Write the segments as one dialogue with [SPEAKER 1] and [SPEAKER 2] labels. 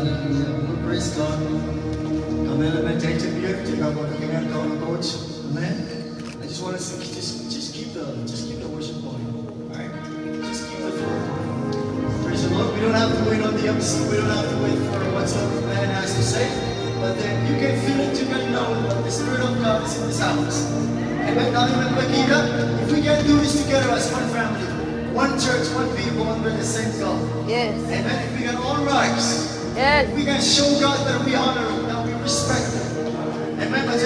[SPEAKER 1] Hallelujah. Praise God. Come element here. Check out what the coach. Amen. I just want to say, just keep the worship going. Alright? Just keep the flow. Praise the Lord. We don't have to wait on the MC. We don't have to wait for what some man has to say. But then you can feel it, you can know that the Spirit of God is in this house. Amen. If we can do this together as one family, one church, one people under the same God.
[SPEAKER 2] Yes.
[SPEAKER 1] Amen. If we can all rise.
[SPEAKER 2] Yes.
[SPEAKER 1] If we can show God that we honor Him, that we respect Him. Amen. This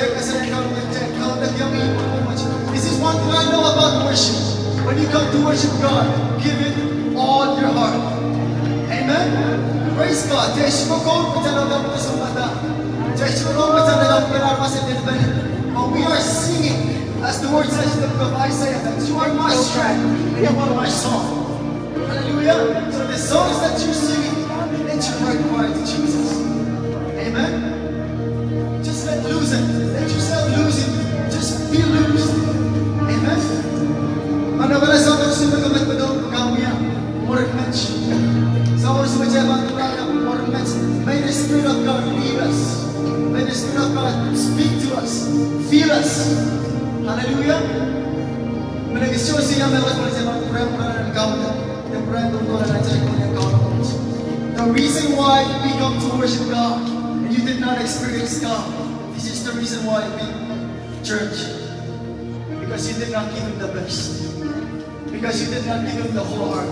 [SPEAKER 1] is one thing I know about worship. When you come to worship God, give it all your heart. Amen. Praise God. But we are singing, as the word says in the book of Isaiah, that you are my strength, you are my song. Hallelujah. So the songs that you're singing, let your heart cry to Jesus. Amen. Just let loose it. Let yourself lose it. Just be loose. Amen. Manawala sa ako sumagamit mo daw pagkamuya. More much. Sa ako sumagamit mo daw more much. May the Spirit of God lead us. May the Spirit of God speak to us. Feel us. Hallelujah. Menegosyo siya may was mga pura-pura ng kaunta. The reason why we come to worship God and you did not experience God, this is the reason why we church. Because you did not give Him the best. Because you did not give Him the whole heart.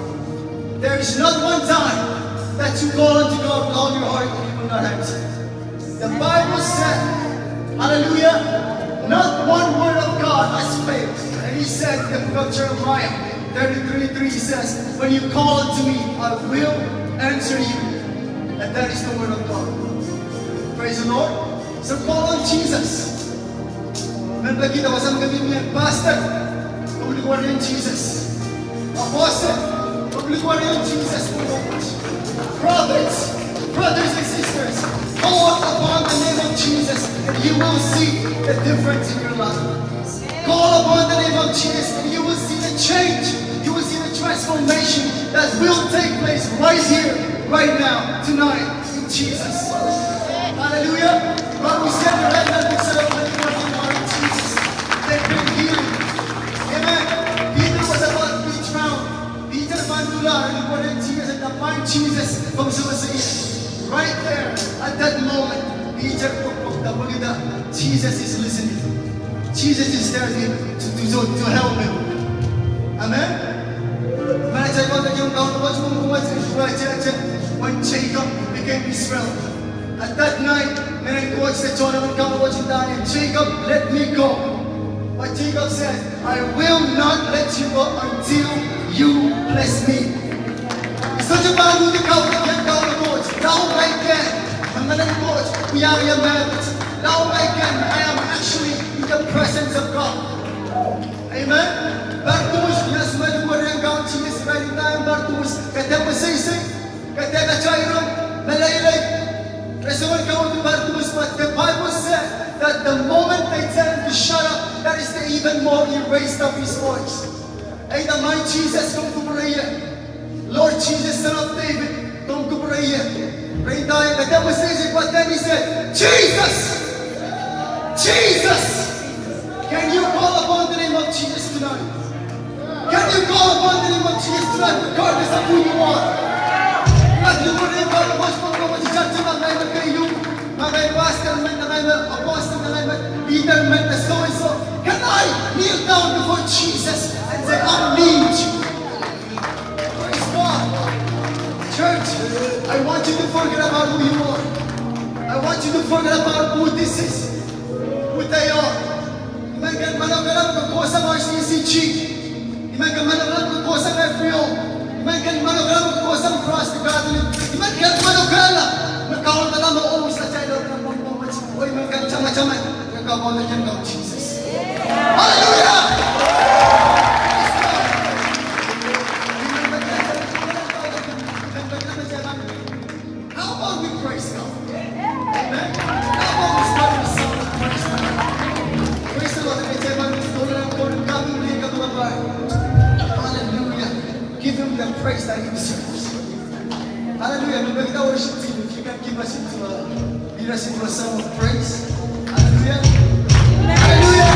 [SPEAKER 1] There is not one time that you call unto God with all your heart and He will not answer. The Bible said, hallelujah, not one word of God has failed. And He said in the book of Jeremiah 33:3 says, when you call unto me, I will answer you. And that is the word of God. Praise the Lord. So call on Jesus. When kita wasam kami pastor, kumulikuan rin Jesus. Apostle, kumulikuan rin Jesus. Prophets, brothers and sisters, call upon the name of Jesus and you will see the difference in your life. Call upon the name of Jesus and you will see the change. You will see the transformation that will take place right here, right now, tonight, in Jesus. Hallelujah. God, we said the right hand would set up the heart of Jesus. They bring healing. Amen. Peter was about to be drowned. Peter Bandula and the word of Jesus and the find Jesus from Suicide. Right there, at that moment, Peter Jesus is listening. Jesus is there to help him. Amen. When Jacob became Israel, at that night, Jacob, let me go. But Jacob said, I will not let you go until you bless me. So the man who now I can. Now I can. I am actually in the presence of God. Amen. Bartus, yes, when we were going to this right time, Bartus, Katapasisi, Katakachairo, Malayla, Resuman Kawan Bartus, but the Bible said that the moment they tell him to shut up, that is the even more he raised up his voice. And the my Jesus come to prayer. Lord Jesus, Son of David, come to prayer. Pray time, Katapasisi, but then he said, Jesus! Jesus! Can you call upon the name of Jesus tonight? Can you call upon the name of Jesus tonight regardless of who you are? Not you would have called upon the church of my pastor, my apostle, my leader, my so-and-so. Can I kneel down before Jesus and say, I need you? Praise God. Church, I want you to forget about who you are. I want you to forget about who this is, who they are. Iman managalan ko ko sa RCCG. Iman managalan ko sa FPO. Iman managalan ko sa Cross the Catholic. Iman managalan nagkaon na lang always na tayo ng moments. Oy man chama-chama nagkaon na ng Jesus. Hallelujah! How about we praise God? Amen. How about we start with the song of praise God? Praise the Lord. Hallelujah. Give Him the praise that He deserves. Hallelujah. If you can give lead us into a song of praise. Hallelujah. Hallelujah.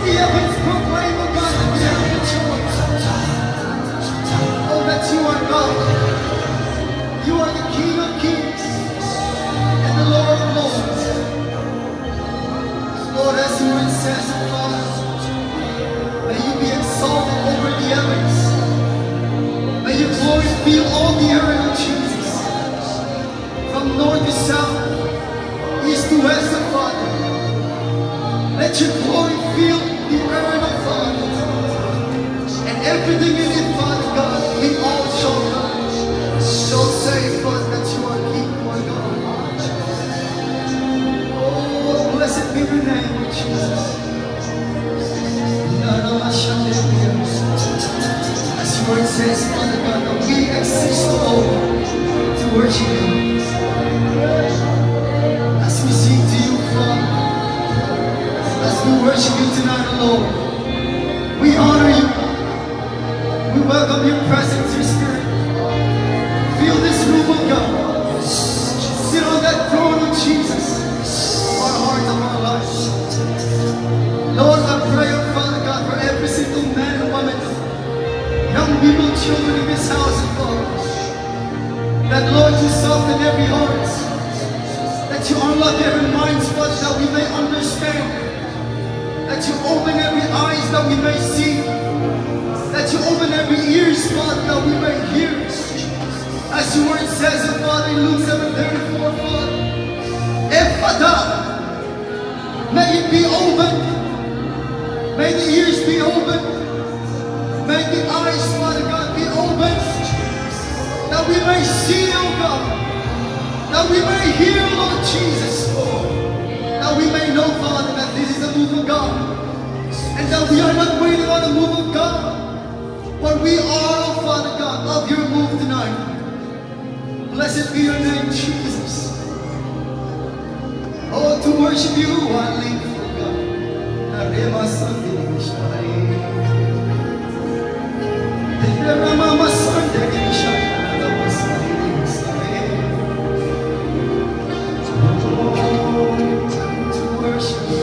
[SPEAKER 1] the heavens proclaim, oh God, that we have the choice. Oh, that you are God. You are the King of kings and the Lord of lords. Lord, as your word says, oh Father, may you be exalted over the heavens. May your glory fill all the earth, oh Jesus. From north to south, east to west, oh Father. Let your glory fill the earth, oh Father. And everything in it, Father God, we all shall say, Father, that you are King, you are God. Oh, blessed be your name, oh Jesus. As your word says, Father God, that we exist, Lord, to worship you. As we sing to you, Father, as we worship you tonight, Lord, we honor you. We welcome your presence, your spirit. Fill this room, oh God. Sit on that throne of Jesus, our hearts of our lives. Lord, I pray, oh Father God, for every single man and woman, young people, children in this house, oh Father, that Lord, you soften every heart, that you unlock every mind, Father, that we may understand, that you open every eyes that we may see, that you open every ears, Father, that we may hear. As your word says, oh Father, in Luke 7:34, Father, Ephata, may it be open, may the ears be open, may the eyes, Father God, be open, that we may see, oh God, that we may hear, Lord Jesus, that we may know, Father, that this is the move of God, and that we are not waiting on the move of God, but we are, oh Father God, of your move tonight. Blessed be your name, Jesus. Oh, to worship you, I live for God. To worship you.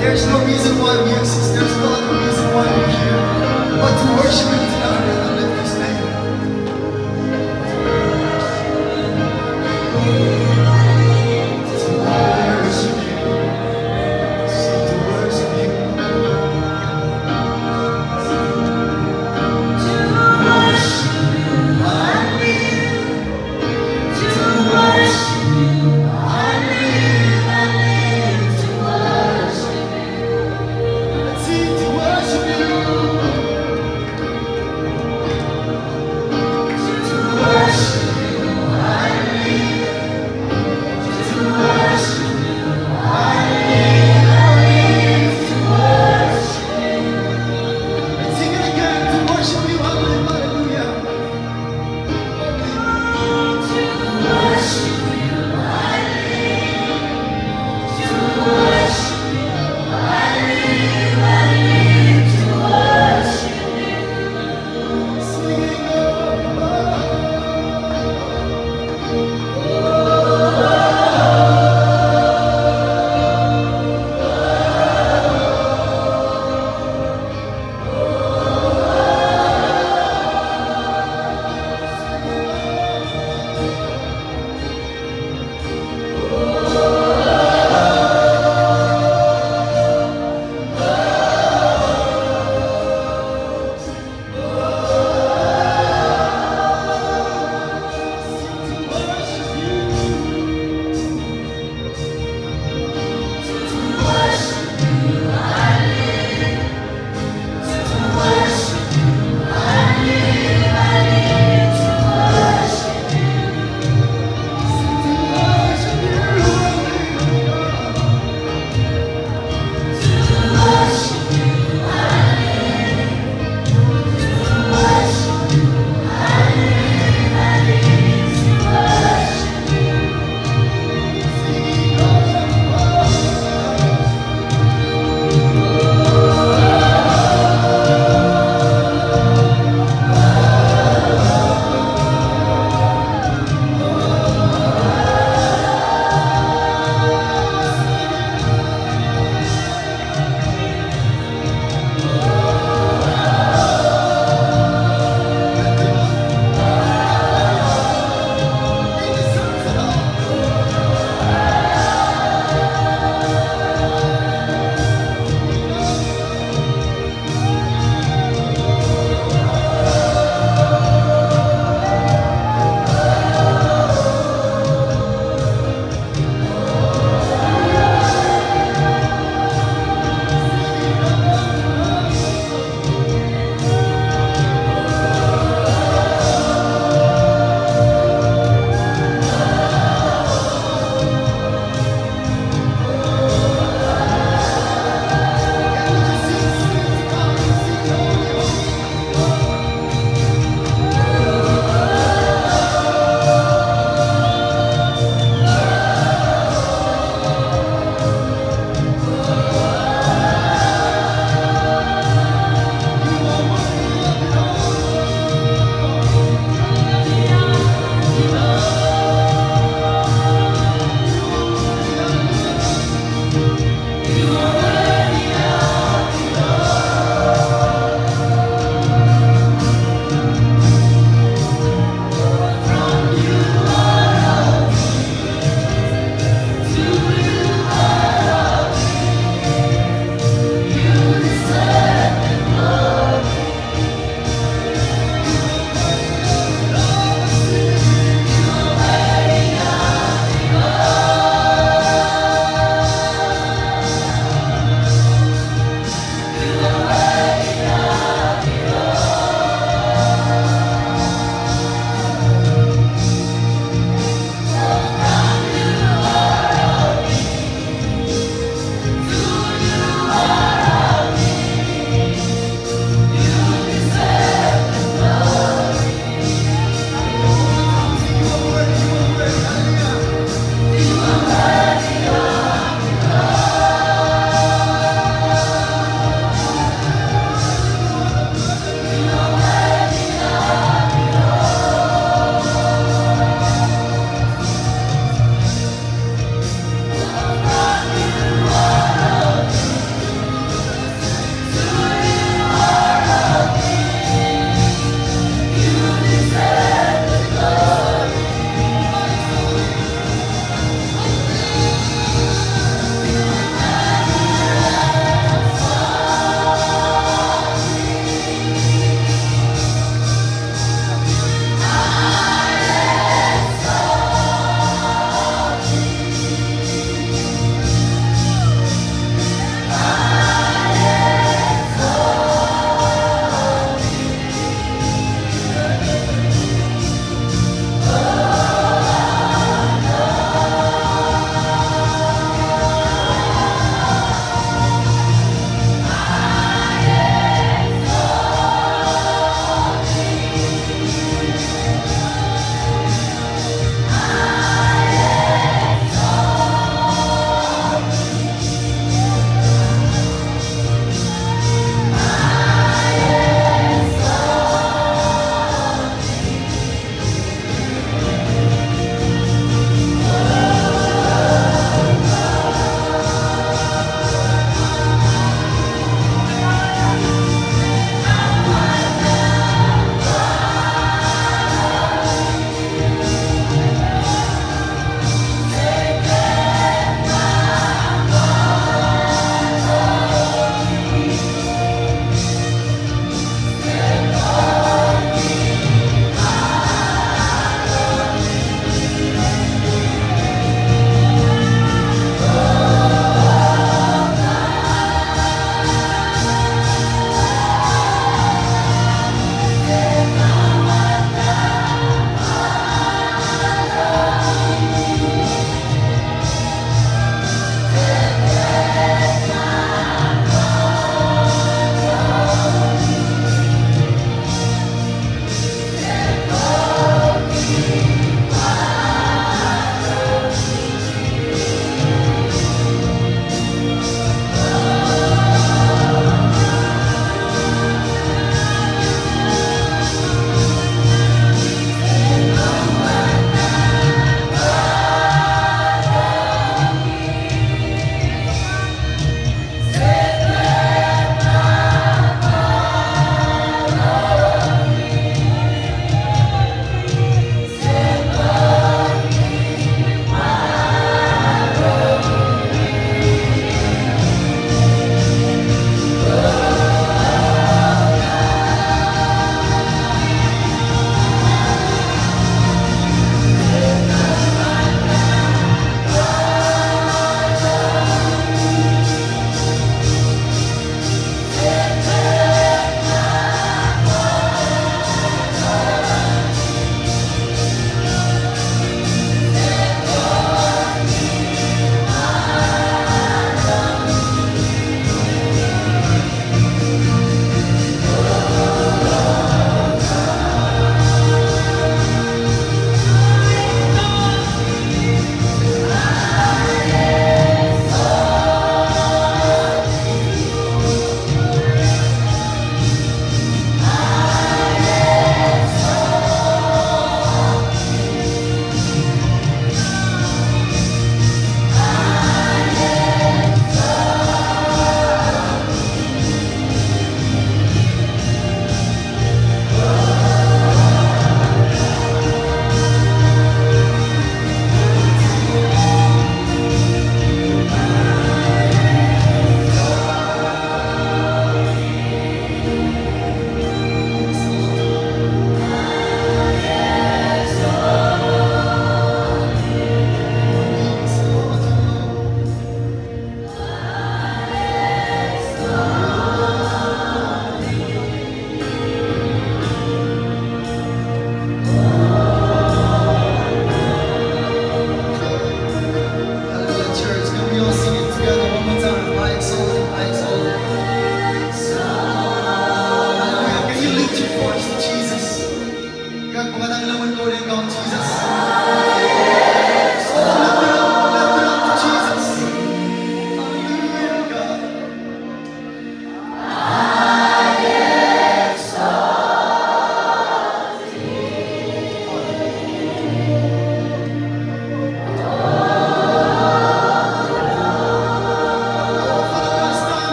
[SPEAKER 1] There's no reason why we exist. There's no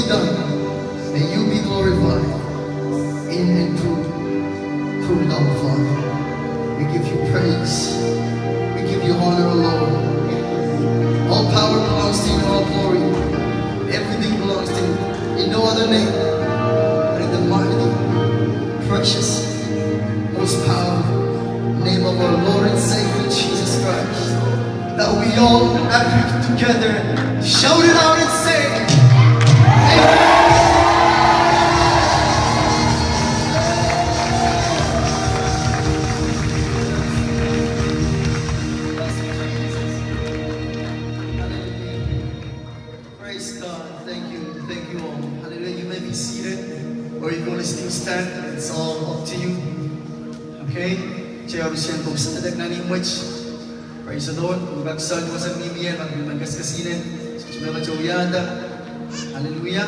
[SPEAKER 1] be done. May you be glorified in and through it all, Father. We give you praise. We give you honor, O Lord. All power belongs to you, all glory. Everything belongs to you. In no other name but in the mighty, precious, most powerful name of our Lord and Savior Jesus Christ. That we all agree together, shout it out and say, Amen. Praise God. Thank you all. Hallelujah. You may be seated or you're going to still stand. It's all up to you. Okay? Praise the Lord. Magbagsan mo sa Bibiyan, magkaskasinin. Susunod na Jowyada. Hallelujah.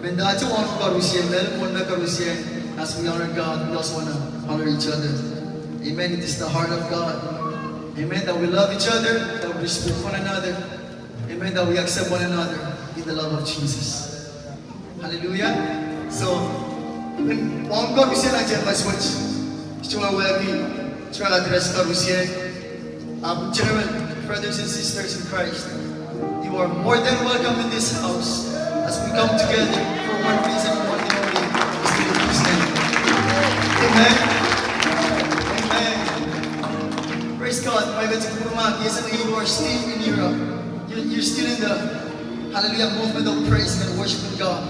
[SPEAKER 1] Benda aja orang Karusien, dalam orang Karusien. As we honor God, we also want to honor each other. Amen. It is the heart of God. Amen. That we love each other, that we respect one another. Amen. That we accept one another in the love of Jesus. Hallelujah. So, orang Karusien aja mas-watch. Cuma welcome. Cuma address Karusien. General brothers and sisters in Christ, you are more than welcome in this house as we come together for one reason and one thing only, is to lift His name. Amen. Amen. Praise God. You are still in Europe. You're still in the hallelujah movement of praising and worshiping God.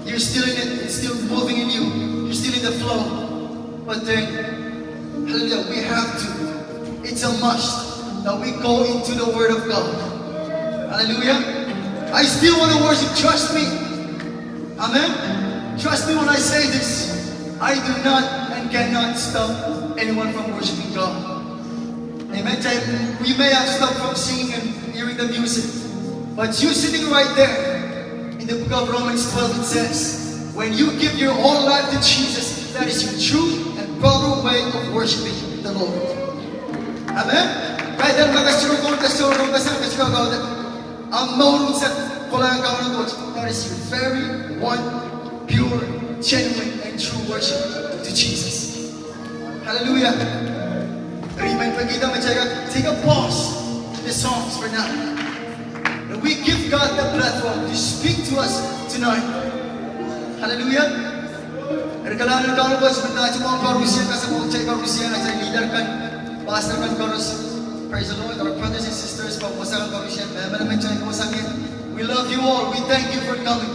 [SPEAKER 1] You're still in it. It's still moving in you. You're still in the flow. But then, hallelujah, we have to. It's a must that we go into the Word of God. Hallelujah. I still want to worship. Trust me. Amen. Trust me when I say this. I do not and cannot stop anyone from worshiping God. Amen. We may have stopped from singing and hearing the music, but you sitting right there in the book of Romans 12, it says, when you give your whole life to Jesus, that is your true and proper way of worshiping the Lord. Amen. Kahit ang magkasurugong ang maurong sa kulang ka ng Diyos, that is your very one, pure, genuine, and true worship to Jesus. Hallelujah. Amen. Take a pause in the songs for now. And we give God the platform to speak to us tonight. Hallelujah. Kailangan ka ng Diyos, sebentar cuma Karusian, kasi kung cek Karusian, ay leader kan, pastor kan Karus. Praise the Lord, our brothers and sisters from Wasang Karusian. We love you all. We thank you for coming.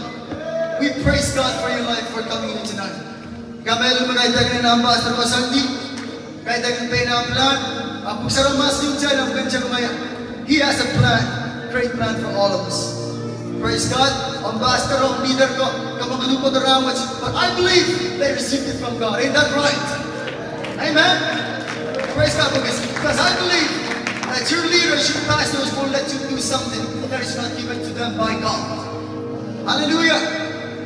[SPEAKER 1] We praise God for your life, for coming in tonight. Kamelo mo kahit tayo na ang pastor ko Sunday, kahit tayo na plan, ang pugsarang mas yung dyan, ang ganda kumaya. He has a plan, great plan for all of us. Praise God, ang pastor, ang leader ko, kapag ko na but I believe they received it from God. Ain't that right? Amen? Praise God, because I believe that your leaders, your pastors will let you do something that is not given to them by God. Hallelujah!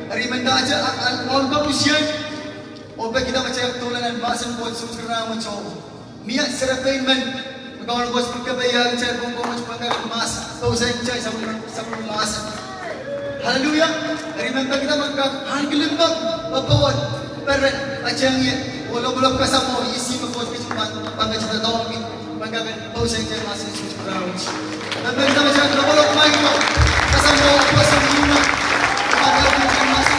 [SPEAKER 1] Arimanda aja ang Karusian o ba kita macam tulanan bahasan buat sumber so miat serapin man magkawan bos pagkabayag cai kung macam pagkawan mas tahu saya cai sama mas. Hallelujah! Arimanda kita magkahanggilim bang babawan peren aja ngiya walau kasamo isi mabos kecuman pangkat tahu Pagkakan tahu saya masih Yesus berawat. Dan kita macam kalau kemarin kita kasamo pasang lima pagkakan kita masih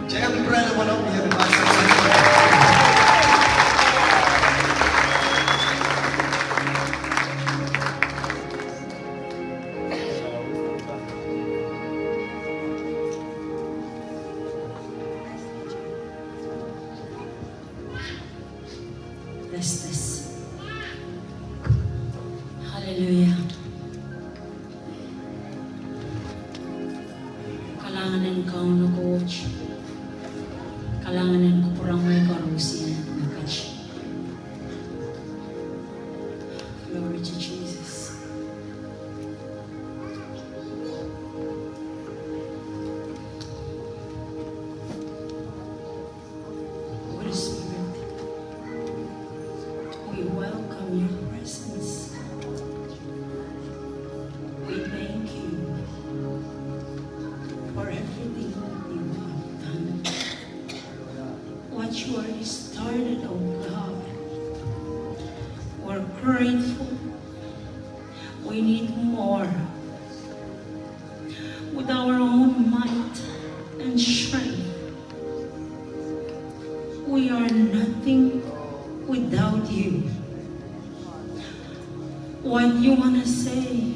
[SPEAKER 1] jangan berani walau dia berbahasa.
[SPEAKER 2] This. Hallelujah. Kalanganin kau na coach. Kalanganin ko purang may Karusian na coach. Glory to Jesus. grateful. We need more. With our own might and strength, we are nothing without you. What you want to say?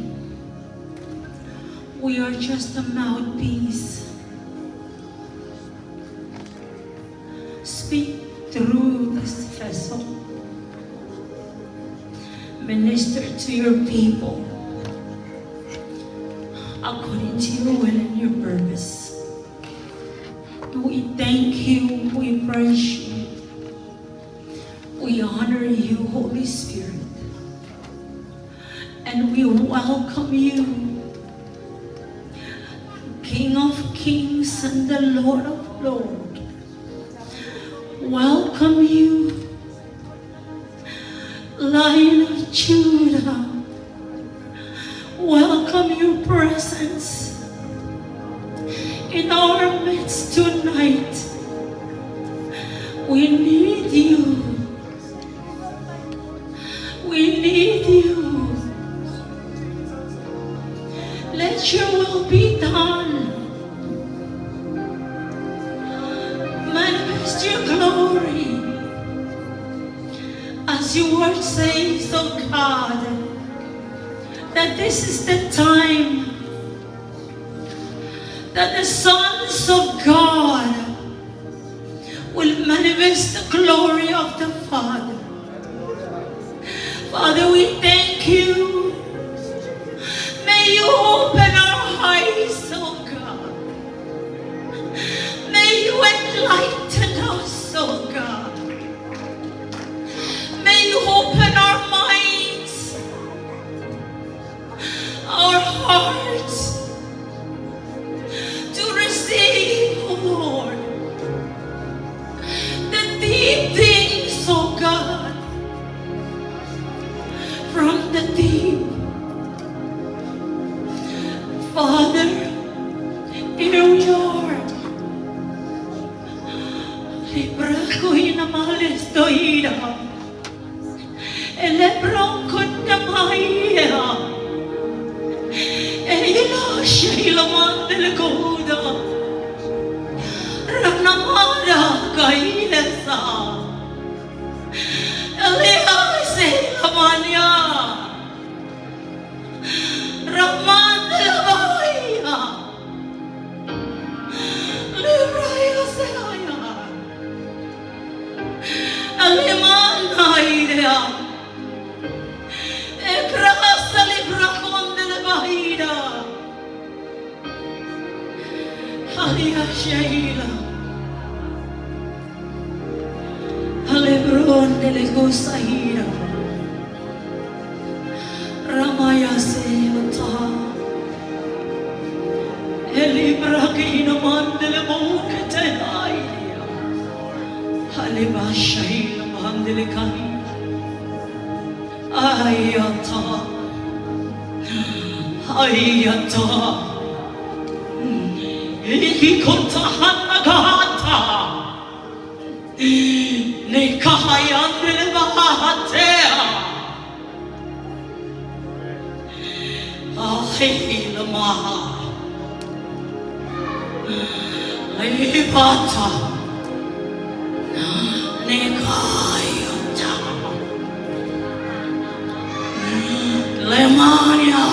[SPEAKER 2] We are just a mouthpiece. Speak through this vessel. Minister to your people according to your will and your purpose. We thank you, we praise you, we honor you, Holy Spirit, and we welcome you, King of Kings and the Lord of Lords. Welcome you, Lion of Judah. Welcome your presence in our midst tonight. We need you. We need you. Let your will be done. Manifest your glory. As your word says, oh God, that this is the time that the sons of God will manifest the glory of the Father. Father, we thank you. May you open our eyes, oh God. May you enlighten us, oh God. May you open our minds, our hearts, to receive, oh Lord, the deep things, oh God, from the deep. Father, here we are. Libra ko inamalis to ira. Elebron kun namaya. Ela shailaman del koda. Ranamada kailasa. Elia sailamanya. Rahman del bahaya. Libraya selaya. Aliman haidea. Ekrasa librakon del bahida. Halia shaila. Alebron del gosahira. Ramaya Sevata Elibrahina Mandela Mokatai Haliba Shaila Mandelikai Ayata Ayata Ikikota Hanagata Nikahayan Delebahatea Ahilamaha Libata Nikayata Lemania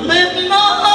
[SPEAKER 2] Lemai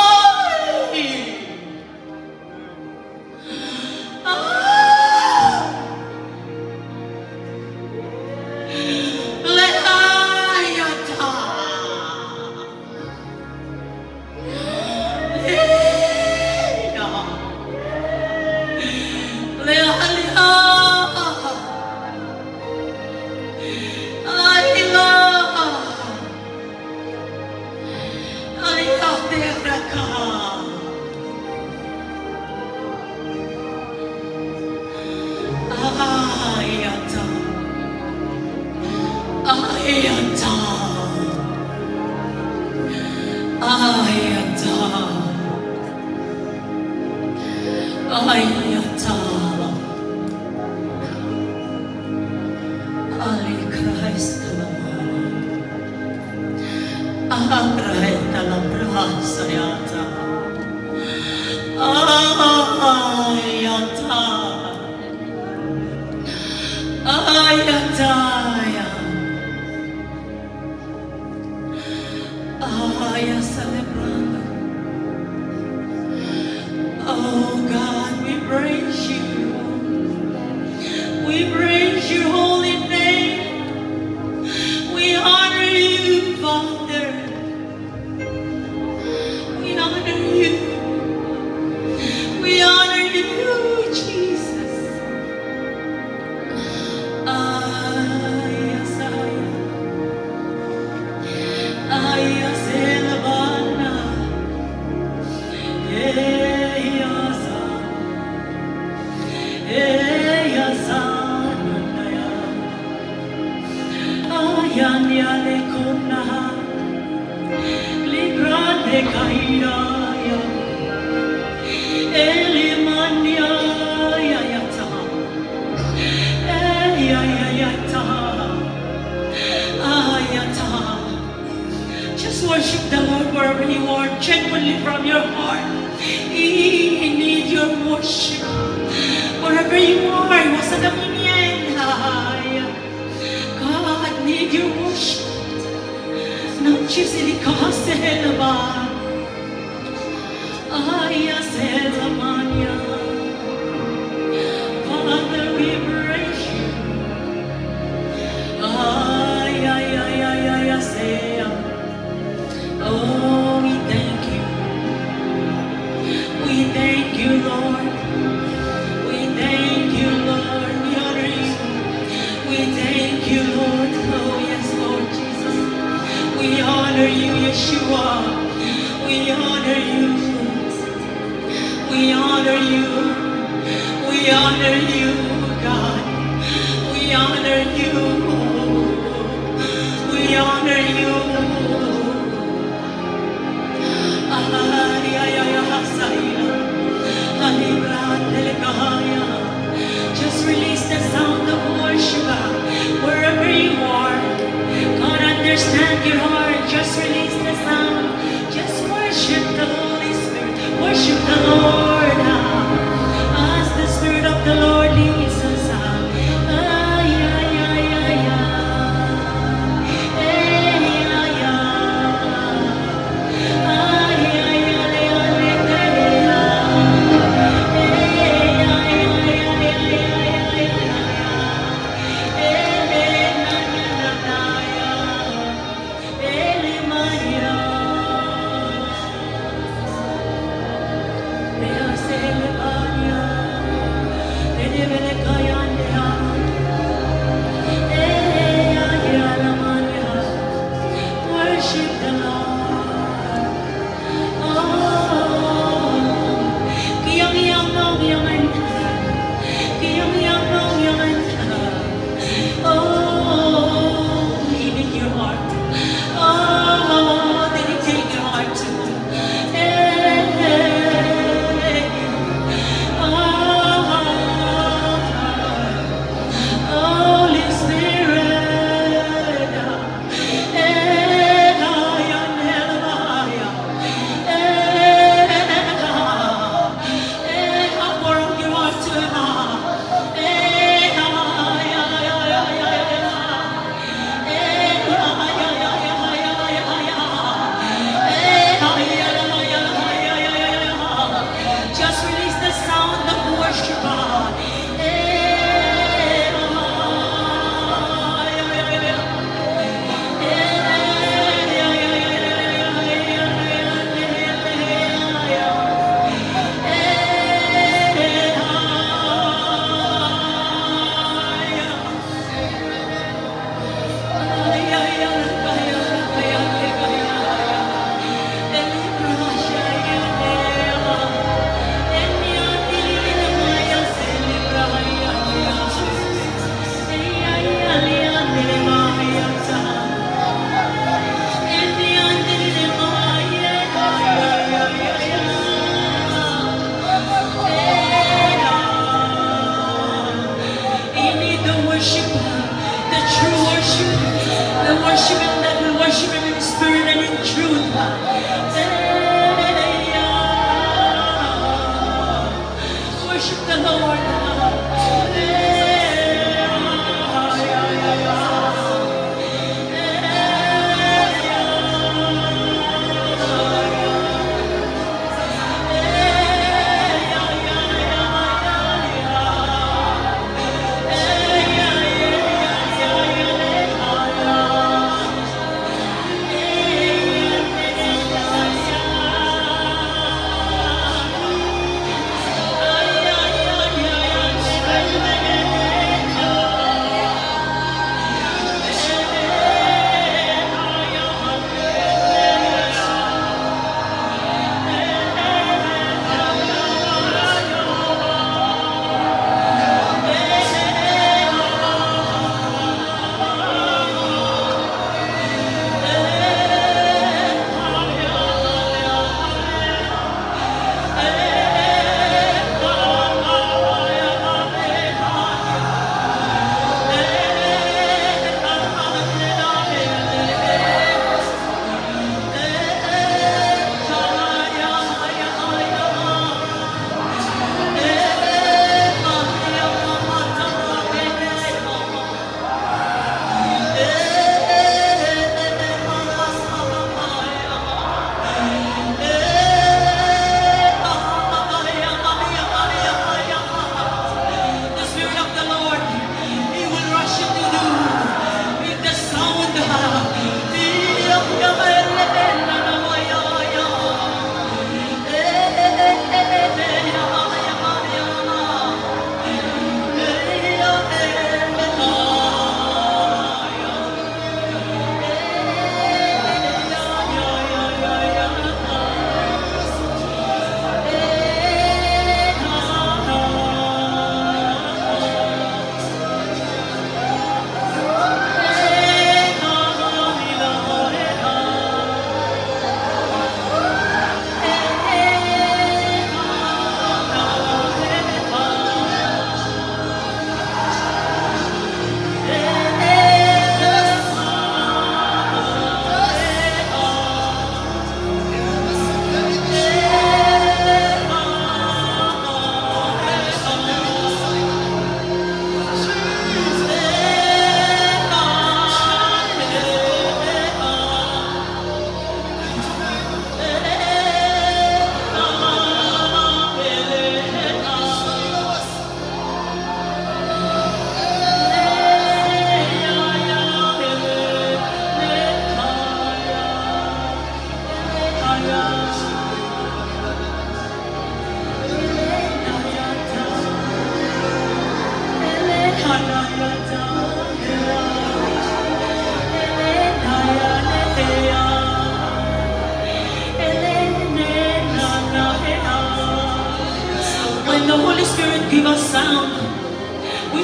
[SPEAKER 2] Christ lamang. Kahit talabras ayata. Ayata. Ayataya. Aya celebrando. Oh God, we praise you. We praise your holy name. We honor you, Father. We honor you. We honor you, Jesus. Aya saya. Aya selabana. Aya sa. Aya sa. Ayanyale kunaha, librade kairaya, elimania yayata, ayayata, ayata. Just worship the Lord wherever you are, genuinely from your heart. He needs your worship. Wherever you are, wasagaminyan. God need your worship. Not just in the Kaselaba. Aya Selamania. Father, we praise you. Aya Seya. Oh, we thank you. We thank you, Lord. We thank you, Lord. We honor you. We thank you, Lord. Oh, yes, Lord Jesus. We honor you, Yeshua. We honor you. We honor you. We honor you, God. We honor you. We honor you. Just release the sound of worship wherever you are. God understand your heart. Just release the sound. Just worship the Holy Spirit. Worship the Lord as the Spirit of the Lord leads us. Ay, ay, ay, ay.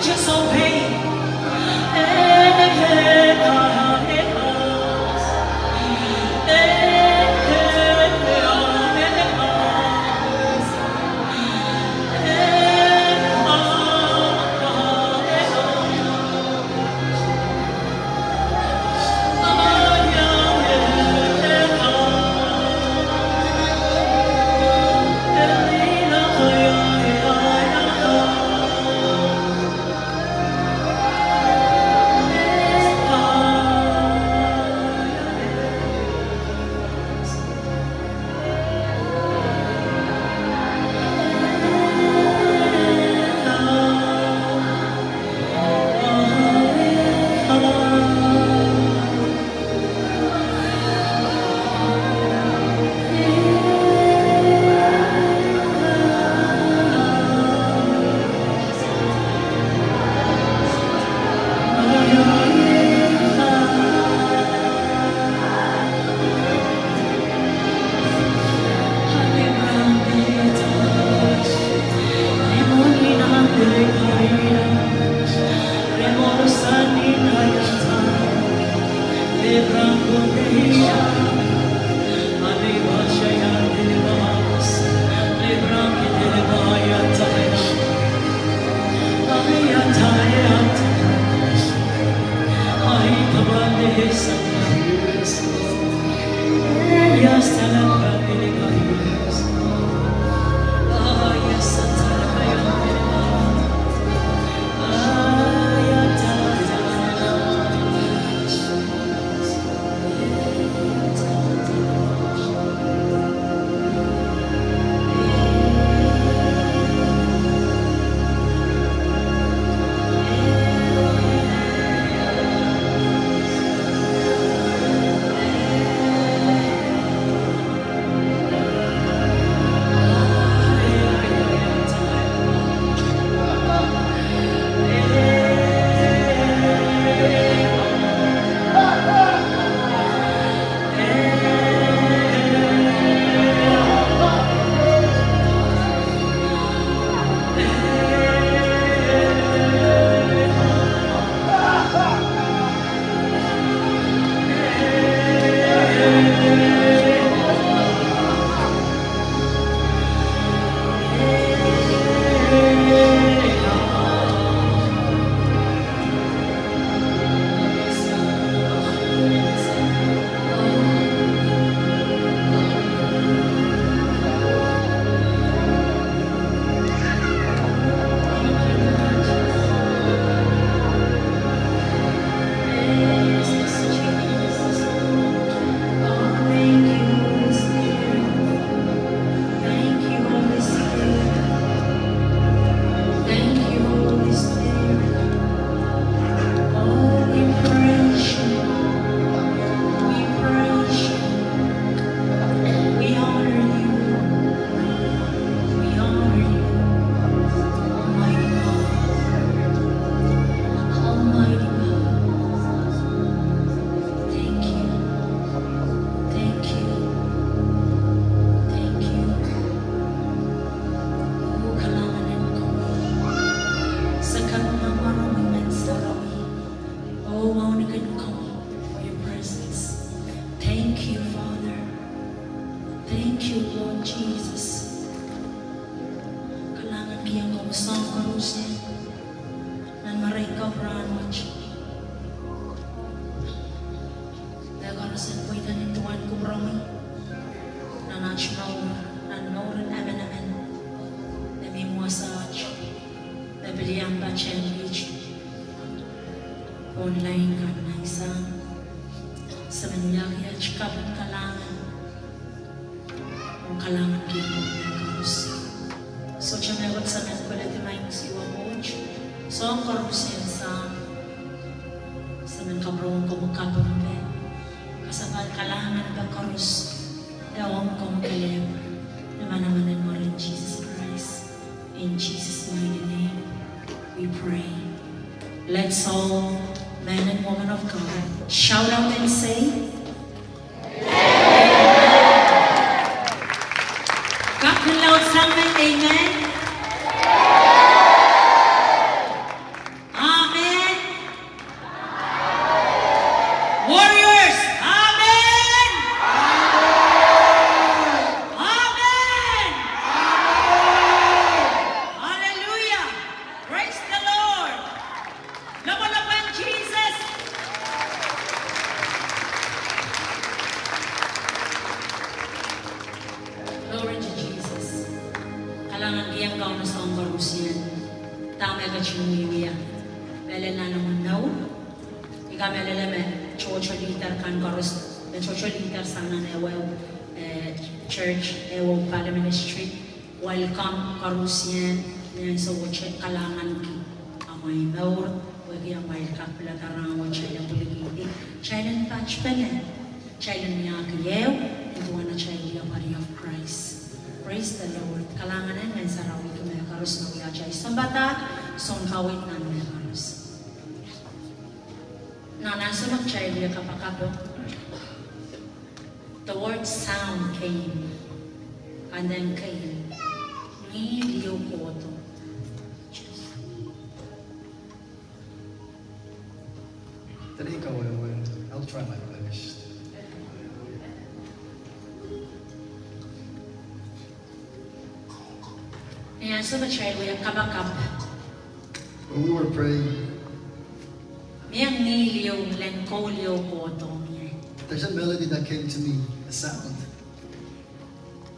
[SPEAKER 2] just obey. Online ka na isang sa manlaki at kapag kalangan kung kalangan dito ng so siya meron sa nagkulit na yung siwa coach so ang karusin sa nagkabrong ko magkapampe kasabal kalangan ka karus dawang ko magkalew namanaman mo rin Jesus Christ in Jesus mighty name we pray. Let's all men and women of God shout out and say God can loud sound amen. Ikamelele chocho liter kan karus chocho liter sana newe church ewo pala ministry welcome karusien yan sa wache kalangan ki amay maur wagi amay kapila karang wache ya puligidi child touch pala child niya kiyew ito na child ya body of Christ. Praise the Lord. Kalangan na sa rawi kumaya karus na kuya chay sambata son kawit na kumaya karus. Now, nasa mag-child yung kapakapo, the word sound came, and then came, niliyo ko ito.
[SPEAKER 1] Today, go away. I'll try my best.
[SPEAKER 2] Ayan, sa mag-child yung kapakap,
[SPEAKER 1] When we were praying,
[SPEAKER 2] miyang niliyo, lenkolyo ko ito.
[SPEAKER 1] there's a melody that came to me, a sound.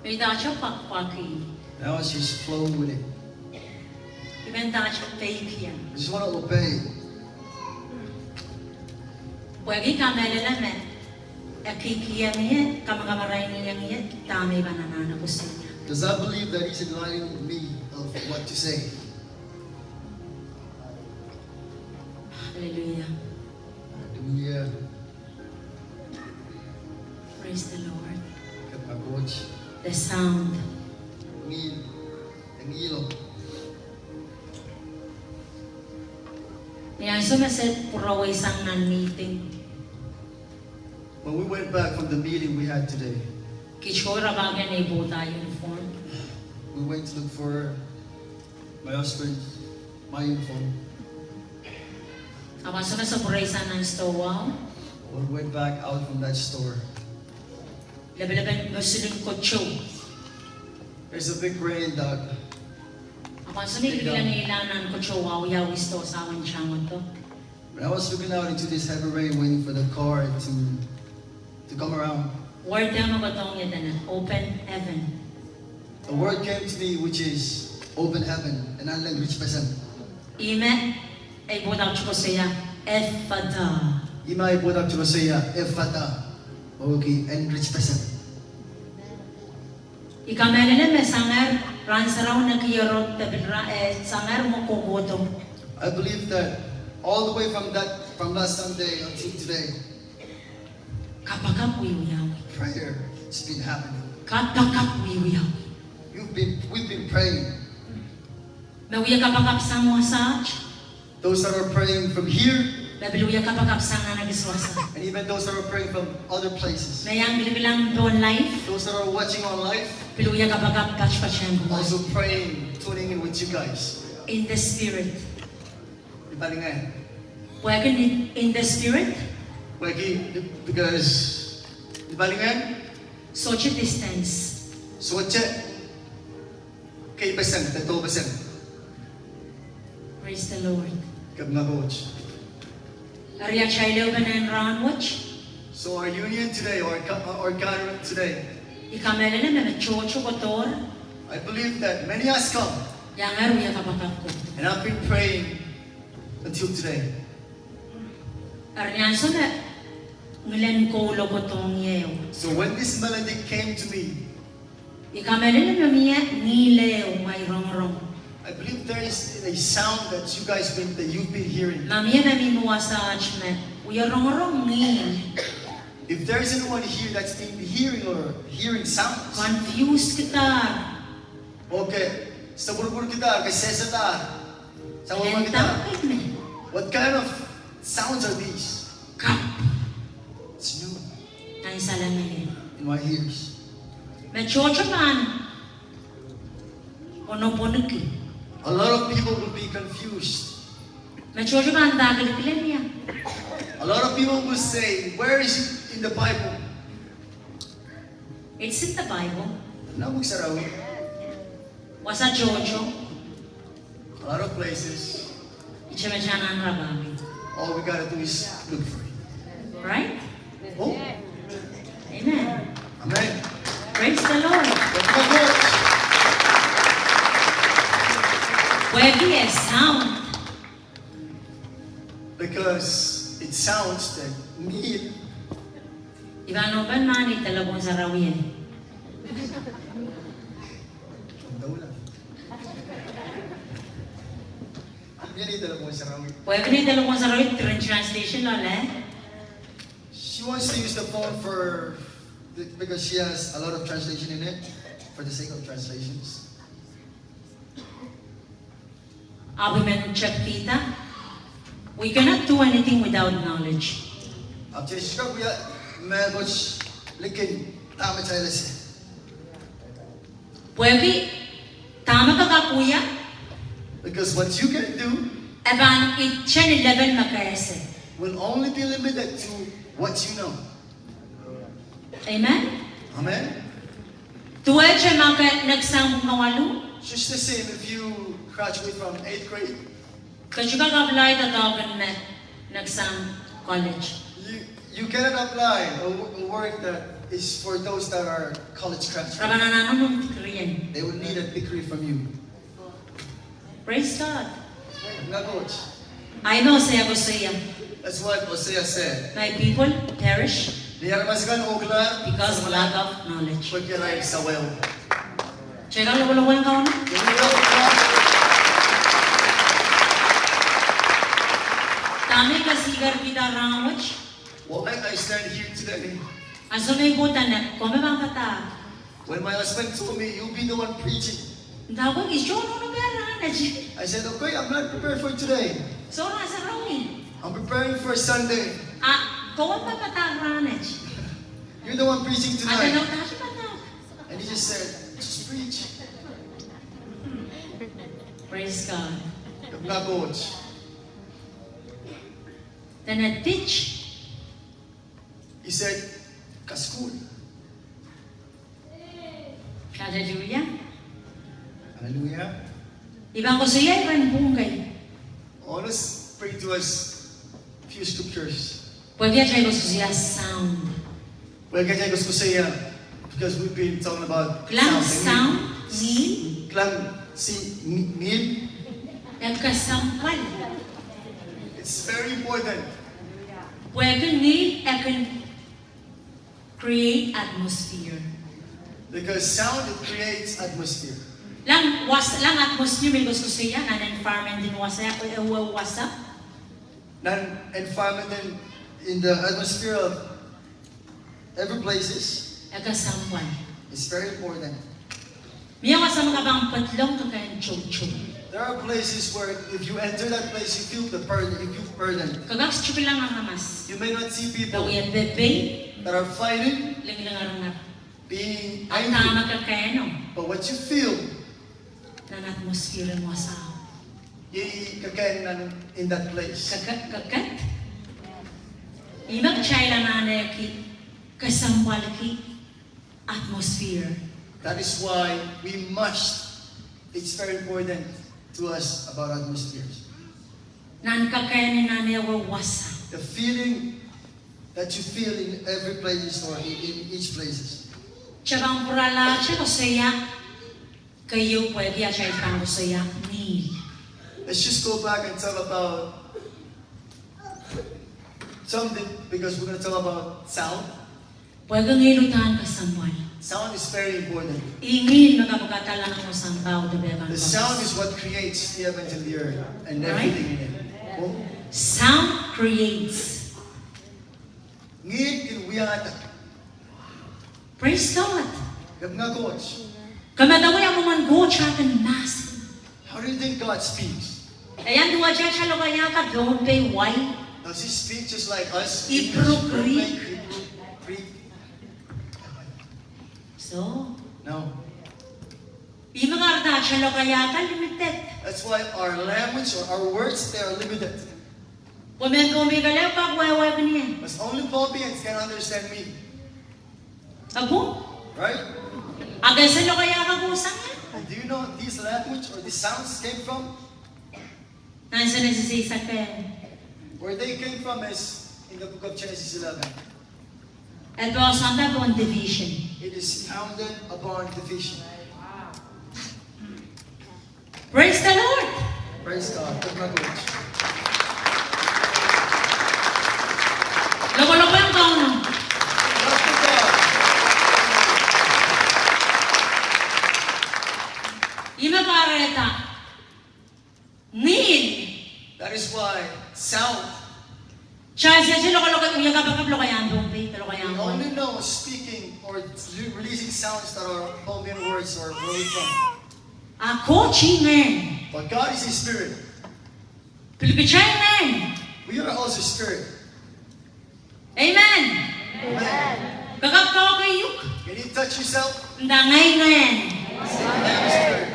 [SPEAKER 2] May dacho pakpaki,
[SPEAKER 1] And I was just flowing with it.
[SPEAKER 2] ibang dacho fake yan.
[SPEAKER 1] I just want to obey.
[SPEAKER 2] Pwede ka melalame, akikiyan niya, kamagamaray niya niya, dami ba nanana ko siya.
[SPEAKER 1] Because I believe that He's enlightening me of what to say.
[SPEAKER 2] Hallelujah.
[SPEAKER 1] Hallelujah.
[SPEAKER 2] Praise the Lord.
[SPEAKER 1] Kat my coach.
[SPEAKER 2] The sound.
[SPEAKER 1] Ang ilong.
[SPEAKER 2] Yan, sumaset puro isang non-meeting.
[SPEAKER 1] When we went back from the meeting we had today,
[SPEAKER 2] Kichora bagay na ibo tayo uniform.
[SPEAKER 1] we went to look for my husband, my uniform.
[SPEAKER 2] Awan sa puro isang non-stowa.
[SPEAKER 1] We went back out from that store.
[SPEAKER 2] Labi-labi musulong kotso.
[SPEAKER 1] There's a big rain that
[SPEAKER 2] Awan sa niliglan na ilanan kotso yaw-yawis to sa awan siyangon to.
[SPEAKER 1] when I was looking out into this heavy rain waiting for the car to come around,
[SPEAKER 2] Word na mabatong yata na, open heaven.
[SPEAKER 1] a word came to me which is open heaven, and ang language person.
[SPEAKER 2] Ime, ay budak ko siya, Efada.
[SPEAKER 1] Ima ibudak to saya efata. Okay, and rich person.
[SPEAKER 2] Ikamelele me sangar, ransaraw na kiyarot, tabidra, sangar mo kumoto.
[SPEAKER 1] I believe that all the way from last Sunday until today,
[SPEAKER 2] Kapakap wiwiyaw.
[SPEAKER 1] prayer has been happening.
[SPEAKER 2] Kapakap wiwiyaw.
[SPEAKER 1] We've been praying.
[SPEAKER 2] Nawiya kapakap sang wasaj,
[SPEAKER 1] Those that are praying from here,
[SPEAKER 2] labiluya kapakap sang na nagiswasa.
[SPEAKER 1] and even those that are praying from other places.
[SPEAKER 2] Mayang bilibilang doon life,
[SPEAKER 1] Those that are watching on live,
[SPEAKER 2] biluya kapakap kachpachan
[SPEAKER 1] also praying, tuning in with you guys.
[SPEAKER 2] in the spirit.
[SPEAKER 1] Ibalingan.
[SPEAKER 2] Pwede in the spirit,
[SPEAKER 1] Because ibalingan,
[SPEAKER 2] social distance.
[SPEAKER 1] so kay basan, tato basan.
[SPEAKER 2] Praise the Lord.
[SPEAKER 1] Kab nga coach.
[SPEAKER 2] Arya chaylo ba na round watch?
[SPEAKER 1] So our union today, or gathering today,
[SPEAKER 2] Ikamelele me chocho kotor,
[SPEAKER 1] I believe that many has come,
[SPEAKER 2] yang aruya kapakap ko.
[SPEAKER 1] and I've been praying until today.
[SPEAKER 2] Aryan so na ngulen ko lo ko tong yew.
[SPEAKER 1] So when this melody came to me,
[SPEAKER 2] Ikamelele me miya nilew may rong.
[SPEAKER 1] I believe there is a sound that you've been hearing.
[SPEAKER 2] Mamiya na minuwa sa achmet. Uya rong ngin.
[SPEAKER 1] If there is anyone here that's been hearing sounds,
[SPEAKER 2] Confused kita.
[SPEAKER 1] okay, sa burbur kita, kay sesata, sa burbur kita,
[SPEAKER 2] Entang me.
[SPEAKER 1] what kind of sounds are these?
[SPEAKER 2] Kap.
[SPEAKER 1] It's new
[SPEAKER 2] Ay salamin.
[SPEAKER 1] in my ears.
[SPEAKER 2] Me chocho man. Ono poniki.
[SPEAKER 1] A lot of people will be confused.
[SPEAKER 2] Me chocho man dagal kilenya.
[SPEAKER 1] A lot of people will say, where is it in the Bible?
[SPEAKER 2] It's in the Bible.
[SPEAKER 1] Namugsaraw.
[SPEAKER 2] Wasa chocho.
[SPEAKER 1] A lot of places.
[SPEAKER 2] Ichemechana rabami.
[SPEAKER 1] All we gotta do is look for it.
[SPEAKER 2] Right?
[SPEAKER 1] Oh,
[SPEAKER 2] Amen.
[SPEAKER 1] amen.
[SPEAKER 2] Praise the Lord.
[SPEAKER 1] Let's go, coach.
[SPEAKER 2] Where be a sound.
[SPEAKER 1] Because it sounds that meal.
[SPEAKER 2] Ivano ban mani talabong sarawiyan.
[SPEAKER 1] Daw lang. Yan ito lang mo sa rawi.
[SPEAKER 2] Pwede ni talabong sarawiyan translation lola.
[SPEAKER 1] She wants to use the phone because she has a lot of translation in it for the sake of translations.
[SPEAKER 2] Abi men check kita. We cannot do anything without knowledge.
[SPEAKER 1] अब चेष्टा किया मैं कुछ लेकिन ताम चाहे से
[SPEAKER 2] Pwede tama ka kakuya.
[SPEAKER 1] because what you can do
[SPEAKER 2] Evan itchen 11 makayase.
[SPEAKER 1] will only be limited to what you know.
[SPEAKER 2] Amen.
[SPEAKER 1] Amen.
[SPEAKER 2] Tuwa siya nagsang mawalu.
[SPEAKER 1] Just the same if you graduate from 8th grade,
[SPEAKER 2] Kasi ka apply na tawag na nagsang college.
[SPEAKER 1] you cannot apply a work that is for those that are college graduates.
[SPEAKER 2] Raba na nanon ng Korean.
[SPEAKER 1] They will need a degree from you.
[SPEAKER 2] Praise God.
[SPEAKER 1] Not coach.
[SPEAKER 2] I know saya ko saya.
[SPEAKER 1] That's what Hosea said.
[SPEAKER 2] My people perish
[SPEAKER 1] Diyan maskan ogla
[SPEAKER 2] because of lack of knowledge.
[SPEAKER 1] pagkiray sa well.
[SPEAKER 2] Check ang lawalawan ka na. Tami ka sigar kita rawach.
[SPEAKER 1] Why I stand here today?
[SPEAKER 2] Aso may buta na, kome bang kata?
[SPEAKER 1] When my husband told me, you'll be the one preaching,
[SPEAKER 2] Tawag isyo no pera na.
[SPEAKER 1] I said, okay, I'm not prepared for today.
[SPEAKER 2] So nasa rawi.
[SPEAKER 1] I'm preparing for Sunday.
[SPEAKER 2] Kung pa patara na.
[SPEAKER 1] You're the one preaching
[SPEAKER 2] Ada
[SPEAKER 1] tonight.
[SPEAKER 2] daw tayo pa.
[SPEAKER 1] And he just said, just preach.
[SPEAKER 2] Praise God.
[SPEAKER 1] Not coach.
[SPEAKER 2] Then I teach.
[SPEAKER 1] He said, kaskul.
[SPEAKER 2] Hallelujah.
[SPEAKER 1] Hallelujah.
[SPEAKER 2] Ibang ko siya iban bungay.
[SPEAKER 1] Let's pray to us a few scriptures.
[SPEAKER 2] Pwede siya ko siya sound.
[SPEAKER 1] Well, kaya gusto ko siya because we've been talking about
[SPEAKER 2] Klang sound ni
[SPEAKER 1] Klang si need.
[SPEAKER 2] nagkasampal.
[SPEAKER 1] It's very important.
[SPEAKER 2] Pwede ni akan create atmosphere.
[SPEAKER 1] Because sound, it creates atmosphere.
[SPEAKER 2] Lang atmosphere may gusto siya na environment din wasa wasa.
[SPEAKER 1] Environment in the atmosphere of every places
[SPEAKER 2] Nagkasampal.
[SPEAKER 1] is very important.
[SPEAKER 2] Miya ka sa mga bang patlong kakain chog-chog.
[SPEAKER 1] There are places where if you enter that place, you feel the burden, you feel burden.
[SPEAKER 2] Kagaks chupi lang ang hamas.
[SPEAKER 1] You may not see people
[SPEAKER 2] Dawiyan bebe,
[SPEAKER 1] that are fighting,
[SPEAKER 2] lang
[SPEAKER 1] being
[SPEAKER 2] ang
[SPEAKER 1] angry,
[SPEAKER 2] tama kakayano.
[SPEAKER 1] but what you feel,
[SPEAKER 2] Na atmosphere mo sa
[SPEAKER 1] in that place.
[SPEAKER 2] kakat. Ibag chay lang na ki kasambal ki atmosphere.
[SPEAKER 1] That is why we must, it's very important to us about atmospheres.
[SPEAKER 2] Nan kakayanin na niya wasa.
[SPEAKER 1] The feeling that you feel in every place or in each places.
[SPEAKER 2] Chabang purala siya ko saya kayo pwede siya itang ko saya ni.
[SPEAKER 1] Let's just go back and talk about something because we're going to talk about sound.
[SPEAKER 2] Pwede ngilutan kasambal.
[SPEAKER 1] Sound is very important.
[SPEAKER 2] Ingin magkapagkatalang mo sa bao de beban.
[SPEAKER 1] The sound is what creates the heavens and the earth and everything in it. Oh,
[SPEAKER 2] Sound creates.
[SPEAKER 1] ngid kinuyata.
[SPEAKER 2] Praise God.
[SPEAKER 1] Gab nga coach.
[SPEAKER 2] Kamadaway ako man go chatin mass.
[SPEAKER 1] How do you think God speaks?
[SPEAKER 2] Ayan duwa dyan siya logaya ka don't pay why.
[SPEAKER 1] Does He speak just like us?
[SPEAKER 2] Ipro-Greek. So,
[SPEAKER 1] No.
[SPEAKER 2] yung mga arda siya logaya ka limited.
[SPEAKER 1] That's why our language or our words, they are limited.
[SPEAKER 2] Kumi kalaw pa kuwaway ko niya.
[SPEAKER 1] Because only Popians can understand me.
[SPEAKER 2] Ako?
[SPEAKER 1] Right?
[SPEAKER 2] Agay sa logaya ka kusang niya.
[SPEAKER 1] And do you know these language or these sounds came from?
[SPEAKER 2] Nasa nasisisa ka yan.
[SPEAKER 1] Where they came from is in the book of Genesis 11.
[SPEAKER 2] It was under one division.
[SPEAKER 1] It is founded upon division.
[SPEAKER 2] Praise the Lord!
[SPEAKER 1] Praise God. Good na coach.
[SPEAKER 2] Chaya siya loka uya kapag lokayan Bombay,
[SPEAKER 1] We
[SPEAKER 2] lokayan.
[SPEAKER 1] only know speaking or releasing sounds that are Colombian words or where we from.
[SPEAKER 2] Coaching man.
[SPEAKER 1] But God is a spirit.
[SPEAKER 2] Pilipichay man.
[SPEAKER 1] We are also spirit.
[SPEAKER 2] Amen.
[SPEAKER 1] Amen.
[SPEAKER 2] Kakap kayuk.
[SPEAKER 1] Can you touch yourself?
[SPEAKER 2] Ndangay man.
[SPEAKER 1] Say, I am a spirit.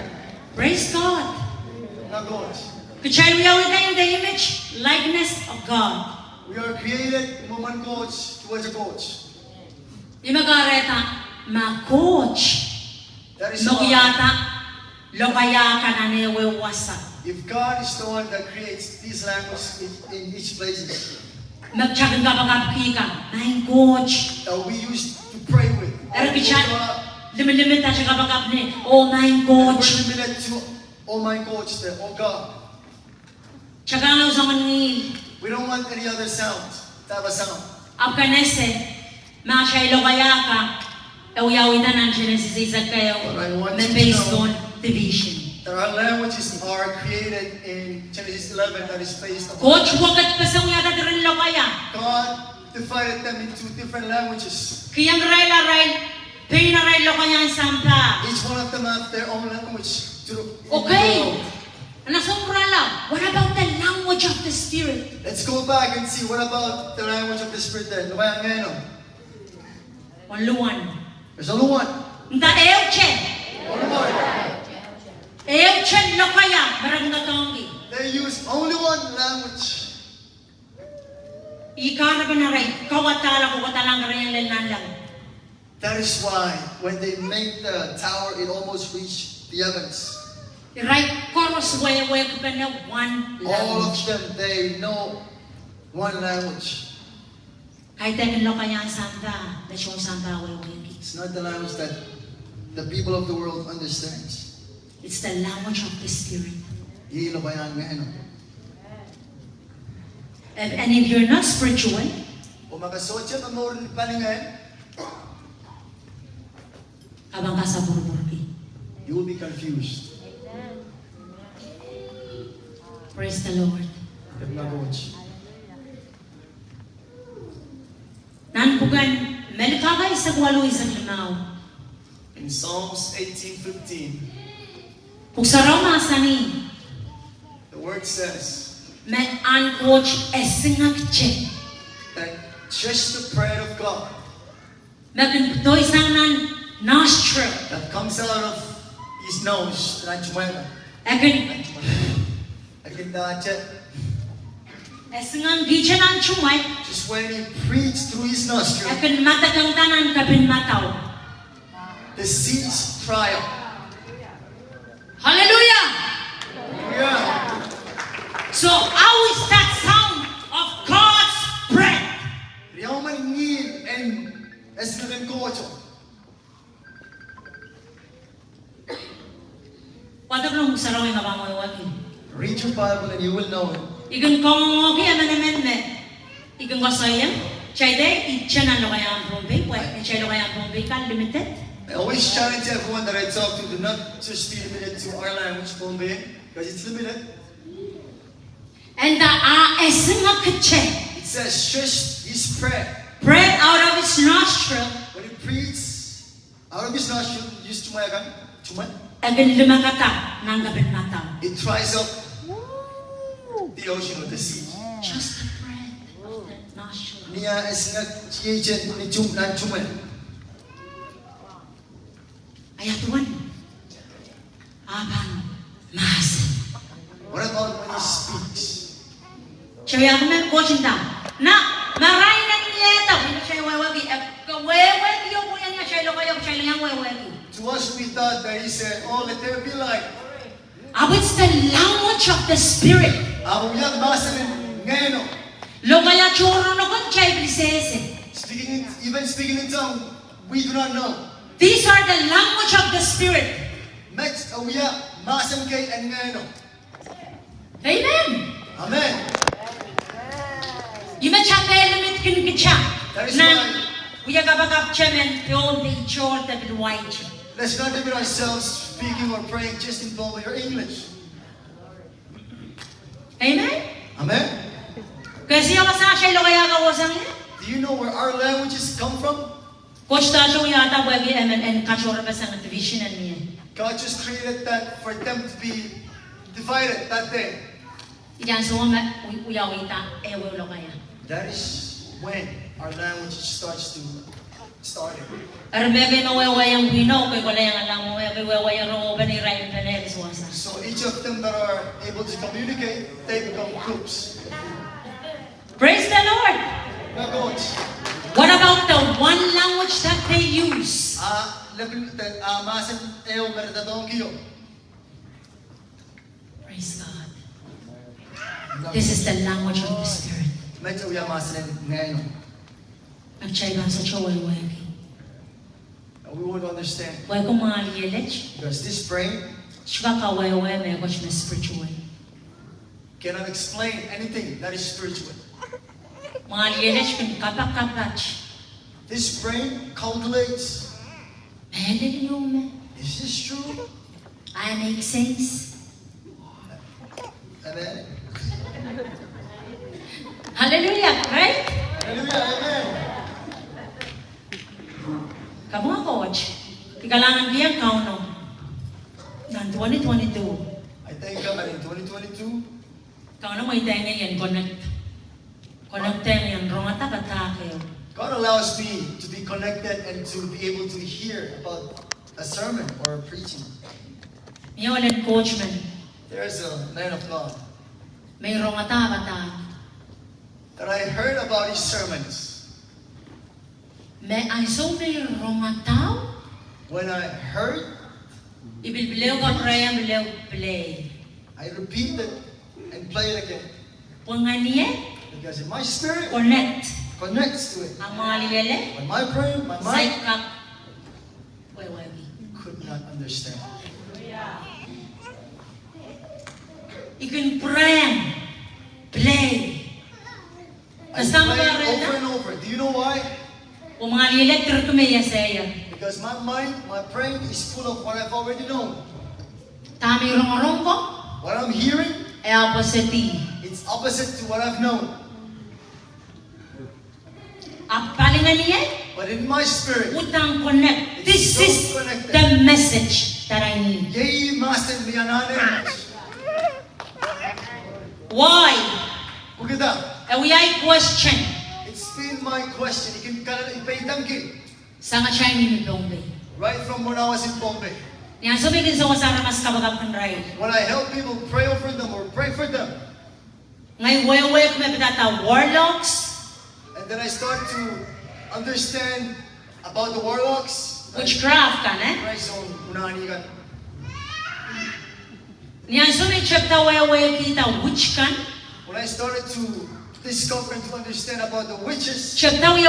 [SPEAKER 2] Praise God.
[SPEAKER 1] Not God.
[SPEAKER 2] Kachay we are in the image, likeness of God.
[SPEAKER 1] We are created woman coach towards a coach.
[SPEAKER 2] Di magareta ma-coach.
[SPEAKER 1] That is
[SPEAKER 2] No
[SPEAKER 1] why
[SPEAKER 2] yata lokaya ka na niwewasa.
[SPEAKER 1] if God is the one that creates these languages in each places
[SPEAKER 2] Magtsagang kapag ka, my coach.
[SPEAKER 1] that we used to pray with,
[SPEAKER 2] Pero
[SPEAKER 1] and
[SPEAKER 2] kachay,
[SPEAKER 1] we're
[SPEAKER 2] limit na siya kapag ni, oh my coach.
[SPEAKER 1] limited to oh my coach, the oh God.
[SPEAKER 2] Tsaka nga sa manil.
[SPEAKER 1] We don't want any other sound, type of sound.
[SPEAKER 2] Afganese, mga siya lokaya ka, ewiyawitan ang Genesis isag kayo,
[SPEAKER 1] But I want
[SPEAKER 2] na
[SPEAKER 1] you to
[SPEAKER 2] based
[SPEAKER 1] know
[SPEAKER 2] on division.
[SPEAKER 1] that our languages are created in Genesis 11 that is based on
[SPEAKER 2] Coach, wakat pa sa uyata rin lokaya.
[SPEAKER 1] God divided them into different languages.
[SPEAKER 2] Kiyang rail, pinaray lokaya ang sampa.
[SPEAKER 1] Each one of them have their own language.
[SPEAKER 2] Okay. Nasombra lang. What about the language of the Spirit?
[SPEAKER 1] Let's go back and see what about the language of the Spirit then. Lumayan ngayon.
[SPEAKER 2] Waluan.
[SPEAKER 1] There's only one.
[SPEAKER 2] Nta euche.
[SPEAKER 1] Only one.
[SPEAKER 2] Euche lokaya. Marang natongi.
[SPEAKER 1] They use only one language.
[SPEAKER 2] Ikara ba na rin? Kawatala ko katalang rin lang lang.
[SPEAKER 1] That is why when they make the tower, it almost reached the heavens.
[SPEAKER 2] Right, chorus way ko pa na one
[SPEAKER 1] All of
[SPEAKER 2] language.
[SPEAKER 1] them, they know one language.
[SPEAKER 2] Kahit tayo lokaya ang santa, na siyong santa way.
[SPEAKER 1] It's not the language that the people of the world understands.
[SPEAKER 2] It's the language of the Spirit.
[SPEAKER 1] Hilo ba yan ngayon?
[SPEAKER 2] And if you're not spiritual,
[SPEAKER 1] Kung makasotya ka mo rin palingan,
[SPEAKER 2] abang ka sa burburki.
[SPEAKER 1] you will be confused.
[SPEAKER 2] Praise the Lord.
[SPEAKER 1] Yung mga coach.
[SPEAKER 2] Nanpugan, melikagay sa gwalo isang limaw.
[SPEAKER 1] In Psalms 18:15,
[SPEAKER 2] Kung sa Roma sani,
[SPEAKER 1] the word says
[SPEAKER 2] me uncoach esingak che.
[SPEAKER 1] that just the prayer of God
[SPEAKER 2] Mekin to isang nan nostril.
[SPEAKER 1] that comes out of his nose,
[SPEAKER 2] Ekin esingang gicha nan chumay.
[SPEAKER 1] just when he breathes through his nostril,
[SPEAKER 2] Ekin matagang tanan kabin mataw.
[SPEAKER 1] the seas dry up.
[SPEAKER 2] Hallelujah!
[SPEAKER 1] Yeah.
[SPEAKER 2] So how is that sound of God's breath?
[SPEAKER 1] Riyaw man ngin and esnulin kocho.
[SPEAKER 2] Wata ko sa rawin nga bangoy wagi.
[SPEAKER 1] Read your Bible and you will know it.
[SPEAKER 2] Igan kongogi amanemen me. Igan kasayang. Chay de itcha na lo kaya ang prombe. Chay lo kaya ang prombe kan limited.
[SPEAKER 1] I always challenge everyone that I talk to do not just be limited to our language, Bombay, because it's limited.
[SPEAKER 2] And the esingak che.
[SPEAKER 1] It says just his prayer.
[SPEAKER 2] Breath out of his nostril.
[SPEAKER 1] When he breathes out of his nostril, used to my
[SPEAKER 2] Egan lumakata ng kabin mataw.
[SPEAKER 1] it dries up the ocean or the sea.
[SPEAKER 2] Just the breath of the nostril.
[SPEAKER 1] Niya is nga chiyechen ni nan chumay.
[SPEAKER 2] Ayatuan. Abang mas.
[SPEAKER 1] What about when he speaks?
[SPEAKER 2] Chay ako men coaching down. Na maray na niyeta. Hindi siya wewegi. Wewegi yung kuya niya. Chay lo kayo. Chay lang wewegi.
[SPEAKER 1] To us, we thought that he said, "Oh, let there be light."
[SPEAKER 2] It's the language of the Spirit.
[SPEAKER 1] Abuyak basalin ngayon.
[SPEAKER 2] Lo kaya choro no kon chay blisese.
[SPEAKER 1] Even speaking in tongue, we do not know.
[SPEAKER 2] These are the language of the Spirit.
[SPEAKER 1] Next, abuyak masam kay and ngayon.
[SPEAKER 2] Amen.
[SPEAKER 1] Amen.
[SPEAKER 2] You may chat element kin kicha.
[SPEAKER 1] That is
[SPEAKER 2] Na
[SPEAKER 1] why
[SPEAKER 2] we are gabagap chairman yon the chor the white.
[SPEAKER 1] let's not limit ourselves speaking or praying just in Bombay or English.
[SPEAKER 2] Amen.
[SPEAKER 1] Amen.
[SPEAKER 2] Kasi ako sa siya lo kaya kawasang niya.
[SPEAKER 1] Do you know where our languages come from?
[SPEAKER 2] Coach Tacho yata wagi and kachora pa sa division niya.
[SPEAKER 1] God just created that for them to be divided that day.
[SPEAKER 2] Iyan so nga uyawita ewe lo kaya.
[SPEAKER 1] That is when our language starts to start it.
[SPEAKER 2] Armebe no wayang wino kay wala yang alam mo kay wayang ro ba ni Ryan Planet wasa.
[SPEAKER 1] So each of them that are able to communicate, they become groups.
[SPEAKER 2] Praise the Lord.
[SPEAKER 1] Now, coach.
[SPEAKER 2] What about the one language that they use? Praise God. This is the language of the Spirit. Nagchayban sa choway-way.
[SPEAKER 1] We would understand.
[SPEAKER 2] Way ko mga liyelech.
[SPEAKER 1] Because this brain
[SPEAKER 2] Shka ka way-way may watch na spiritual.
[SPEAKER 1] cannot explain anything that is spiritual.
[SPEAKER 2] Mga liyelech kung kapak-kapach.
[SPEAKER 1] This brain calculates.
[SPEAKER 2] Pwede niyo me.
[SPEAKER 1] Is this true?
[SPEAKER 2] I make sense.
[SPEAKER 1] Amen.
[SPEAKER 2] Hallelujah, right?
[SPEAKER 1] Hallelujah. Amen.
[SPEAKER 2] Kamu nga coach. Ikalangan kiyang kauno. Nan 2022.
[SPEAKER 1] I thank God in 2022.
[SPEAKER 2] Kauno mo itenga yan, connect. Connect yan, rongata bata kayo.
[SPEAKER 1] God allows me to be connected and to be able to hear about a sermon or a preaching.
[SPEAKER 2] Niyo ulit coach man.
[SPEAKER 1] There's a man of God
[SPEAKER 2] May rongata bata.
[SPEAKER 1] that I heard about his sermons.
[SPEAKER 2] May aiso may rongataw.
[SPEAKER 1] When I heard,
[SPEAKER 2] Ibilbilew ka praya, bilew play.
[SPEAKER 1] I repeated and played again.
[SPEAKER 2] Punganiye,
[SPEAKER 1] Because in my spirit
[SPEAKER 2] connect.
[SPEAKER 1] connects to it.
[SPEAKER 2] Ang mga liyele,
[SPEAKER 1] But my brain, my mind
[SPEAKER 2] saykap. Wai-wai.
[SPEAKER 1] could not understand.
[SPEAKER 2] Ikin prayang, play.
[SPEAKER 1] I
[SPEAKER 2] Kasama
[SPEAKER 1] played
[SPEAKER 2] ka rin
[SPEAKER 1] over
[SPEAKER 2] na?
[SPEAKER 1] and over. Do you know why?
[SPEAKER 2] O mga liyele, tertumeya saya.
[SPEAKER 1] Because my mind, my brain is full of what I've already known.
[SPEAKER 2] Tami rong-rong ko,
[SPEAKER 1] What I'm hearing,
[SPEAKER 2] e opposite.
[SPEAKER 1] it's opposite to what I've known.
[SPEAKER 2] Palingan niya,
[SPEAKER 1] But in my spirit,
[SPEAKER 2] utang connect. This
[SPEAKER 1] so
[SPEAKER 2] is
[SPEAKER 1] connected.
[SPEAKER 2] the message that I need.
[SPEAKER 1] Yei master lianane.
[SPEAKER 2] Why?
[SPEAKER 1] Bukida.
[SPEAKER 2] And we I question.
[SPEAKER 1] It's been my question. You can ipaitamki.
[SPEAKER 2] Sa nga Chinese ni Bombay.
[SPEAKER 1] Right from when I was in Bombay.
[SPEAKER 2] Yan, sabihin sa wasara mas kabagam kan ray.
[SPEAKER 1] When I help people pray over them or pray for them.
[SPEAKER 2] Ngay way kami pitata warlocks,
[SPEAKER 1] And then I start to understand about the warlocks.
[SPEAKER 2] witchcraft kan eh.
[SPEAKER 1] Right, so unani kan.
[SPEAKER 2] Yan, so may chapta way kita witch kan.
[SPEAKER 1] When I started to discover and to understand about the witches,
[SPEAKER 2] Chapta way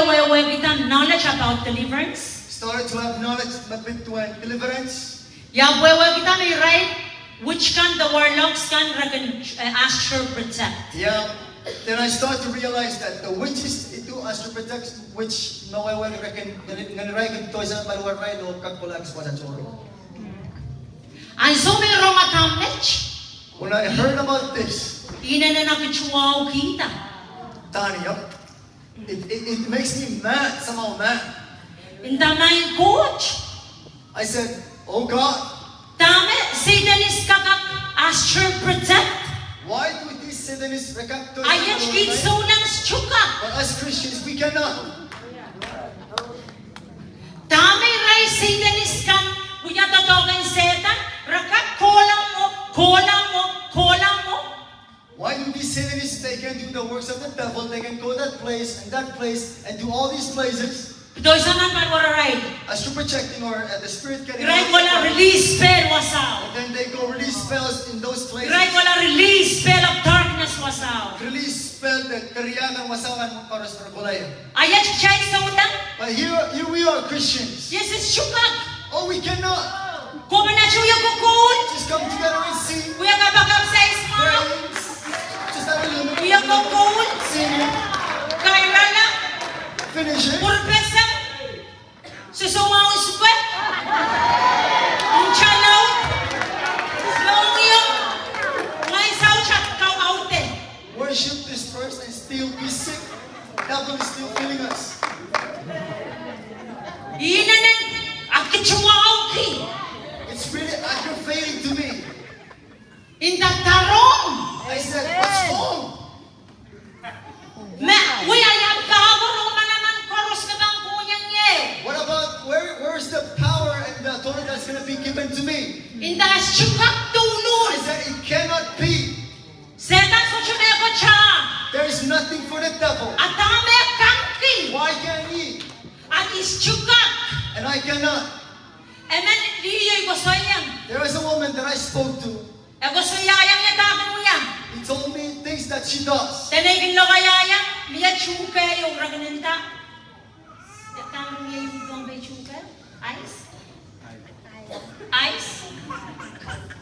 [SPEAKER 2] kita knowledge about deliverance.
[SPEAKER 1] started to have knowledge mapit to deliverance.
[SPEAKER 2] Ya way kita may right witch kan the warlocks kan reckon astral protect.
[SPEAKER 1] Yeah. Then I start to realize that the witches ito as to protect which no way reckon nganiray to sa baluar ray no kakulax pa sa choro.
[SPEAKER 2] Ang so may rongatamnech.
[SPEAKER 1] When I heard about this,
[SPEAKER 2] Ina na nakichuaw kita.
[SPEAKER 1] Donnie, it makes me mad, somehow mad.
[SPEAKER 2] Indamay coach.
[SPEAKER 1] I said, oh God,
[SPEAKER 2] Dame, Satanis kakak astral protect.
[SPEAKER 1] why do these Satanists recap to
[SPEAKER 2] Ayan kit so lang chuka.
[SPEAKER 1] But as Christians, we cannot.
[SPEAKER 2] Dame ray Satanis kan punya totokan setan. Rakap kolang mo.
[SPEAKER 1] Why do these Satanists, they can do the works of the devil, they can go that place and do all these places
[SPEAKER 2] Doy sanan pan wala right.
[SPEAKER 1] as to protecting or the spirit can
[SPEAKER 2] Right wala release spell wasaw.
[SPEAKER 1] and then they go release spells in those places.
[SPEAKER 2] Right wala release spell of darkness wasaw.
[SPEAKER 1] Release spell that kariyagan wasawan para sa kulay.
[SPEAKER 2] Ayan chay sa utang.
[SPEAKER 1] But here we are Christians.
[SPEAKER 2] Yes is chukak.
[SPEAKER 1] Oh, we cannot
[SPEAKER 2] Kuma na chuya kukul.
[SPEAKER 1] just come together and sing,
[SPEAKER 2] Kuya kabagam sa isma.
[SPEAKER 1] praise, just have a little
[SPEAKER 2] Kuya
[SPEAKER 1] bit,
[SPEAKER 2] kukul.
[SPEAKER 1] sing it,
[SPEAKER 2] Kaya na.
[SPEAKER 1] finish it.
[SPEAKER 2] Purpesa. Susumaw ispa. Ang chalaw. Long yung. Ngay sao chat kau out eh.
[SPEAKER 1] Worship this first and still devil is still feeling us.
[SPEAKER 2] Inanan akichwauki.
[SPEAKER 1] It's really aggravating to me.
[SPEAKER 2] Indatarong.
[SPEAKER 1] I said, what's wrong?
[SPEAKER 2] Ma, uyayam kawarong manaman koros na bang kuyang ye.
[SPEAKER 1] What about, where's the power and the authority that's going to be given to me?
[SPEAKER 2] Indas chukak
[SPEAKER 1] I
[SPEAKER 2] tulun.
[SPEAKER 1] said, it cannot be.
[SPEAKER 2] Setan so chuneko cha.
[SPEAKER 1] There is nothing for the devil.
[SPEAKER 2] Atame kangki.
[SPEAKER 1] Why can he?
[SPEAKER 2] At is chukak.
[SPEAKER 1] And I cannot.
[SPEAKER 2] Emen liyoy gosoyang.
[SPEAKER 1] There was a woman that I spoke to.
[SPEAKER 2] E gosoyayang ya dagan mo yan.
[SPEAKER 1] He told me things that she does.
[SPEAKER 2] Tenay lo kayayang miya chuke yung raganenta. Tama niya yung Bombay chuke? Ice? Ice?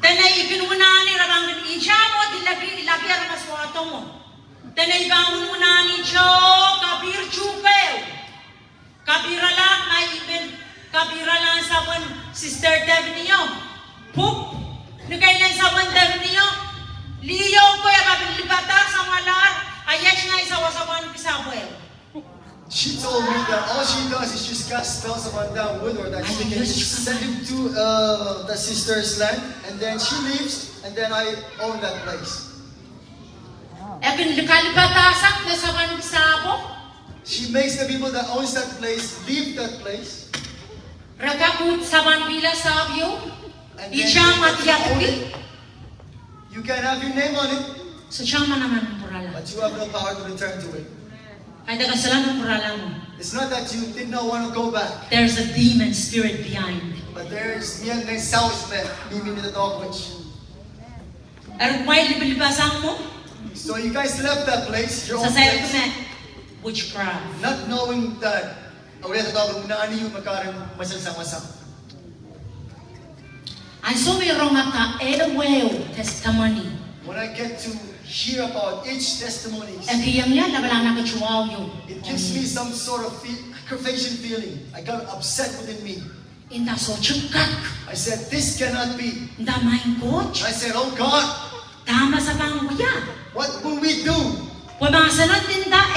[SPEAKER 2] Tenay ipinunani ragangan isya mo dilagi ang maswato mo. Tenay bangun unani cho kabir chuke. Kabiralan may ibin kabiralan sa one sister Dev niyo. Pup. Nagkailan sa one Dev niyo. Liyo ko ya kabilibata sa malar. Ayes na isa wasawan pisabwe.
[SPEAKER 1] She told me that all she does is just cast spells upon that wood, or that she can just send him to the sister's land, and then she leaves, and then I own that place.
[SPEAKER 2] Ekin kalibatasak na sa one pisabo.
[SPEAKER 1] She makes the people that owns that place leave that place.
[SPEAKER 2] Ragakut sa one bila sabyo.
[SPEAKER 1] And then
[SPEAKER 2] Ichang
[SPEAKER 1] they get to own
[SPEAKER 2] matyakti.
[SPEAKER 1] it. You can have your name on it,
[SPEAKER 2] So chama naman ang purala.
[SPEAKER 1] but you have no power to return to it.
[SPEAKER 2] Ay dagasalan ang purala mo.
[SPEAKER 1] It's not that you did not want to go back,
[SPEAKER 2] There's a demon spirit behind.
[SPEAKER 1] but there's young men, salesmen, meaning the dog witch.
[SPEAKER 2] Erot may libalibasang mo.
[SPEAKER 1] So you guys left that place, your
[SPEAKER 2] Sa
[SPEAKER 1] own
[SPEAKER 2] sayo ko
[SPEAKER 1] place,
[SPEAKER 2] na witchcraft.
[SPEAKER 1] not knowing that away the dog na ani yung makarin masang-masang.
[SPEAKER 2] Ang so mayroong ka edaweo testimony.
[SPEAKER 1] When I get to hear about each testimony,
[SPEAKER 2] Ang kiyang yan, labalang nakachuaw yung.
[SPEAKER 1] it gives me some sort of aggravation feeling. I got upset within me.
[SPEAKER 2] Inda so chukak.
[SPEAKER 1] I said, this cannot be.
[SPEAKER 2] Inda main coach.
[SPEAKER 1] I said, oh God,
[SPEAKER 2] Tama sa panguya.
[SPEAKER 1] what will we do?
[SPEAKER 2] Kung mga sanat din da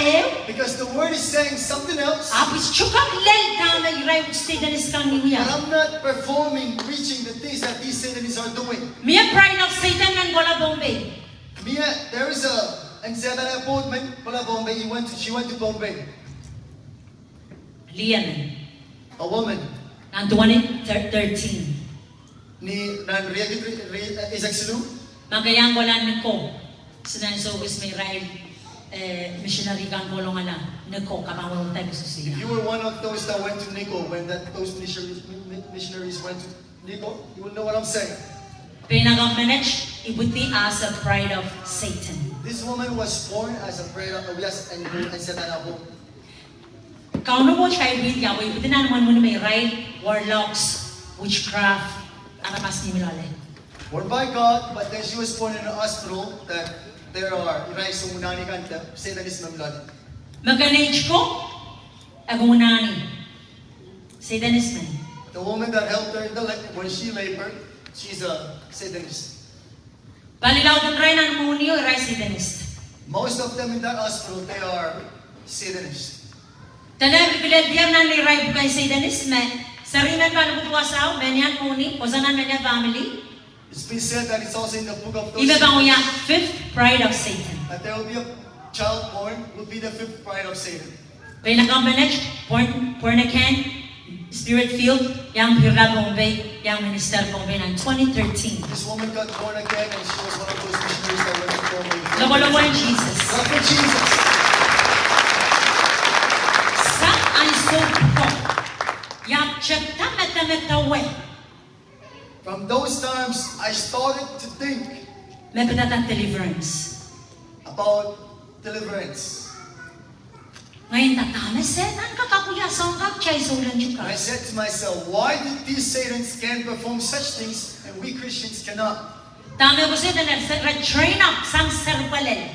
[SPEAKER 1] Because the word is saying something else,
[SPEAKER 2] apis chukak lel tama iray stay na niskang
[SPEAKER 1] but
[SPEAKER 2] niya.
[SPEAKER 1] I'm not performing, preaching the things that these Satanists are doing.
[SPEAKER 2] Miya pride of Satan ng Gola Bombay.
[SPEAKER 1] Mia, there is a, and said that I bought Bombay, she went to Bombay.
[SPEAKER 2] Lian.
[SPEAKER 1] A woman,
[SPEAKER 2] Nang 2013.
[SPEAKER 1] ni nan Isaac Silu,
[SPEAKER 2] Magayang wala niko. Sinan so is may rail missionary kang golong ala. Niko kapamulong tayo sa
[SPEAKER 1] if
[SPEAKER 2] siya.
[SPEAKER 1] you were one of those that went to Nico, when those missionaries went to Nico, you will know what I'm saying.
[SPEAKER 2] Pinag-manage, ibuti as a pride of Satan.
[SPEAKER 1] This woman was born as a prayer of yes and Satan ako.
[SPEAKER 2] Kauno mo siya ibig yawo, ibuti na naman mo na may rail, warlocks, witchcraft, aramas ni Milale.
[SPEAKER 1] Born by God, but then she was born in a hospital that there are so munani kanta Satanism blood.
[SPEAKER 2] Mag-manage ko, agunani. Satanism.
[SPEAKER 1] The woman that helped her in the when she labored, she's a Satanist.
[SPEAKER 2] Balilaw ng rin ang muniyo, ray Satanist.
[SPEAKER 1] Most of them in that hospital, they are Satanists.
[SPEAKER 2] Tanay, bilad na ni ray bukay Satanism. Sarinan pa nabutuwasaw, benyan muni, o sanan benyan family.
[SPEAKER 1] It's been said that it's also in the book of those
[SPEAKER 2] Iba bang uya, fifth pride of Satan.
[SPEAKER 1] that there will be a child born will be the fifth pride of Satan.
[SPEAKER 2] Pinag-manage, born again, spirit-filled, yang Pirla Bombay, yang Minister Bombay ng 2013.
[SPEAKER 1] This woman got born again and she was one of those missionaries that went to Bombay.
[SPEAKER 2] Labo-labo ng Jesus.
[SPEAKER 1] Love for Jesus.
[SPEAKER 2] Sa ang sopo, yak tamet-tamet-tawe,
[SPEAKER 1] From those times, I started to think
[SPEAKER 2] may pinatat deliverance.
[SPEAKER 1] about deliverance.
[SPEAKER 2] Ngayon tatama, Satan, kakakuya, saan ka, chay, sulan
[SPEAKER 1] And
[SPEAKER 2] ka.
[SPEAKER 1] I said to myself, why did these Satans can perform such things and we Christians cannot?
[SPEAKER 2] Tama ko siya na train up, sang serpalel.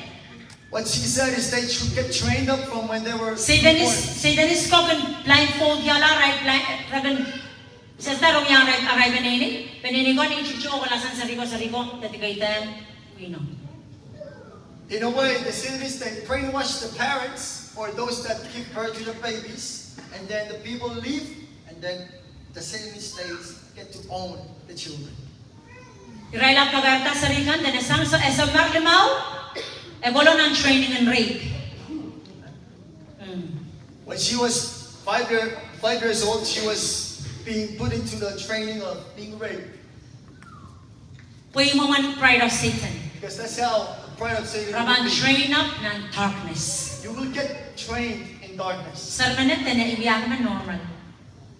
[SPEAKER 1] What she said is they get trained up from when they were born.
[SPEAKER 2] Satanis ko kan blindfold yala, right, ragan, sa tarong yang aray benini, benini ko, ni chuchu ko lasan sariko, tatigay we know.
[SPEAKER 1] In a way, the Satanists, they brainwash the parents or those that give birth to their babies, and then the people leave, and then the same states get to own the children.
[SPEAKER 2] Irailang kagarta sa rikan, dan esang sa esamar limaw, ebolo ng training and rape.
[SPEAKER 1] When she was 5 years old, she was being put into the training of being raped.
[SPEAKER 2] Puy mo man pride of Satan.
[SPEAKER 1] Because that's how the pride of Satan
[SPEAKER 2] Raman
[SPEAKER 1] will be.
[SPEAKER 2] train up ng darkness.
[SPEAKER 1] You will get trained in darkness.
[SPEAKER 2] Sarmanet na ibiyag man normal.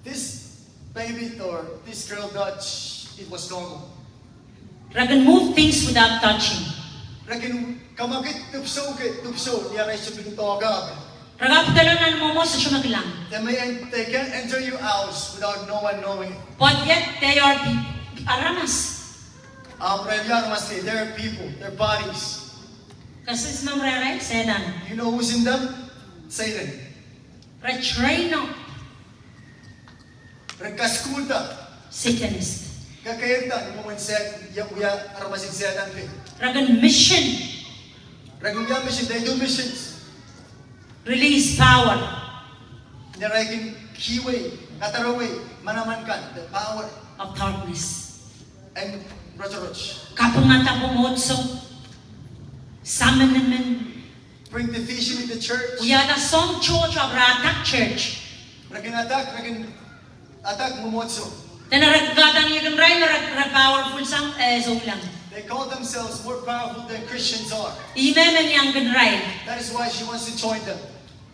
[SPEAKER 1] This baby or this girl got, it was normal.
[SPEAKER 2] Ragan move things without touching.
[SPEAKER 1] Reckon kamagit tupso, niya rin siya pinutawagab.
[SPEAKER 2] Ragap talonan mo sa sumaglang.
[SPEAKER 1] They can't enter your house without no one knowing it.
[SPEAKER 2] But yet they are aramas.
[SPEAKER 1] They're people, they're bodies.
[SPEAKER 2] Kasi sa mamrere, sedan.
[SPEAKER 1] You know who's in them? Satan.
[SPEAKER 2] Retrain up.
[SPEAKER 1] Rekaskulta.
[SPEAKER 2] Satanist.
[SPEAKER 1] Kakayta, yung mga set, yakuya, aramasin Satan.
[SPEAKER 2] Ragan mission.
[SPEAKER 1] Regular mission, they do missions.
[SPEAKER 2] Release power.
[SPEAKER 1] Narakin kiway, kataraway, manamankan, the power
[SPEAKER 2] Of darkness.
[SPEAKER 1] and resurrection.
[SPEAKER 2] Kapungata pumotso. Summon naman.
[SPEAKER 1] Bring division in the church.
[SPEAKER 2] We are the song church of Ratak Church.
[SPEAKER 1] Rakin attack mumotso.
[SPEAKER 2] Tanaraggatang yung ray na powerful sang lang.
[SPEAKER 1] They call themselves more powerful than Christians are.
[SPEAKER 2] Imemen yang ganray.
[SPEAKER 1] That is why she wants to join them.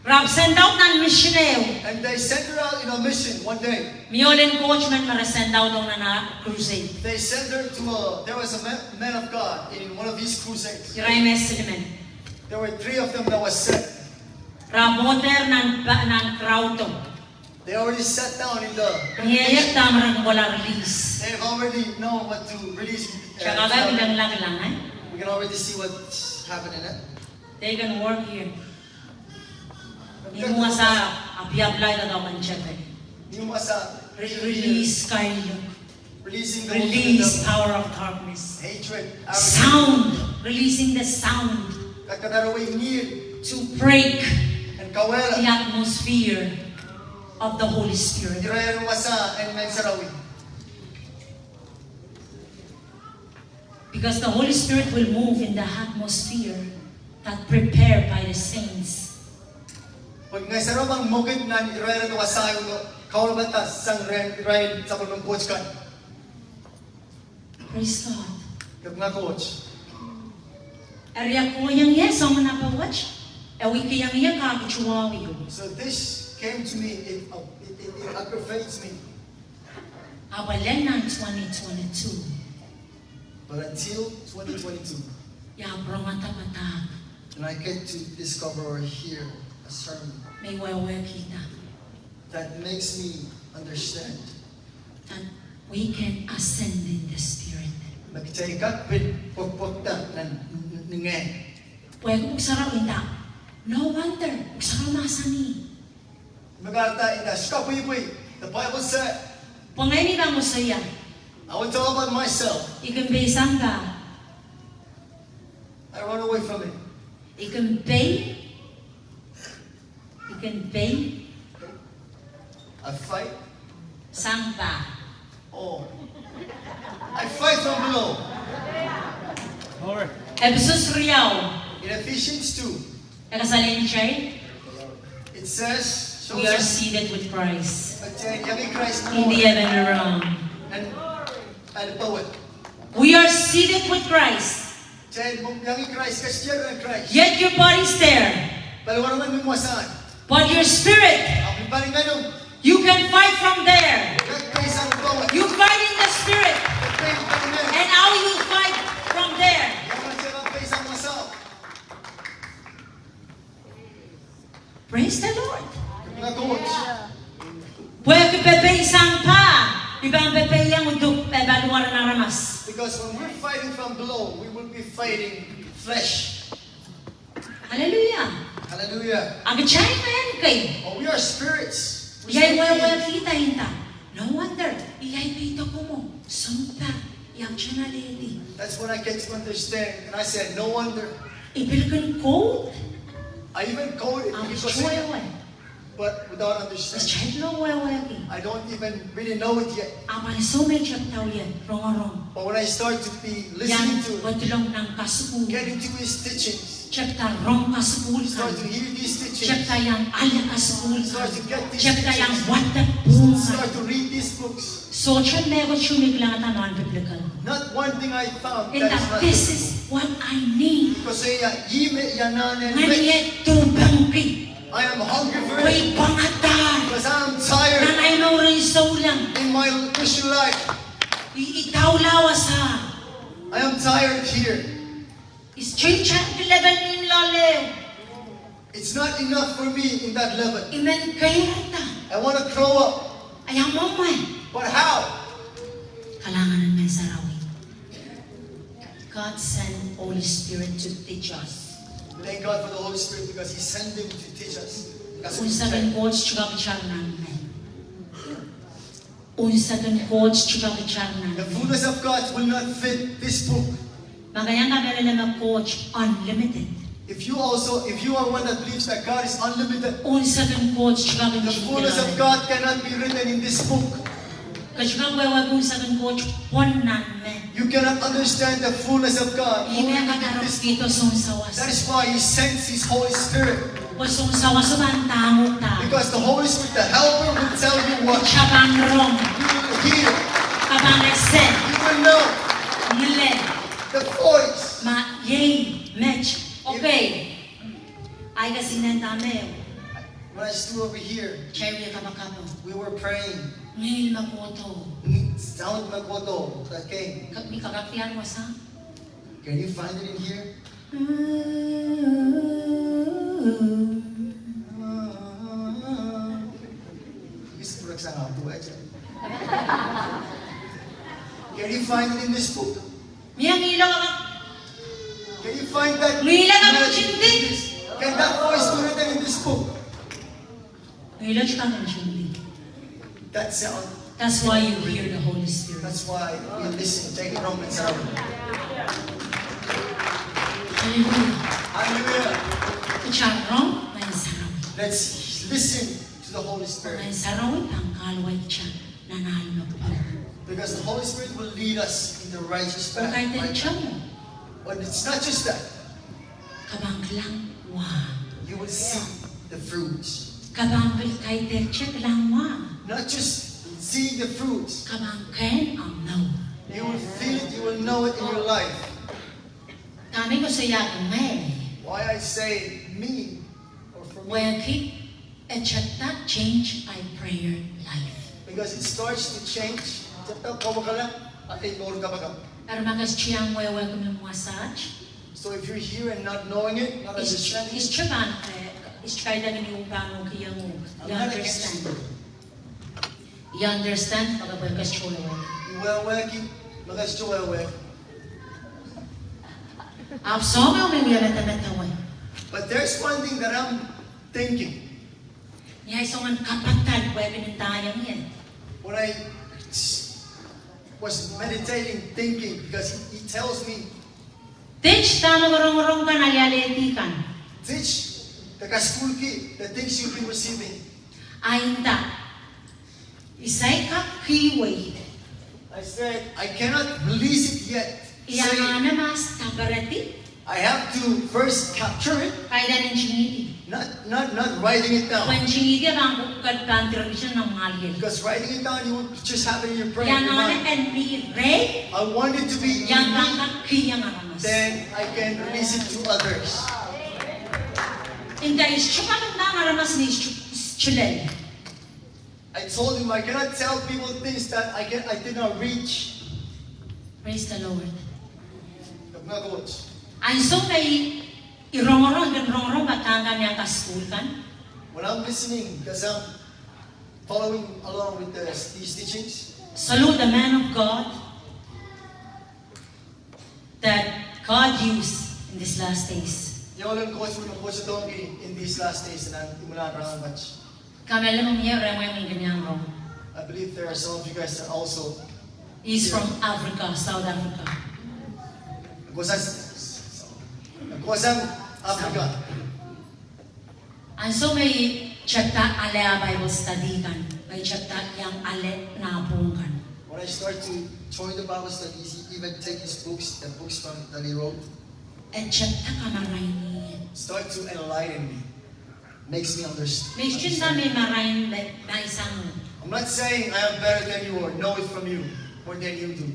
[SPEAKER 2] Rab send out ng missionero.
[SPEAKER 1] And they sent her out in a mission one day.
[SPEAKER 2] Miolen coach man para send out ng na crusade.
[SPEAKER 1] They sent her to there was a man of God in one of these crusades.
[SPEAKER 2] Iray meslimen.
[SPEAKER 1] There were 3 of them that was sent.
[SPEAKER 2] Raboter ng crowd to.
[SPEAKER 1] They already sat down in the
[SPEAKER 2] Ngayat tamarang wala release.
[SPEAKER 1] They already know what to release.
[SPEAKER 2] Tsaka ka bilang lang
[SPEAKER 1] We can already see what's happening.
[SPEAKER 2] They can work here. Hindi mo sa api-apply na daw man check.
[SPEAKER 1] Yung asa,
[SPEAKER 2] Release kayo.
[SPEAKER 1] releasing the
[SPEAKER 2] Release power of darkness.
[SPEAKER 1] hatred,
[SPEAKER 2] Sound. Releasing the sound
[SPEAKER 1] kakadaraway ngir,
[SPEAKER 2] to break
[SPEAKER 1] and kawela.
[SPEAKER 2] the atmosphere of the Holy Spirit.
[SPEAKER 1] Iraya masa and mensarawi.
[SPEAKER 2] Because the Holy Spirit will move in the atmosphere that prepared by the saints.
[SPEAKER 1] Pag ngay sarabang mugid na iraya na wasayo no, kaulabatas sang iraya sa pagmang coach kan.
[SPEAKER 2] Praise God.
[SPEAKER 1] Kag nga coach.
[SPEAKER 2] Area ko yang yes, ang manapawatch. Ewi kiyang iya kakuchuwawi ko.
[SPEAKER 1] So this came to me, it aggravates me.
[SPEAKER 2] Awalan ng 2022.
[SPEAKER 1] But until 2022,
[SPEAKER 2] Yabrong mata-mata.
[SPEAKER 1] and I get to discover or hear a sermon
[SPEAKER 2] May wewe kita.
[SPEAKER 1] that makes me understand.
[SPEAKER 2] That we can ascend in the Spirit.
[SPEAKER 1] Nagtaykat pin pagpagta ng ningay.
[SPEAKER 2] Pwede kong sarap inta. No wonder. Sarap nasa ni.
[SPEAKER 1] Magarta ina skapuy-puy. The Bible said,
[SPEAKER 2] Pangani ba mo saya?
[SPEAKER 1] I will talk about myself.
[SPEAKER 2] Ikan besang ka.
[SPEAKER 1] I run away from it.
[SPEAKER 2] Ikan bay. Ikan bay.
[SPEAKER 1] I fight.
[SPEAKER 2] Sangpa.
[SPEAKER 1] Oh. I fight from below.
[SPEAKER 2] Episos Riyaw.
[SPEAKER 1] In Ephesians 2,
[SPEAKER 2] Nakasalin siya
[SPEAKER 1] it says,
[SPEAKER 2] we are seated with Christ
[SPEAKER 1] Yami Christ
[SPEAKER 2] in the heavenly realm.
[SPEAKER 1] and the poet.
[SPEAKER 2] We are seated with Christ.
[SPEAKER 1] Yami Christ, kasya ng Christ.
[SPEAKER 2] Yet your body's there.
[SPEAKER 1] Palawa naman mumuwasan.
[SPEAKER 2] But your spirit,
[SPEAKER 1] Ang ibaling ganun.
[SPEAKER 2] you can fight from there.
[SPEAKER 1] Kagkaisa ng poet.
[SPEAKER 2] You fight in the spirit.
[SPEAKER 1] Kagkaisa ng poet.
[SPEAKER 2] And how you fight from there?
[SPEAKER 1] Yaman siya kagkaisa ng masaw.
[SPEAKER 2] Praise the Lord.
[SPEAKER 1] Mga coach.
[SPEAKER 2] Pwede pepe isang pa. Ibang pepe yang untuk evaluar na ramas.
[SPEAKER 1] Because when we're fighting from below, we will be fighting flesh.
[SPEAKER 2] Hallelujah.
[SPEAKER 1] Hallelujah.
[SPEAKER 2] Ang chay na yan kay.
[SPEAKER 1] Oh, we are spirits. We're
[SPEAKER 2] Iyay
[SPEAKER 1] spirit
[SPEAKER 2] wala
[SPEAKER 1] beings.
[SPEAKER 2] kita hinta. No wonder. Iyay pito ko mo. Sumpa. Yang siya na lady.
[SPEAKER 1] That's when I get to understand. And I said, no wonder.
[SPEAKER 2] Ibilgan ko.
[SPEAKER 1] I even code it
[SPEAKER 2] Ang
[SPEAKER 1] because
[SPEAKER 2] chuyo eh.
[SPEAKER 1] but without
[SPEAKER 2] Is
[SPEAKER 1] understanding.
[SPEAKER 2] chat lo wewe.
[SPEAKER 1] I don't even really know it yet.
[SPEAKER 2] Apa so may chat tao yan. Rong.
[SPEAKER 1] But when I start to be
[SPEAKER 2] Yan,
[SPEAKER 1] listening to it,
[SPEAKER 2] wadulong ng kasukul.
[SPEAKER 1] get into his teachings,
[SPEAKER 2] Chapta rong kasukul
[SPEAKER 1] start
[SPEAKER 2] kan.
[SPEAKER 1] to hear these teachings,
[SPEAKER 2] Chapta yang ala kasukul
[SPEAKER 1] start
[SPEAKER 2] kan.
[SPEAKER 1] to get these
[SPEAKER 2] Chapta yang
[SPEAKER 1] teachings,
[SPEAKER 2] watak bunga.
[SPEAKER 1] start to read these books.
[SPEAKER 2] So chat lego chumig lang at anuan biblical.
[SPEAKER 1] Not one thing I found
[SPEAKER 2] And
[SPEAKER 1] that is
[SPEAKER 2] that
[SPEAKER 1] not
[SPEAKER 2] this
[SPEAKER 1] true.
[SPEAKER 2] is what I need.
[SPEAKER 1] Kasi yime yanan and rich.
[SPEAKER 2] Ngani tubang ki.
[SPEAKER 1] I am hungry for it
[SPEAKER 2] Way pangatar.
[SPEAKER 1] because I am tired
[SPEAKER 2] Nanay mo rin lang.
[SPEAKER 1] in my Christian life.
[SPEAKER 2] Itaw lawas ha.
[SPEAKER 1] I am tired here.
[SPEAKER 2] Straight chat level in lole.
[SPEAKER 1] It's not enough for me in that level.
[SPEAKER 2] Imen kayata.
[SPEAKER 1] I want to grow up.
[SPEAKER 2] Ayaw mo mo eh.
[SPEAKER 1] But how?
[SPEAKER 2] Kailangan ng may sarawi. God sent Holy Spirit to teach us.
[SPEAKER 1] Thank God for the Holy Spirit because He sent Him to teach us. That's what
[SPEAKER 2] Unsa
[SPEAKER 1] He
[SPEAKER 2] kan
[SPEAKER 1] said.
[SPEAKER 2] coach chuga bichar namin. Unsa kan coach chuga bichar
[SPEAKER 1] The
[SPEAKER 2] namin.
[SPEAKER 1] fullness of God will not fit this book.
[SPEAKER 2] Magayan na meron na coach unlimited.
[SPEAKER 1] If you are one that believes that God is unlimited,
[SPEAKER 2] Unsa kan coach chuga
[SPEAKER 1] the fullness of
[SPEAKER 2] bichar.
[SPEAKER 1] God cannot be written in this book.
[SPEAKER 2] Kachuga wewa unsa kan coach pon namin.
[SPEAKER 1] You cannot understand the fullness of God only
[SPEAKER 2] Ime
[SPEAKER 1] in
[SPEAKER 2] katarap
[SPEAKER 1] this book.
[SPEAKER 2] dito song sawas.
[SPEAKER 1] That is why He sends His Holy Spirit.
[SPEAKER 2] O song sawas man tamo ta.
[SPEAKER 1] Because the Holy Spirit, the Helper, will tell you what
[SPEAKER 2] Chabang rong.
[SPEAKER 1] you will hear.
[SPEAKER 2] Kabang esen.
[SPEAKER 1] You will know
[SPEAKER 2] Mule.
[SPEAKER 1] the voice.
[SPEAKER 2] Ma yay match. Okay. Ay kasi nandame.
[SPEAKER 1] When I stood over here,
[SPEAKER 2] Cherry kabakabo.
[SPEAKER 1] we were praying.
[SPEAKER 2] Ngayon makoto.
[SPEAKER 1] Sound makoto. Okay.
[SPEAKER 2] May kagaktiyan mo sa?
[SPEAKER 1] Can you find it in here? Gusto ko sa ako aja. Can you find it in this book?
[SPEAKER 2] Miyang ilaw ka.
[SPEAKER 1] Can you find that?
[SPEAKER 2] Ngila ka
[SPEAKER 1] melody
[SPEAKER 2] ng
[SPEAKER 1] in this? Can that voice be written in this book?
[SPEAKER 2] Ngayon ka ng hindi.
[SPEAKER 1] That sound.
[SPEAKER 2] That's why you hear the Holy Spirit.
[SPEAKER 1] That's why we listen. Take it from the sound.
[SPEAKER 2] Hallelujah.
[SPEAKER 1] Hallelujah.
[SPEAKER 2] Icharong, may sarawi.
[SPEAKER 1] Let's listen to the Holy Spirit.
[SPEAKER 2] May sarawi, ang kalaway siya, nanalo na po.
[SPEAKER 1] Because the Holy Spirit will lead us in the righteous
[SPEAKER 2] Kung
[SPEAKER 1] path.
[SPEAKER 2] kahit din siya mo,
[SPEAKER 1] But it's not just that.
[SPEAKER 2] kabang lang, wow.
[SPEAKER 1] You will see the fruits.
[SPEAKER 2] Kabang kahit din siya lang, wow.
[SPEAKER 1] Not just see the fruits.
[SPEAKER 2] Kabang ken ang no.
[SPEAKER 1] You will feel it. You will know it in your life.
[SPEAKER 2] Kami ko sa yakong may.
[SPEAKER 1] Why I say me or for me?
[SPEAKER 2] Weki, et that change my prayer life.
[SPEAKER 1] Because it starts to change. Pero
[SPEAKER 2] magas chiyang wewe ko ng massage.
[SPEAKER 1] so if you're here and not knowing it, not understanding
[SPEAKER 2] Is
[SPEAKER 1] it,
[SPEAKER 2] chaban, is try na yung pano kaya mo. You understand? You understand? Pagkaboy ka siya wewe.
[SPEAKER 1] you will work it. Magas to well work.
[SPEAKER 2] Absong yung may meta-meta.
[SPEAKER 1] But there's one thing that I'm thinking.
[SPEAKER 2] Niya isang kapatad, wewe ng tayang yan.
[SPEAKER 1] When I was meditating, thinking, because he tells me,
[SPEAKER 2] Teach tama gorong-gorong ka nalyaleti kan.
[SPEAKER 1] teach the school kid the things you've been receiving.
[SPEAKER 2] Ainda. Isay ka kiway.
[SPEAKER 1] I said, I cannot release it yet.
[SPEAKER 2] Iya
[SPEAKER 1] Say,
[SPEAKER 2] nga na mas tagarati.
[SPEAKER 1] I have to first capture it,
[SPEAKER 2] Kaya na ng chingiti.
[SPEAKER 1] not writing it down.
[SPEAKER 2] When chingiti ang bukad contribution ng malil.
[SPEAKER 1] Because writing it down, you won't just have it in your brain.
[SPEAKER 2] Yan
[SPEAKER 1] your
[SPEAKER 2] nga na
[SPEAKER 1] mind.
[SPEAKER 2] and be ray.
[SPEAKER 1] I want it to be in
[SPEAKER 2] Yan
[SPEAKER 1] me,
[SPEAKER 2] lang ka kiyang aramas.
[SPEAKER 1] then I can release it to others.
[SPEAKER 2] Inda is chupa na aramas ni chulel.
[SPEAKER 1] I told him I cannot tell people things that I did not reach.
[SPEAKER 2] Praise the Lord.
[SPEAKER 1] Nag-coach.
[SPEAKER 2] Ang so kay irong-rong batangan niya ka school kan.
[SPEAKER 1] When I'm listening, because I'm following along with these teachings,
[SPEAKER 2] Salute the man of God that God used in these last days.
[SPEAKER 1] yung alam coach mo ng coach sa donkey in these last days na mula around much.
[SPEAKER 2] Kami alam mo niya, ramay may ganyang rong.
[SPEAKER 1] I believe there are some of you guys that also
[SPEAKER 2] He's from Africa, South Africa.
[SPEAKER 1] nagkosang Africa.
[SPEAKER 2] And so may chapta ale Bible study kan. May chapta yang ale nabong kan.
[SPEAKER 1] When I start to join the Bible studies, he even take his books, the books that he wrote,
[SPEAKER 2] At chapta kamaray ni.
[SPEAKER 1] start to enlighten me, makes me
[SPEAKER 2] May yun na
[SPEAKER 1] understand.
[SPEAKER 2] may marayin na isang
[SPEAKER 1] I'm not saying I am better than you or know it from you more than you do.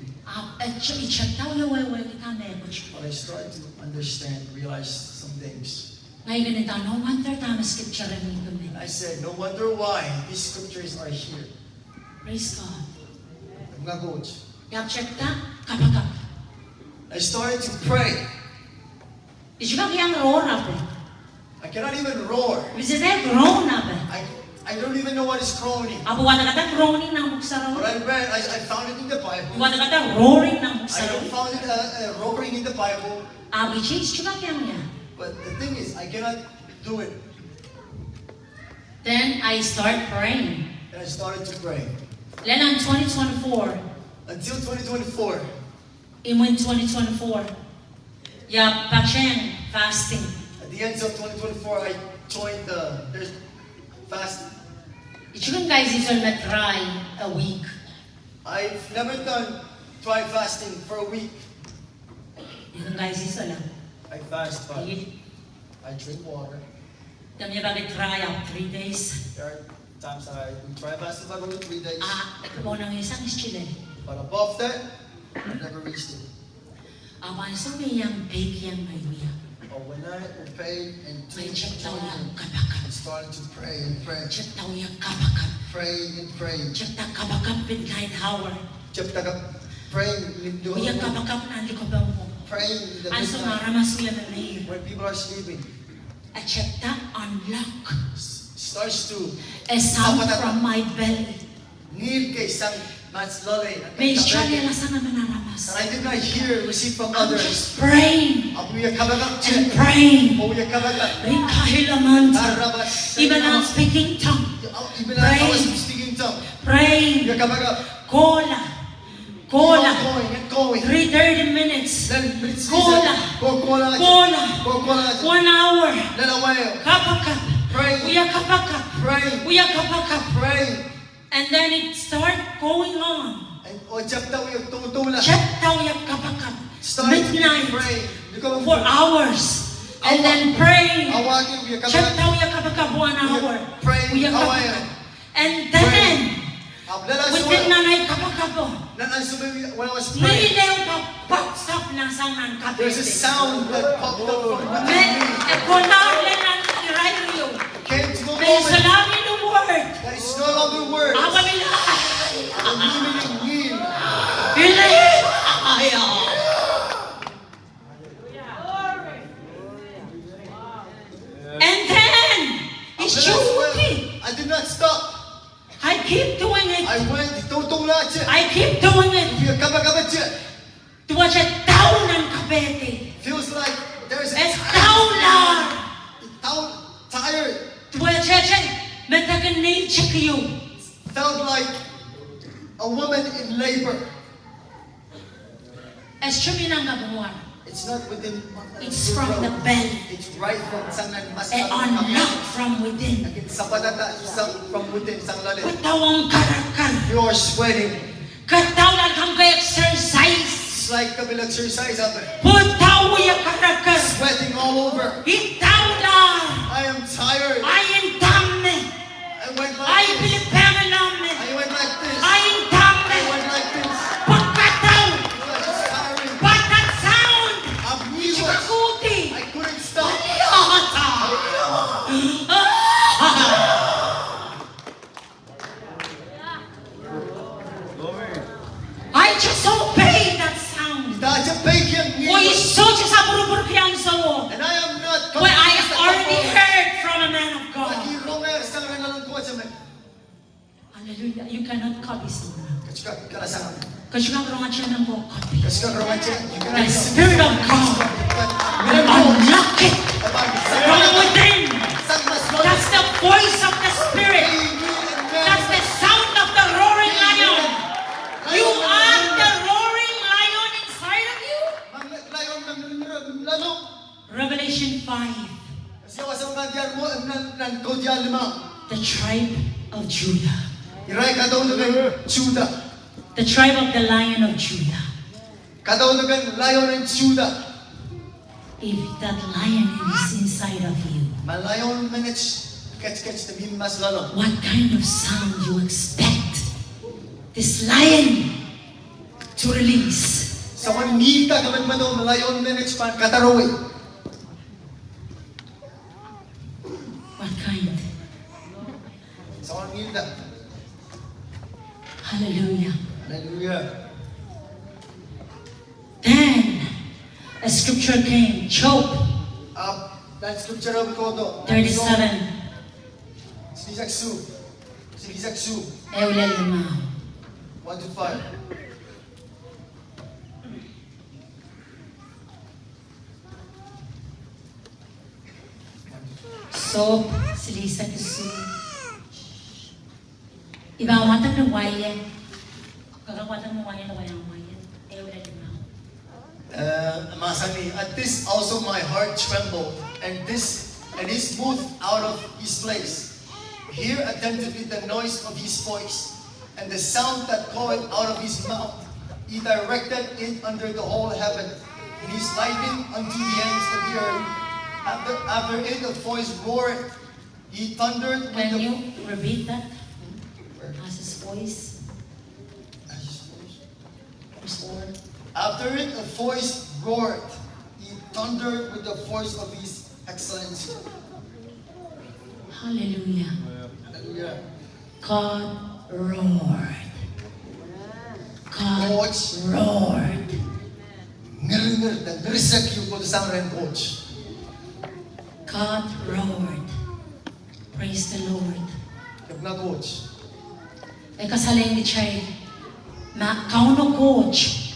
[SPEAKER 2] at chapta wala kita may kuch.
[SPEAKER 1] But I start to understand, realize some things.
[SPEAKER 2] Ngayon ganito, no wonder tama scripture rin ito.
[SPEAKER 1] I said, no wonder why these scriptures are here.
[SPEAKER 2] Praise God.
[SPEAKER 1] Mga coach.
[SPEAKER 2] Yap chapta kapagap.
[SPEAKER 1] I started to pray.
[SPEAKER 2] Isibag yang roar na po.
[SPEAKER 1] I cannot even roar.
[SPEAKER 2] Bisa saya grown na ba?
[SPEAKER 1] I don't even know what is groaning.
[SPEAKER 2] Apo wala kata groaning ng buksaraw.
[SPEAKER 1] But I found it in the Bible.
[SPEAKER 2] Wala kata roaring ng
[SPEAKER 1] I
[SPEAKER 2] buksaraw.
[SPEAKER 1] found it roaring in the Bible.
[SPEAKER 2] Abi change chubak yang niya.
[SPEAKER 1] But the thing is, I cannot do it.
[SPEAKER 2] Then I start praying.
[SPEAKER 1] And I started to pray.
[SPEAKER 2] Then on 2024,
[SPEAKER 1] Until 2024,
[SPEAKER 2] in 2024, yeah, Pachen fasting.
[SPEAKER 1] at the end of 2024, I joined the fast.
[SPEAKER 2] Ichugan guys, it's on try a week.
[SPEAKER 1] I've never tried fasting for a week.
[SPEAKER 2] Ichugan guys, it's on.
[SPEAKER 1] I fast, but I drink water.
[SPEAKER 2] Dami bakit try out 3 days.
[SPEAKER 1] There are times I try fasting for only 3 days.
[SPEAKER 2] Mo nang isang chile.
[SPEAKER 1] But above that, I've never reached it.
[SPEAKER 2] Apan so may yang bake yang may niya.
[SPEAKER 1] But when I obeyed and
[SPEAKER 2] May check daw
[SPEAKER 1] joined
[SPEAKER 2] yang
[SPEAKER 1] in,
[SPEAKER 2] kabakap.
[SPEAKER 1] I started to pray and pray,
[SPEAKER 2] Check daw yang kabakap.
[SPEAKER 1] pray and pray.
[SPEAKER 2] Check daw kabakap midnight hour.
[SPEAKER 1] Praying in the
[SPEAKER 2] Uyang kabakap na likobang mo.
[SPEAKER 1] praying in the
[SPEAKER 2] Anso
[SPEAKER 1] midnight
[SPEAKER 2] maramas sila na niya.
[SPEAKER 1] when people are sleeping.
[SPEAKER 2] At check daw unlock.
[SPEAKER 1] Starts to
[SPEAKER 2] A sound from my belly.
[SPEAKER 1] kneel kay sang mas lolly.
[SPEAKER 2] May Australia na sana manaramas.
[SPEAKER 1] And I did not hear receive from
[SPEAKER 2] I'm
[SPEAKER 1] others.
[SPEAKER 2] just praying
[SPEAKER 1] Abuya kabagak
[SPEAKER 2] and praying.
[SPEAKER 1] Abuya kabagak.
[SPEAKER 2] Rikahilamanta.
[SPEAKER 1] Arabas.
[SPEAKER 2] Even I'm speaking tongue.
[SPEAKER 1] Even I was speaking tongue.
[SPEAKER 2] Praying.
[SPEAKER 1] Abuya kabagak.
[SPEAKER 2] Cola.
[SPEAKER 1] Keep
[SPEAKER 2] Cola.
[SPEAKER 1] on going and going.
[SPEAKER 2] 30 minutes.
[SPEAKER 1] Then it's
[SPEAKER 2] Cola.
[SPEAKER 1] Cola.
[SPEAKER 2] Cola.
[SPEAKER 1] Cola.
[SPEAKER 2] 1 hour.
[SPEAKER 1] Then away.
[SPEAKER 2] Kapakap.
[SPEAKER 1] Praying.
[SPEAKER 2] Uya kapakap.
[SPEAKER 1] Praying.
[SPEAKER 2] Uya kapakap.
[SPEAKER 1] Praying.
[SPEAKER 2] And then it start going on.
[SPEAKER 1] And chapter we tumutula.
[SPEAKER 2] Check daw yung kapakap.
[SPEAKER 1] Start
[SPEAKER 2] Midnight.
[SPEAKER 1] praying.
[SPEAKER 2] For hours. And then praying.
[SPEAKER 1] Awagin uya
[SPEAKER 2] Check
[SPEAKER 1] kabagak.
[SPEAKER 2] daw yung kapakap 1 hour.
[SPEAKER 1] Praying.
[SPEAKER 2] Uya
[SPEAKER 1] Away.
[SPEAKER 2] kapakap. And then, within
[SPEAKER 1] When
[SPEAKER 2] nanay kapakap po,
[SPEAKER 1] I was praying,
[SPEAKER 2] nililew pa baksak na sound ng
[SPEAKER 1] there's a
[SPEAKER 2] kapete.
[SPEAKER 1] sound that popped up from
[SPEAKER 2] May
[SPEAKER 1] within me.
[SPEAKER 2] ekonarle na irayo.
[SPEAKER 1] Came to a
[SPEAKER 2] May
[SPEAKER 1] moment
[SPEAKER 2] salamin ng word.
[SPEAKER 1] that is no longer words.
[SPEAKER 2] Aba nila.
[SPEAKER 1] The meaning kneel.
[SPEAKER 2] Ilaya. And then, it's joking.
[SPEAKER 1] I did not stop.
[SPEAKER 2] I keep doing it.
[SPEAKER 1] I went, tutula siya.
[SPEAKER 2] I keep doing it.
[SPEAKER 1] Uya kabagaba siya.
[SPEAKER 2] Tuwa siya down ng kapete.
[SPEAKER 1] Feels like there's a
[SPEAKER 2] Es down lang.
[SPEAKER 1] tired.
[SPEAKER 2] Tuwa siya metaganay siya kayo.
[SPEAKER 1] Felt like a woman in labor.
[SPEAKER 2] Es siya minanggabuan.
[SPEAKER 1] It's not within.
[SPEAKER 2] It's from the belly.
[SPEAKER 1] It's right from sangan mas.
[SPEAKER 2] Unlock from within.
[SPEAKER 1] Sa patata, from within, sang lalim.
[SPEAKER 2] Katawang karakal.
[SPEAKER 1] You are sweating.
[SPEAKER 2] Katawang kang ka-exercise.
[SPEAKER 1] It's like kabil exercise up there.
[SPEAKER 2] Putaw ya karakal.
[SPEAKER 1] Sweating all over.
[SPEAKER 2] Itaw na.
[SPEAKER 1] I am tired.
[SPEAKER 2] Ayin dami.
[SPEAKER 1] I went like
[SPEAKER 2] Ay
[SPEAKER 1] this.
[SPEAKER 2] Pilipino namin.
[SPEAKER 1] I went like this.
[SPEAKER 2] Ayin dami.
[SPEAKER 1] I went like this.
[SPEAKER 2] Pagkataw.
[SPEAKER 1] It was tiring.
[SPEAKER 2] But that sound.
[SPEAKER 1] I'm useless.
[SPEAKER 2] Chikakuti.
[SPEAKER 1] I couldn't stop.
[SPEAKER 2] Yata. I just obey that sound.
[SPEAKER 1] Daja bacon.
[SPEAKER 2] Well, you so just have a so.
[SPEAKER 1] And I am not.
[SPEAKER 2] Well, I already heard from a man of God. Hallelujah. You cannot copy someone. Because you can't run a copy. The Spirit of God will unlock it from within. That's the voice of the Spirit. That's the sound of the roaring lion. You are the roaring lion inside of you. Revelation 5. of Judah.
[SPEAKER 1] Irai kadaunagan Judah.
[SPEAKER 2] The tribe of the Lion of Judah.
[SPEAKER 1] Kadaunagan Lion and Judah.
[SPEAKER 2] If that lion is inside of you,
[SPEAKER 1] Malayon manage catch the beam mas lalo.
[SPEAKER 2] what kind of sound you expect this lion to release?
[SPEAKER 1] Someone ngita kaman mano malayon manage pan kataroy.
[SPEAKER 2] What kind?
[SPEAKER 1] Someone ngita.
[SPEAKER 2] Hallelujah.
[SPEAKER 1] Hallelujah.
[SPEAKER 2] Then a scripture came, Job
[SPEAKER 1] That scripture of Kodo.
[SPEAKER 2] 37.
[SPEAKER 1] Sigisaksu.
[SPEAKER 2] Eulel lima.
[SPEAKER 1] 1 to 5.
[SPEAKER 2] So, silisa kisu. Ibawatan ng wayan. Kakawatan ng wayan na wayang wayan. Eulel lima.
[SPEAKER 1] Masani, at this also my heart trembled, and he moved out of his place. Hear attentively the noise of his voice, and the sound that called out of his mouth. He directed it under the whole heaven, and his lightning unto the ends of the earth. After it a voice roared, he thundered with
[SPEAKER 2] Can
[SPEAKER 1] the...
[SPEAKER 2] you repeat that? As his voice. His word.
[SPEAKER 1] After it a voice roared, he thundered with the voice of his excellency.
[SPEAKER 2] Hallelujah.
[SPEAKER 1] Hallelujah.
[SPEAKER 2] God roared. God
[SPEAKER 1] Coach.
[SPEAKER 2] roared.
[SPEAKER 1] Ngir dan ngerisak yung kung isang rin coach.
[SPEAKER 2] God roared. Praise the Lord.
[SPEAKER 1] Yung na coach.
[SPEAKER 2] E kasaling ni Chay. Kauno coach.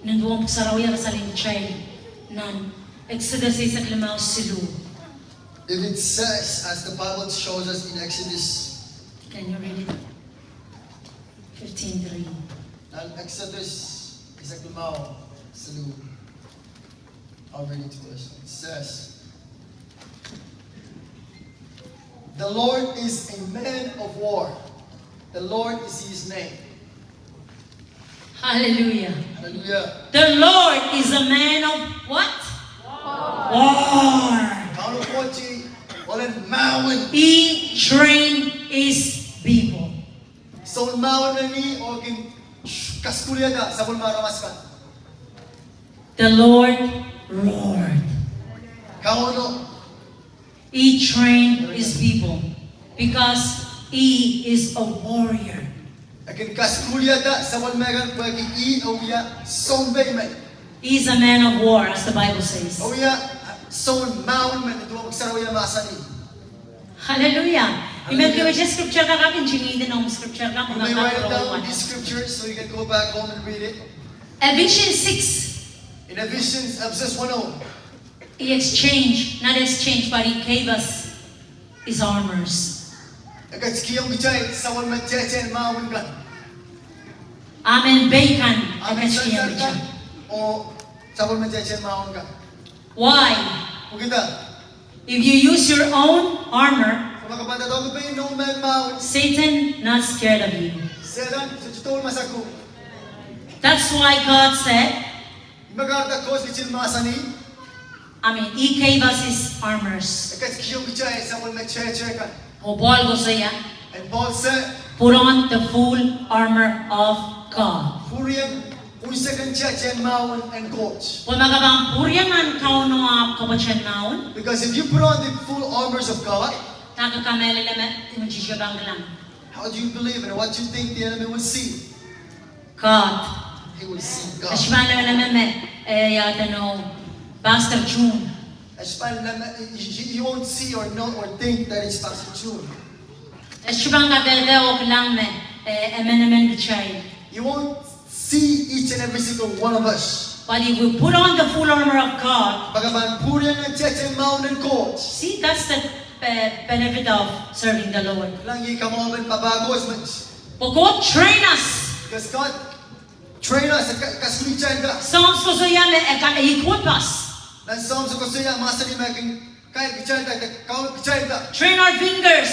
[SPEAKER 2] Nanduwang sarawya kasaling ni Chay. Nan. Exodus 6 klimaw silu.
[SPEAKER 1] If it says, as the Bible shows us in Exodus,
[SPEAKER 2] Can you read it? 15:3.
[SPEAKER 1] and Exodus is a kumao salu. I'll read it to us. It says, the Lord is a man of war. The Lord is his name.
[SPEAKER 2] Hallelujah.
[SPEAKER 1] Hallelujah.
[SPEAKER 2] The Lord is a man of what? War.
[SPEAKER 1] Kauno kochi, walang mawan.
[SPEAKER 2] He trained his people.
[SPEAKER 1] So mawan na ni o kin kaskulya ka sa maramas ka.
[SPEAKER 2] The Lord roared.
[SPEAKER 1] Kauno
[SPEAKER 2] He trained his people because he is a warrior.
[SPEAKER 1] akin kaskulya ka sa megan pagi I o ya sombay man.
[SPEAKER 2] He is a man of war, as the Bible says.
[SPEAKER 1] O ya son mawan man ito magsaraw ya masani.
[SPEAKER 2] Hallelujah. Imagine mo siya scripture ka kakin, chinidin ang scripture ka.
[SPEAKER 1] You may write down these scriptures so you can go back home and read it.
[SPEAKER 2] Ephesians 6,
[SPEAKER 1] In Ephesians 1:1.
[SPEAKER 2] he exchanged, not exchanged, but he gave us his armors.
[SPEAKER 1] Agad kiyong gijay sa wal matyachen mawan ka.
[SPEAKER 2] Amen. Bacon.
[SPEAKER 1] Amin sa
[SPEAKER 2] Ephesians
[SPEAKER 1] ka o sa wal matyachen mawan ka.
[SPEAKER 2] Why?
[SPEAKER 1] Ugita.
[SPEAKER 2] If you use your own armor,
[SPEAKER 1] Kung makapanda daw ko pa no man mawan.
[SPEAKER 2] Satan not scared of you.
[SPEAKER 1] Sedan sa tutol masaku.
[SPEAKER 2] That's why God said,
[SPEAKER 1] Magarda ko sa chin masani.
[SPEAKER 2] he gave us his armors.
[SPEAKER 1] Agad kiyong gijay sa wal matyachen ka.
[SPEAKER 2] O Paul ko siya,
[SPEAKER 1] And Paul said,
[SPEAKER 2] put on the full armor of God.
[SPEAKER 1] Puriyan unsa kan tyachen mawan and coach.
[SPEAKER 2] Kung magabang puryangan kauno kabachan naon,
[SPEAKER 1] Because if you put on the full armors of God,
[SPEAKER 2] nakakamela naman imajishabang lang.
[SPEAKER 1] how do you believe and what you think the enemy will see?
[SPEAKER 2] God.
[SPEAKER 1] He will see God.
[SPEAKER 2] Ashmana naman yata no, Pastor June.
[SPEAKER 1] You won't see or know or think that it's Pastor June.
[SPEAKER 2] Ashbang kadede lang emenemen bichay.
[SPEAKER 1] You won't see each and every single one of us.
[SPEAKER 2] But if we put on the full armor of God,
[SPEAKER 1] Bagaman puriyan ng tiyatyan mountain coach.
[SPEAKER 2] see, that's the benefit of serving the Lord.
[SPEAKER 1] Langi kamawan pabagos man.
[SPEAKER 2] But God train us.
[SPEAKER 1] Because God train us kasulichan ka.
[SPEAKER 2] Psalms ko yan equip us.
[SPEAKER 1] Dan Psalms ko siya masali making kaya gichan ka kau gichan ka.
[SPEAKER 2] Train our fingers.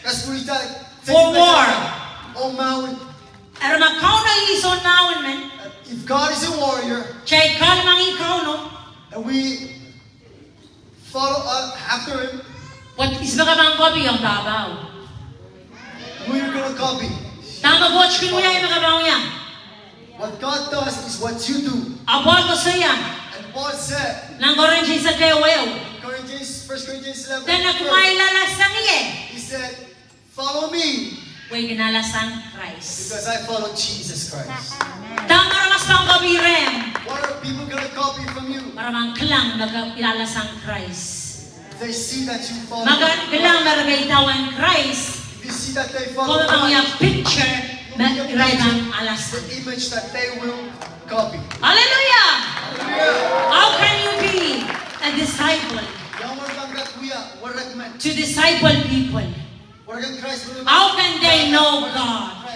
[SPEAKER 1] Kasulichan
[SPEAKER 2] For war.
[SPEAKER 1] Oh, Maui.
[SPEAKER 2] Era makao na ison naon men.
[SPEAKER 1] If God is a warrior,
[SPEAKER 2] Chay kalmang ikaw no.
[SPEAKER 1] and we follow after Him,
[SPEAKER 2] What is baka bang copy ang tabaw?
[SPEAKER 1] who are you going to copy?
[SPEAKER 2] Tama watch ko niya yung makabaw niya.
[SPEAKER 1] What God does is what you do.
[SPEAKER 2] Apol ko siya.
[SPEAKER 1] And Paul said,
[SPEAKER 2] Nang goren siya sa kayo wayo.
[SPEAKER 1] 1 Corinthians 11,
[SPEAKER 2] Dan ako may lalasang iye.
[SPEAKER 1] he said, follow me,
[SPEAKER 2] Way ginalasang Christ.
[SPEAKER 1] because I follow Jesus Christ.
[SPEAKER 2] Tama ramas pang kabirem.
[SPEAKER 1] What are people going to copy from you?
[SPEAKER 2] Para mang klang nagkilalasang Christ.
[SPEAKER 1] They see that you follow
[SPEAKER 2] Magkilang naragaytawan Christ.
[SPEAKER 1] If you see that they
[SPEAKER 2] Kung
[SPEAKER 1] follow
[SPEAKER 2] ang yung
[SPEAKER 1] Christ,
[SPEAKER 2] picture, magkirayang
[SPEAKER 1] the
[SPEAKER 2] alasan.
[SPEAKER 1] image that they will copy.
[SPEAKER 2] Hallelujah!
[SPEAKER 1] Hallelujah.
[SPEAKER 2] How can you be a disciple? To disciple people. How can they know God?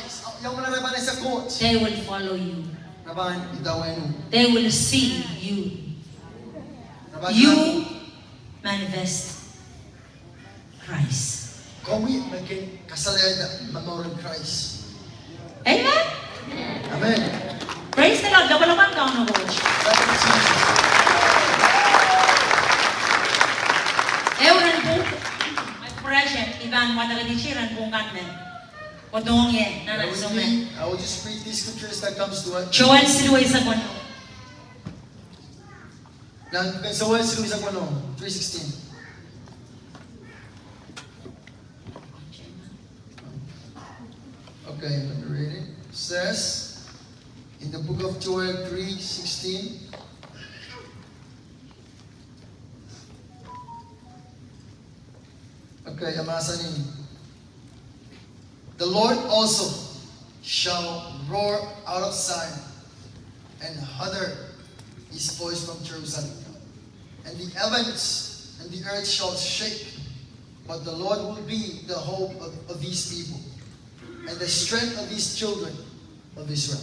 [SPEAKER 2] They will follow you. They will see you. You manifest Christ. Amen?
[SPEAKER 1] Amen.
[SPEAKER 2] Praise the Lord. Gabalaman ka na watch. Ewan po. My present. Iban wala ka disiran po katmen. Kodong yan. Nanagsumen.
[SPEAKER 1] I will just read these scriptures that comes to us.
[SPEAKER 2] Joel siluay sa kono.
[SPEAKER 1] Sa Joel si Luisa Guano, 3:16. Okay, let me read it. It says in the book of Joel 3:16. Okay, amasa ni. The Lord also shall roar out of Zion and utter his voice from Jerusalem. And the heavens and the earth shall shake, but the Lord will be the hope of these people and the strength of these children of Israel.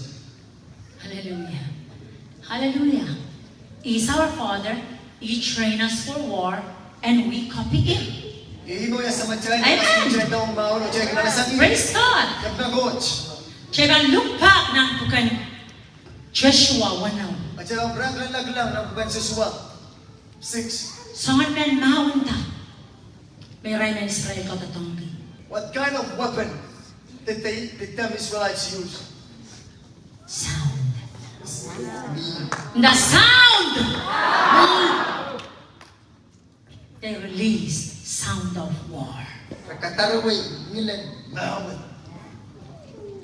[SPEAKER 2] Hallelujah. Hallelujah. He is our Father. He train us for war and we copy Him. Amen. Praise God. Chegan look back ng bukan Joshua 1. Sangan men maunta. May ray men Israel ko tatonggi.
[SPEAKER 1] What kind of weapon did them Israelites use?
[SPEAKER 2] Sound. The sound. They released sound of war.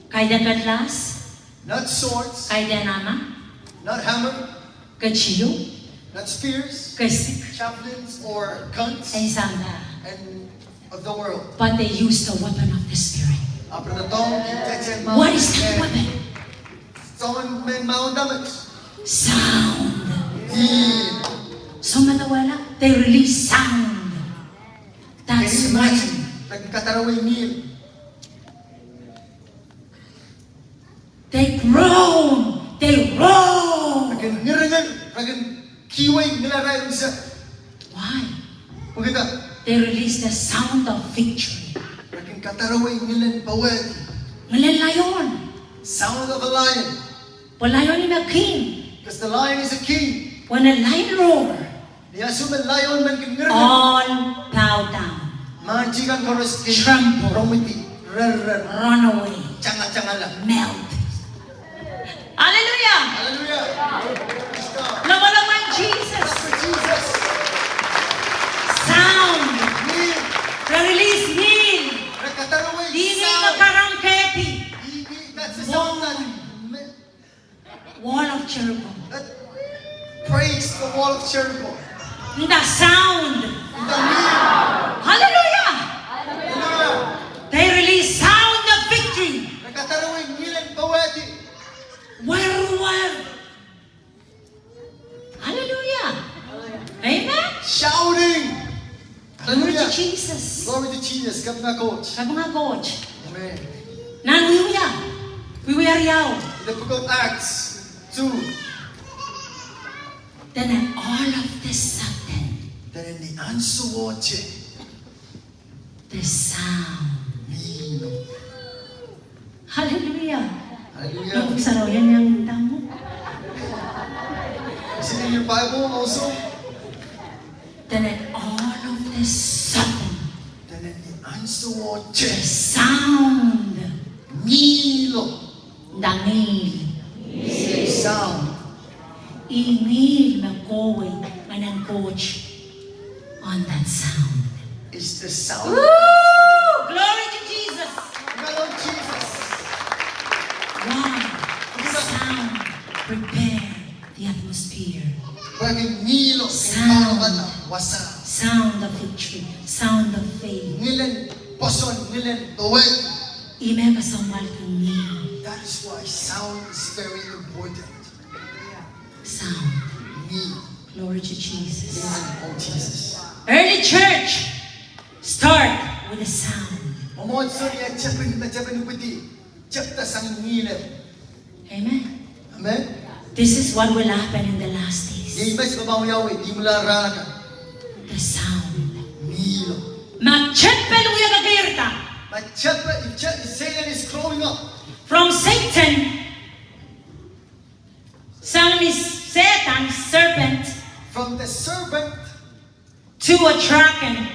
[SPEAKER 2] Kaya kadlas,
[SPEAKER 1] Not swords,
[SPEAKER 2] kaya nama,
[SPEAKER 1] not hammer,
[SPEAKER 2] kachiyo,
[SPEAKER 1] not spears,
[SPEAKER 2] kasik,
[SPEAKER 1] javelins, or guns,
[SPEAKER 2] ay sanda.
[SPEAKER 1] and of the world.
[SPEAKER 2] But they used the weapon of the Spirit. What is that weapon? Sound. So matawala, they release sound. That's why. They groan. They roar. Why? They release the sound of victory. Malalayon.
[SPEAKER 1] Sound of a lion.
[SPEAKER 2] Palayon ni na king.
[SPEAKER 1] Because the lion is a king.
[SPEAKER 2] When a lion roar, all bow down. Tremble. Run away. Melt. Hallelujah.
[SPEAKER 1] Hallelujah. Praise God.
[SPEAKER 2] Nawalaman Jesus.
[SPEAKER 1] For Jesus.
[SPEAKER 2] Sound.
[SPEAKER 1] Kneel.
[SPEAKER 2] Release heal. Dini makarangketi.
[SPEAKER 1] That's the sound
[SPEAKER 2] Wall of Jericho.
[SPEAKER 1] that breaks the wall of Jericho.
[SPEAKER 2] The sound.
[SPEAKER 1] The kneel.
[SPEAKER 2] Hallelujah.
[SPEAKER 1] Hallelujah.
[SPEAKER 2] They release sound of victory. Where? Hallelujah. Amen.
[SPEAKER 1] Shouting.
[SPEAKER 2] Glory to
[SPEAKER 1] Hallelujah.
[SPEAKER 2] Jesus.
[SPEAKER 1] Glory to Jesus. Come back, coach.
[SPEAKER 2] Sabi nga, coach.
[SPEAKER 1] Amen.
[SPEAKER 2] Nanuya. Wiwiyariyaw.
[SPEAKER 1] In the book of Acts 2.
[SPEAKER 2] Then all of the sudden,
[SPEAKER 1] Then in the answer watch
[SPEAKER 2] the sound
[SPEAKER 1] Nilo.
[SPEAKER 2] Hallelujah.
[SPEAKER 1] Hallelujah.
[SPEAKER 2] Nabuksan raw yan yung tamo.
[SPEAKER 1] Is it in your Bible also?
[SPEAKER 2] Then at all of the sudden,
[SPEAKER 1] Then the answer was
[SPEAKER 2] the
[SPEAKER 1] yes.
[SPEAKER 2] sound,
[SPEAKER 1] Nilo.
[SPEAKER 2] dangil,
[SPEAKER 1] Sound.
[SPEAKER 2] ingil magkoway, manang coach on that sound.
[SPEAKER 1] It's the sound.
[SPEAKER 2] Woo! Glory to Jesus!
[SPEAKER 1] Lord Jesus.
[SPEAKER 2] Wow! The sound prepare the atmosphere.
[SPEAKER 1] Pwede Nilo.
[SPEAKER 2] Sound.
[SPEAKER 1] Wasa.
[SPEAKER 2] Sound of victory, sound of faith.
[SPEAKER 1] Nilen poson. Nilen tawid.
[SPEAKER 2] Ime kasambal kang nil.
[SPEAKER 1] That is why sound is very important.
[SPEAKER 2] Sound.
[SPEAKER 1] Nilo.
[SPEAKER 2] Glory to Jesus.
[SPEAKER 1] Oh Jesus.
[SPEAKER 2] Early church start with a sound.
[SPEAKER 1] Omod sorry at chapin upiti. Chapta sang Nilo.
[SPEAKER 2] Amen.
[SPEAKER 1] Amen.
[SPEAKER 2] This is what will happen in the last days.
[SPEAKER 1] Yung iba sa babaw Yahweh, di mula raka.
[SPEAKER 2] The sound.
[SPEAKER 1] Nilo.
[SPEAKER 2] Magchepel uya gagirta.
[SPEAKER 1] But chapter, if Satan is growing up,
[SPEAKER 2] From Satan, Satan, serpent,
[SPEAKER 1] from the serpent
[SPEAKER 2] to a dragon.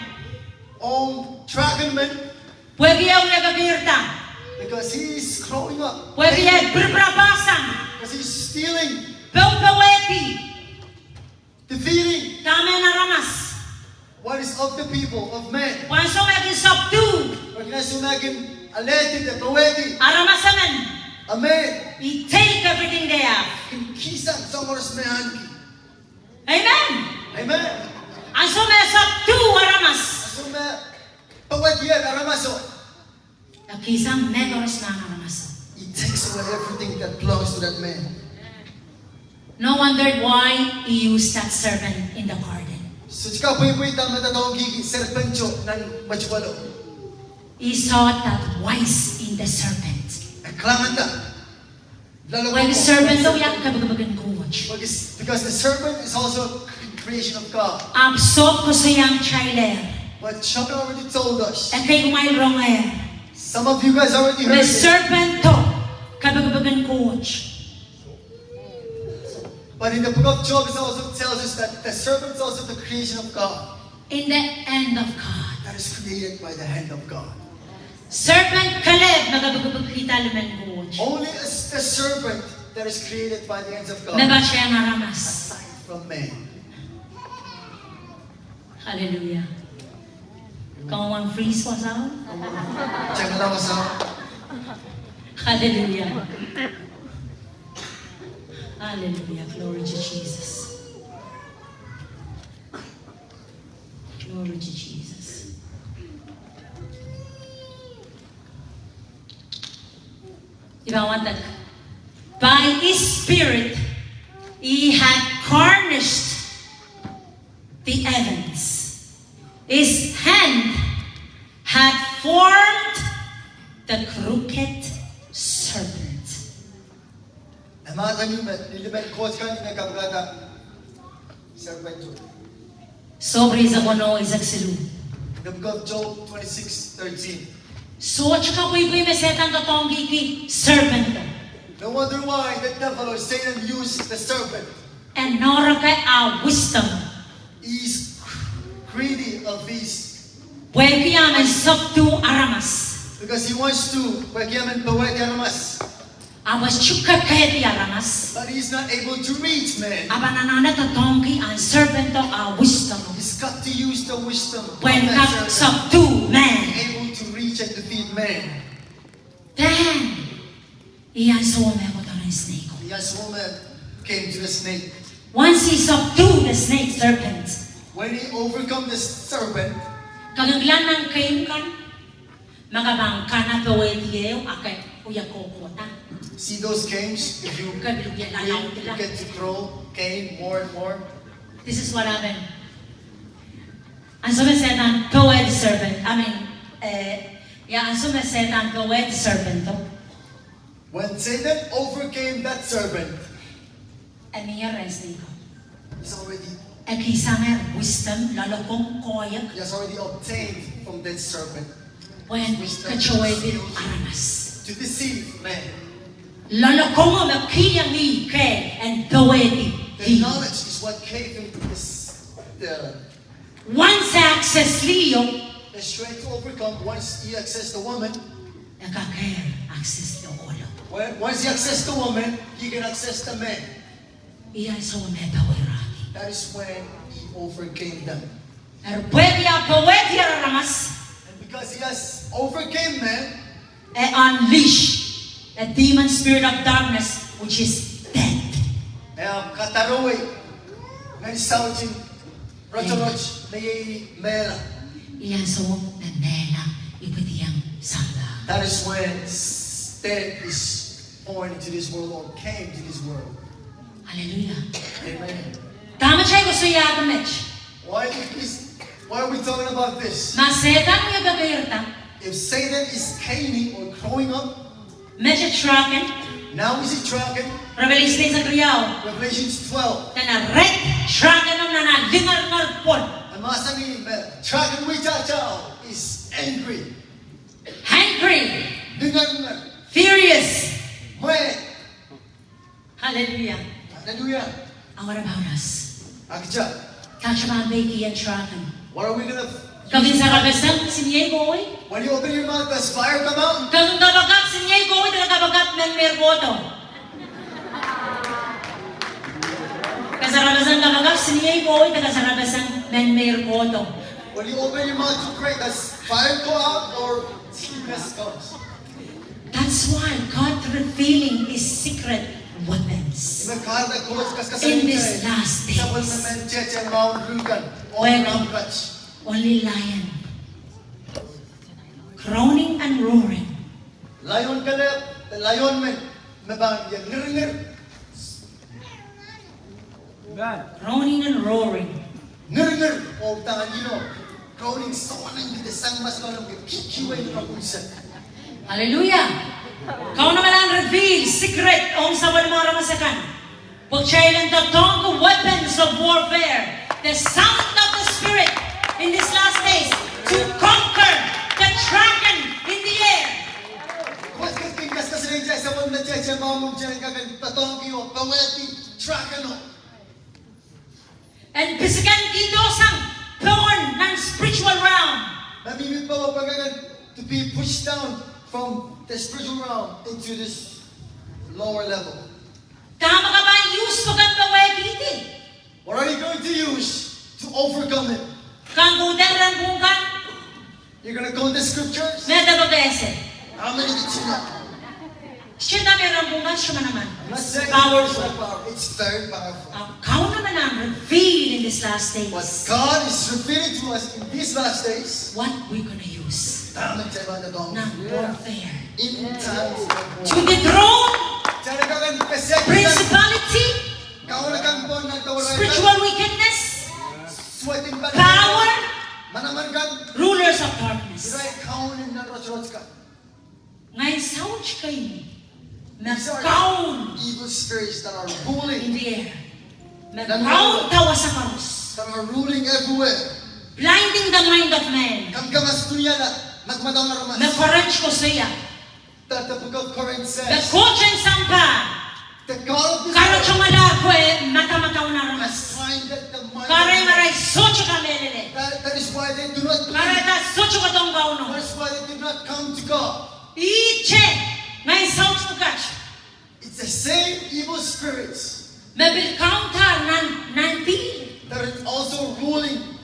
[SPEAKER 1] on dragon man,
[SPEAKER 2] Pwede uya gagirta.
[SPEAKER 1] because he is growing up.
[SPEAKER 2] Pwede berbrabasan.
[SPEAKER 1] Because he's stealing,
[SPEAKER 2] Pawpaweti.
[SPEAKER 1] defeating
[SPEAKER 2] Kami na ramas.
[SPEAKER 1] what is of the people, of men.
[SPEAKER 2] Panso maging subdue.
[SPEAKER 1] Pag nasunagin, aletid at pawedi.
[SPEAKER 2] Aramasaman.
[SPEAKER 1] Amen.
[SPEAKER 2] We take everything they have.
[SPEAKER 1] Kisan sa oras na yan.
[SPEAKER 2] Amen.
[SPEAKER 1] Amen.
[SPEAKER 2] Ang subdue aramas.
[SPEAKER 1] Asuma, pawedi yan, aramaso.
[SPEAKER 2] Nakisang memories na aramas.
[SPEAKER 1] He takes away everything that belongs to that man.
[SPEAKER 2] No wonder why he used that serpent in the garden.
[SPEAKER 1] So, chika po yung tama na taong giging serpentyo ng machwalo.
[SPEAKER 2] He saw that wise in the serpent.
[SPEAKER 1] Kailangan na. Lalo
[SPEAKER 2] When the
[SPEAKER 1] po,
[SPEAKER 2] serpent daw yak kabagabagan coach.
[SPEAKER 1] because the serpent is also creation of God.
[SPEAKER 2] Absorb ko sa yang trailer.
[SPEAKER 1] But Chuck already told us.
[SPEAKER 2] At kay kumail wrong eh.
[SPEAKER 1] Some of you guys already
[SPEAKER 2] The
[SPEAKER 1] heard it.
[SPEAKER 2] serpent to kabagabagan coach.
[SPEAKER 1] But in the book of Job, it also tells us that the serpent is also the creation of God.
[SPEAKER 2] In the end of God.
[SPEAKER 1] That is created by the hand of God.
[SPEAKER 2] Serpent Caleb magabagabag kita lumen coach.
[SPEAKER 1] Only is the serpent that is created by the hands of God.
[SPEAKER 2] Naba siya naramas.
[SPEAKER 1] Aside from man.
[SPEAKER 2] Hallelujah. Kung ang freeze was out.
[SPEAKER 1] Check it out,
[SPEAKER 2] Hallelujah. Hallelujah. Glory to Jesus. Glory to Jesus. Diba, want that? By His Spirit, He had garnished the heavens. His hand had formed the crooked serpent.
[SPEAKER 1] Mga kanyo, nilimen coach ka, hindi nagkabagata. Serpentyo.
[SPEAKER 2] Sobre sa kono isak silu.
[SPEAKER 1] The book of Job 26:13.
[SPEAKER 2] So at saka kuy-kuy mesetan to tong gigi serpent to.
[SPEAKER 1] No wonder why the devil or Satan used the serpent.
[SPEAKER 2] And nora kay a wisdom.
[SPEAKER 1] He's greedy of these.
[SPEAKER 2] Pwede yaman subdue aramas.
[SPEAKER 1] Because he wants to, pagyaman pawag mas.
[SPEAKER 2] Awas chuka kaya di aramas.
[SPEAKER 1] But he's not able to reach man.
[SPEAKER 2] Aba nanana to tongki ang serpent to a wisdom.
[SPEAKER 1] He's got to use the wisdom of
[SPEAKER 2] When
[SPEAKER 1] that
[SPEAKER 2] ka
[SPEAKER 1] serpent.
[SPEAKER 2] subdue man.
[SPEAKER 1] Able to reach and defeat man.
[SPEAKER 2] Then, iyan sa wame ko to ng snake.
[SPEAKER 1] Yes, woman came to the snake.
[SPEAKER 2] Once he subdued the snake serpent,
[SPEAKER 1] When he overcome the serpent,
[SPEAKER 2] kagaglan ng kayo kan, magabang ka na pawetiyo, akay uya kokota.
[SPEAKER 1] see those games? If you
[SPEAKER 2] Kabigyan na lang
[SPEAKER 1] you
[SPEAKER 2] nila.
[SPEAKER 1] get to grow, gain more and more.
[SPEAKER 2] This is what happened. Ang sumasetan, pawed serpent. Ang sumasetan, pawed serpent to.
[SPEAKER 1] When Satan overcame that serpent,
[SPEAKER 2] Niya res nito.
[SPEAKER 1] he's already
[SPEAKER 2] Kisamer wisdom, lalakong koyak.
[SPEAKER 1] he has already obtained from that serpent.
[SPEAKER 2] when kachoy aramas.
[SPEAKER 1] to deceive man.
[SPEAKER 2] Lalakongo na kiyang ni kay and dawedi.
[SPEAKER 1] The knowledge is what gave him the
[SPEAKER 2] Once access liyo,
[SPEAKER 1] strength to overcome. Once he accessed the woman,
[SPEAKER 2] nakakaya access liyo ulo.
[SPEAKER 1] once he accessed the woman, he can access the man.
[SPEAKER 2] Iya sa umedawiraki.
[SPEAKER 1] That is when he overcame them.
[SPEAKER 2] Pero pwede aramas,
[SPEAKER 1] And because he has overcame man,
[SPEAKER 2] unleash a demon spirit of darkness, which is death.
[SPEAKER 1] kataroy, ngayon saujin, rochoroch, mela.
[SPEAKER 2] Iyan sa nanela, ipatiyang sala.
[SPEAKER 1] That is when death is born into this world or came to this world.
[SPEAKER 2] Hallelujah.
[SPEAKER 1] Amen.
[SPEAKER 2] Tama siya gusto yato, Mitch.
[SPEAKER 1] Why are we talking about this?
[SPEAKER 2] Masetan niya gagayarta,
[SPEAKER 1] If Satan is caning or growing up,
[SPEAKER 2] medyo traken,
[SPEAKER 1] now is he tracking?
[SPEAKER 2] Revelation sa kriyaw,
[SPEAKER 1] Revelations 12.
[SPEAKER 2] na red traken ng nanalingar-ngar pon.
[SPEAKER 1] And masabi, tracking with Chachao is angry.
[SPEAKER 2] Hungry,
[SPEAKER 1] Dengar,
[SPEAKER 2] furious.
[SPEAKER 1] mwe.
[SPEAKER 2] Hallelujah.
[SPEAKER 1] Hallelujah.
[SPEAKER 2] And what about us?
[SPEAKER 1] Akja.
[SPEAKER 2] Touch my baby and traken.
[SPEAKER 1] What are we gonna?
[SPEAKER 2] Kagin sa kabasang sinyay boy.
[SPEAKER 1] When you open your mouth, does fire come out?
[SPEAKER 2] Kagin kabagat sinyay boy, talaga ng merboto. Kasarabasang kabagat sinyay boy, tagasarabasang ng merboto.
[SPEAKER 1] When you open your mouth to pray, does fire go out or sickness comes?
[SPEAKER 2] That's why God revealing His secret weapons in these last days. When only lion, groaning and roaring.
[SPEAKER 1] Lion kalep, the lion man, mabang yan ngir.
[SPEAKER 2] Groaning and roaring.
[SPEAKER 1] Ngir, all tangan groaning so nang di sang mas lang kikiway ng pagulsan.
[SPEAKER 2] Hallelujah. Kau naman ang reveal, secret, on sa mga ramasakan. Pagchailan tatong weapons of warfare, the sound of the Spirit in these last days to conquer the dragon in the air.
[SPEAKER 1] Kung kas rin dyan sa mga dyan, mamong dyan kagan tatong iyo, paweti, dragon.
[SPEAKER 2] And bisikan dito sang thorn ng spiritual realm.
[SPEAKER 1] Namimit pa mo pagkagan to be pushed down from the spiritual realm into this lower level.
[SPEAKER 2] Tama ka ba use to kan pawagiti?
[SPEAKER 1] What are you going to use to overcome it?
[SPEAKER 2] Kang gudang rambungkan,
[SPEAKER 1] You're going to go in the scriptures?
[SPEAKER 2] meda babese.
[SPEAKER 1] How many did you know?
[SPEAKER 2] Siya na may rambungkan, siya man naman.
[SPEAKER 1] I'm not saying
[SPEAKER 2] Powerful.
[SPEAKER 1] it's not powerful. It's very powerful.
[SPEAKER 2] Kau naman ang reveal in these last
[SPEAKER 1] What
[SPEAKER 2] days.
[SPEAKER 1] God is revealing to us in these last days,
[SPEAKER 2] What we're gonna use
[SPEAKER 1] tamang tayo na dong.
[SPEAKER 2] ng warfare.
[SPEAKER 1] In times of
[SPEAKER 2] To
[SPEAKER 1] war.
[SPEAKER 2] dethrone
[SPEAKER 1] Diyan ka kan pesek.
[SPEAKER 2] principality,
[SPEAKER 1] Kau na kang bon ng tawaran.
[SPEAKER 2] spiritual wickedness,
[SPEAKER 1] Sweating ba?
[SPEAKER 2] power,
[SPEAKER 1] Manaman kan.
[SPEAKER 2] rulers of darkness.
[SPEAKER 1] Diray kaunin ng rots ka.
[SPEAKER 2] Ngayon, sound kayo.
[SPEAKER 1] These are
[SPEAKER 2] Nag-count
[SPEAKER 1] evil spirits that are
[SPEAKER 2] in
[SPEAKER 1] ruling,
[SPEAKER 2] the air. Nag-count tawa sa karus.
[SPEAKER 1] that are ruling everywhere.
[SPEAKER 2] Blinding the mind of man.
[SPEAKER 1] Kamkamas dunia na magmadaw na ramas.
[SPEAKER 2] Nag-courage ko siya.
[SPEAKER 1] That the book of Corinth says,
[SPEAKER 2] Nag-coachin sampa.
[SPEAKER 1] the God of this
[SPEAKER 2] Karo
[SPEAKER 1] world
[SPEAKER 2] chumala ko mata-mataw na
[SPEAKER 1] has
[SPEAKER 2] ramas.
[SPEAKER 1] blinded the mind of
[SPEAKER 2] Karay
[SPEAKER 1] man.
[SPEAKER 2] maray socho ka melele.
[SPEAKER 1] That is why they do not
[SPEAKER 2] Karay
[SPEAKER 1] believe.
[SPEAKER 2] ta socho ka tong gauno.
[SPEAKER 1] That is why they did not come to God.
[SPEAKER 2] Iche. Ngayon sound ko catch.
[SPEAKER 1] It's the same evil spirits
[SPEAKER 2] Mabil counter nanti.
[SPEAKER 1] that are also ruling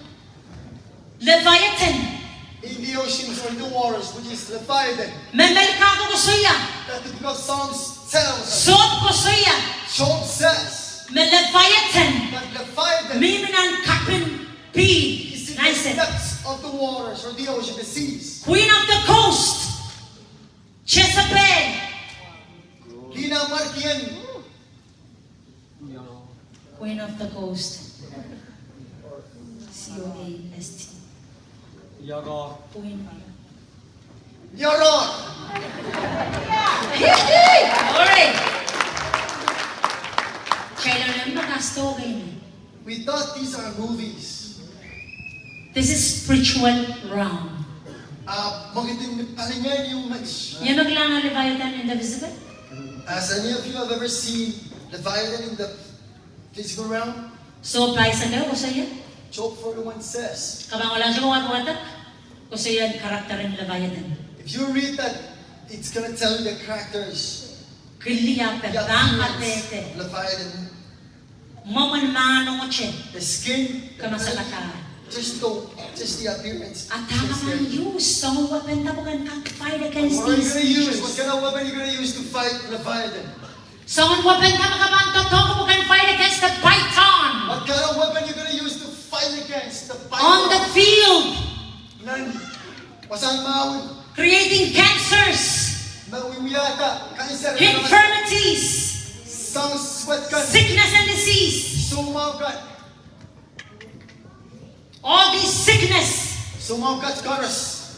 [SPEAKER 2] Leviathan.
[SPEAKER 1] in the oceans or in the waters, which is Leviathan.
[SPEAKER 2] Memel ka ko siya.
[SPEAKER 1] That the book of Psalms tells us.
[SPEAKER 2] Sod ko siya.
[SPEAKER 1] Job says
[SPEAKER 2] Me Leviathan.
[SPEAKER 1] that Leviathan
[SPEAKER 2] Miminan kapin P.
[SPEAKER 1] is in
[SPEAKER 2] Nice.
[SPEAKER 1] the depths of the waters or the ocean, the seas.
[SPEAKER 2] Queen of the coast. Jezebel.
[SPEAKER 1] Lina Markian,
[SPEAKER 2] Queen of the coast. C-O-A-S-T. Queen.
[SPEAKER 1] you're on.
[SPEAKER 2] Alright. Kailan lang makasto kayo.
[SPEAKER 1] We thought these are movies.
[SPEAKER 2] This is spiritual realm.
[SPEAKER 1] magiting palingay yung match.
[SPEAKER 2] Yan maglang ang Leviathan in the visible?
[SPEAKER 1] As any of you have ever seen Leviathan in the physical realm,
[SPEAKER 2] So, apply sa daw, kung sa'yo?
[SPEAKER 1] Job 41 says,
[SPEAKER 2] Kabang wala siya kung watak, kung sa'yo ang karakter ng Leviathan.
[SPEAKER 1] if you read that, it's gonna tell you the characters,
[SPEAKER 2] Kiliya,
[SPEAKER 1] the
[SPEAKER 2] perdang
[SPEAKER 1] appearance,
[SPEAKER 2] katete.
[SPEAKER 1] Leviathan,
[SPEAKER 2] Mamanmanong ko siya.
[SPEAKER 1] the skin,
[SPEAKER 2] Kamasakata.
[SPEAKER 1] just the appearance.
[SPEAKER 2] At
[SPEAKER 1] Just
[SPEAKER 2] haka
[SPEAKER 1] there.
[SPEAKER 2] use, so weapon tapo kan fight against
[SPEAKER 1] What are you
[SPEAKER 2] these
[SPEAKER 1] gonna use?
[SPEAKER 2] creatures.
[SPEAKER 1] What kind of weapon are you gonna use to fight Leviathan?
[SPEAKER 2] So ang weapon tapo ka man to kan fight against the python.
[SPEAKER 1] What kind of weapon are you gonna use to fight against the
[SPEAKER 2] On the
[SPEAKER 1] python?
[SPEAKER 2] field,
[SPEAKER 1] None. Wasang mawin.
[SPEAKER 2] creating cancers,
[SPEAKER 1] Mawimiyata. Cancer.
[SPEAKER 2] infirmities,
[SPEAKER 1] Sang sweat kan.
[SPEAKER 2] sickness and disease.
[SPEAKER 1] Sumawgat.
[SPEAKER 2] All these sickness,
[SPEAKER 1] Sumawgat karas.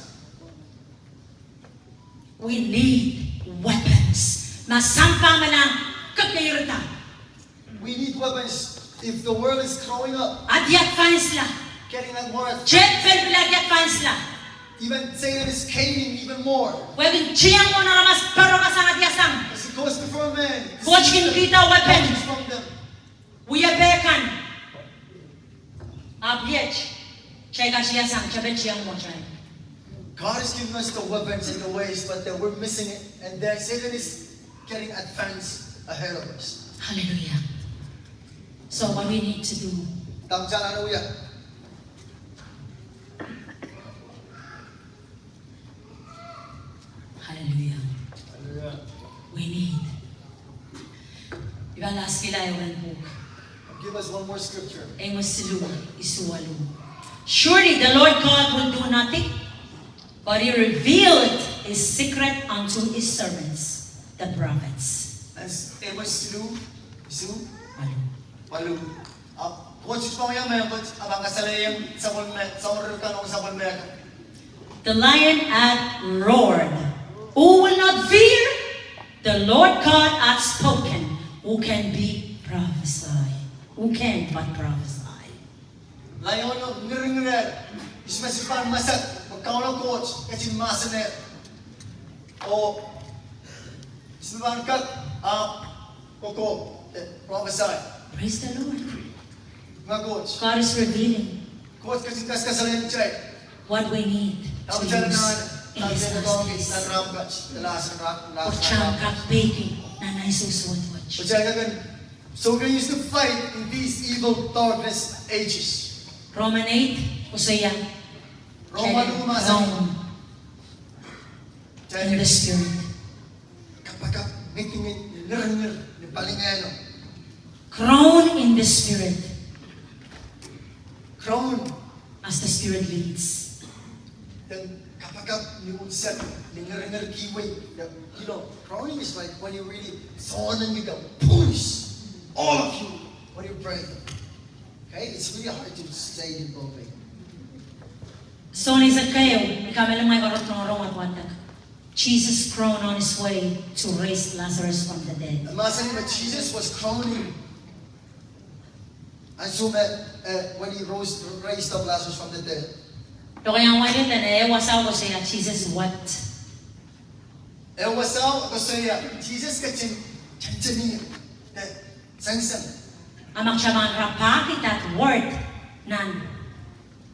[SPEAKER 2] we need weapons. Masampa man ang kakayurta.
[SPEAKER 1] We need weapons. If the world is growing up,
[SPEAKER 2] Adyat fans la.
[SPEAKER 1] getting that more,
[SPEAKER 2] Jet fel adyat fans la.
[SPEAKER 1] even Satan is caving even more.
[SPEAKER 2] Wagin chiyang mo na ramas pero kasang adyasang.
[SPEAKER 1] As it goes before men,
[SPEAKER 2] Watch kin kita weapon.
[SPEAKER 1] comes from them.
[SPEAKER 2] Uyabekan. Abyech. Chega chiyasang, chabet chiyang mo chay.
[SPEAKER 1] God has given us the weapons and the ways, but then we're missing it, and then Satan is getting advanced ahead of us.
[SPEAKER 2] Hallelujah. So what we need to do,
[SPEAKER 1] Tamjan hallelujah.
[SPEAKER 2] hallelujah,
[SPEAKER 1] Hallelujah.
[SPEAKER 2] we need. Iba last kila yung book.
[SPEAKER 1] Give us one more scripture.
[SPEAKER 2] Amos silu, isuwalu. Surely the Lord God will do nothing, but He revealed His secret unto His servants, the prophets.
[SPEAKER 1] As Amos Silu,
[SPEAKER 2] Walu.
[SPEAKER 1] Walu. Coach pa ngayon, may abang kasalayang sa order ka nung sa Amerika.
[SPEAKER 2] The lion hath roared. Who will not fear? The Lord God hath spoken. Who can be prophesy? Who can but prophesy?
[SPEAKER 1] Layon no, niringiret. Ismasipan masat, magkaunang coach, kasi masanet. O, ismaban kat, koko, prophesy.
[SPEAKER 2] Praise the Lord.
[SPEAKER 1] Mga coach.
[SPEAKER 2] God is revealing
[SPEAKER 1] Coach, kasi kasalayan chay.
[SPEAKER 2] what we need to
[SPEAKER 1] Tapos dyan
[SPEAKER 2] use
[SPEAKER 1] na,
[SPEAKER 2] in
[SPEAKER 1] tapos
[SPEAKER 2] His
[SPEAKER 1] dyan na
[SPEAKER 2] last
[SPEAKER 1] kong
[SPEAKER 2] days.
[SPEAKER 1] ramgats, last
[SPEAKER 2] O siyang baking na naisusuwat-wat.
[SPEAKER 1] So we're going to use to fight in these evil darkness ages.
[SPEAKER 2] Roman 8, usaya.
[SPEAKER 1] Roman umasa.
[SPEAKER 2] Rome in the Spirit.
[SPEAKER 1] Kapag meeting nir ni palingano.
[SPEAKER 2] Crown in the Spirit
[SPEAKER 1] Crown.
[SPEAKER 2] as the Spirit leads.
[SPEAKER 1] Then kapag ni unset ni nir kiway. You know, crowning is like when you really on and you go push all of you when you pray. Okay, it's really hard to stay in both ways.
[SPEAKER 2] So ni Zacchaeus, ikaw lang may karotong at watak. Jesus crowned on His way to raise Lazarus from the dead.
[SPEAKER 1] And Master, but Jesus was crowning. And so when he raised up Lazarus from the dead.
[SPEAKER 2] So kaya ang walit na wasaw ko siya, Jesus what?
[SPEAKER 1] Wasaw ako siya, Jesus kachin chanchani sangsang.
[SPEAKER 2] Amak siya mga rapakit at word nan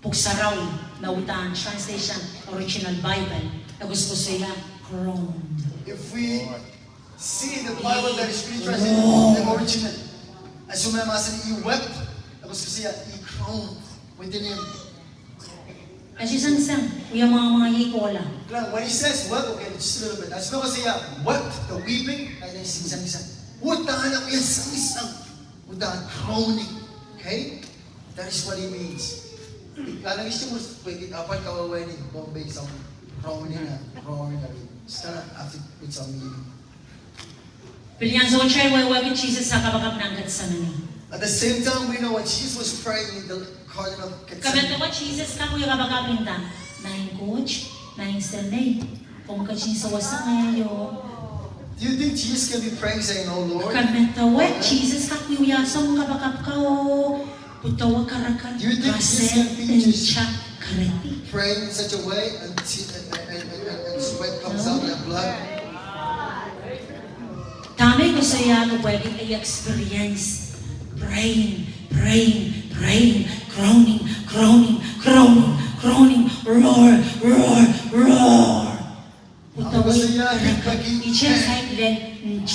[SPEAKER 2] puksaraw na utaan translation original Bible. Agus ko siya crowned.
[SPEAKER 1] If we see the Bible that is really translated in the original, as you may imagine, he wept. Agus ko siya, he crowned within him.
[SPEAKER 2] Kasi sang yung mga hikola.
[SPEAKER 1] When he says wept, okay, just a little bit. As you know, siya wept, the weeping, kaya sing-sang-sang. Utahan ang yan sang-sang. Utahan, crowning. Okay? That is what he means. Kanang isyo mo, pwede apat kawaway ni Bombay sa crowning na rin. Just kind of have to put some meaning.
[SPEAKER 2] Pilihan sa siya wawagin Jesus sa kabakap ng Gethsemane.
[SPEAKER 1] At the same time, we know when Jesus was praying in the Garden of
[SPEAKER 2] Kabento
[SPEAKER 1] Gethsemane,
[SPEAKER 2] ko Jesus ka kuya kabakapin ta. Naing coach, naing sanay. Kung kachin sa wasa ngayon.
[SPEAKER 1] do you think Jesus can be praying saying, "Oh Lord"?
[SPEAKER 2] Kabento we, Jesus ka kuya sa mga kabakap ka o. Putawa karakan.
[SPEAKER 1] Do you think Jesus
[SPEAKER 2] Kasi
[SPEAKER 1] can be just
[SPEAKER 2] encha kareti.
[SPEAKER 1] praying in such a way and sweat comes out like blood.
[SPEAKER 2] Dami ko sa iya ko pwede i-experience. Praying, praying, praying, groaning, groaning, groaning, groaning, roar, roar, roar.
[SPEAKER 1] Ako sa iya, hikagi, experience.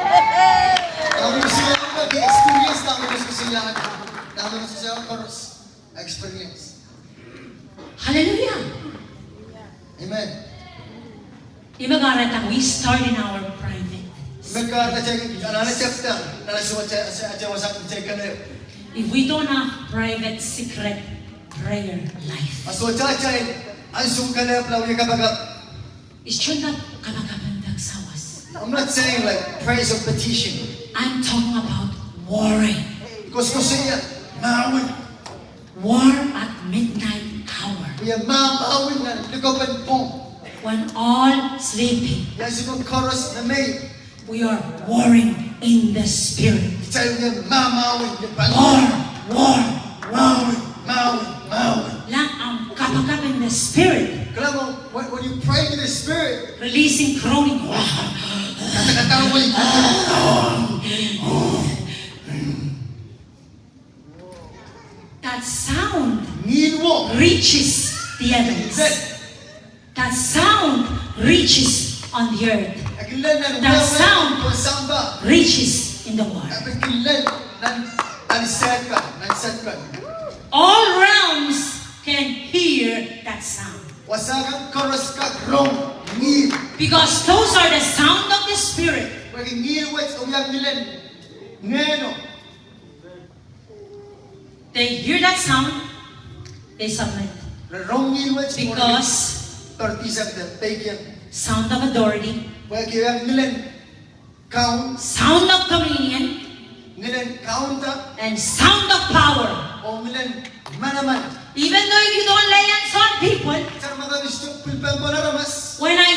[SPEAKER 1] Ako sa iya, hikagi, experience. Ako sa iya, ako sa iya, chorus, experience.
[SPEAKER 2] Hallelujah.
[SPEAKER 1] Amen.
[SPEAKER 2] Imagarat we start in our private. If we don't have private, secret prayer life, it should not kabagaban dagsawas.
[SPEAKER 1] I'm not saying like praise or petition.
[SPEAKER 2] I'm talking about warring.
[SPEAKER 1] Because kasi mawin.
[SPEAKER 2] War at midnight hour.
[SPEAKER 1] We are mawin na lukaban po.
[SPEAKER 2] When all sleeping,
[SPEAKER 1] Yes, you chorus na may.
[SPEAKER 2] we are warring in the spirit.
[SPEAKER 1] Tayo niya mamawin.
[SPEAKER 2] War, war,
[SPEAKER 1] Mawin, mawin, mawin.
[SPEAKER 2] lang ang kapagap in the spirit.
[SPEAKER 1] Kaya mo, when you pray in the Spirit,
[SPEAKER 2] Releasing groaning.
[SPEAKER 1] katakatawin.
[SPEAKER 2] That sound
[SPEAKER 1] Ngin mo.
[SPEAKER 2] reaches the heavens.
[SPEAKER 1] That
[SPEAKER 2] That sound reaches on the earth.
[SPEAKER 1] Nakilan na
[SPEAKER 2] That sound
[SPEAKER 1] samba.
[SPEAKER 2] reaches in the water.
[SPEAKER 1] Nakilan nan-set ka.
[SPEAKER 2] All realms can hear that sound.
[SPEAKER 1] Wasakan chorus ka rong. Ngin.
[SPEAKER 2] Because those are the sound of the spirit.
[SPEAKER 1] Wagi ngin wets uyang nilen. Ngeno.
[SPEAKER 2] They hear that sound, they submit.
[SPEAKER 1] Rong ngin wets.
[SPEAKER 2] Because
[SPEAKER 1] 37 take it.
[SPEAKER 2] sound of authority,
[SPEAKER 1] Wagi uyang nilen. Count.
[SPEAKER 2] sound of dominion,
[SPEAKER 1] Nilen count up.
[SPEAKER 2] and sound of power.
[SPEAKER 1] O nilen manaman.
[SPEAKER 2] Even though if you don't lay hands on people,
[SPEAKER 1] Sa mga gusto pulpel mo na ramas.
[SPEAKER 2] when I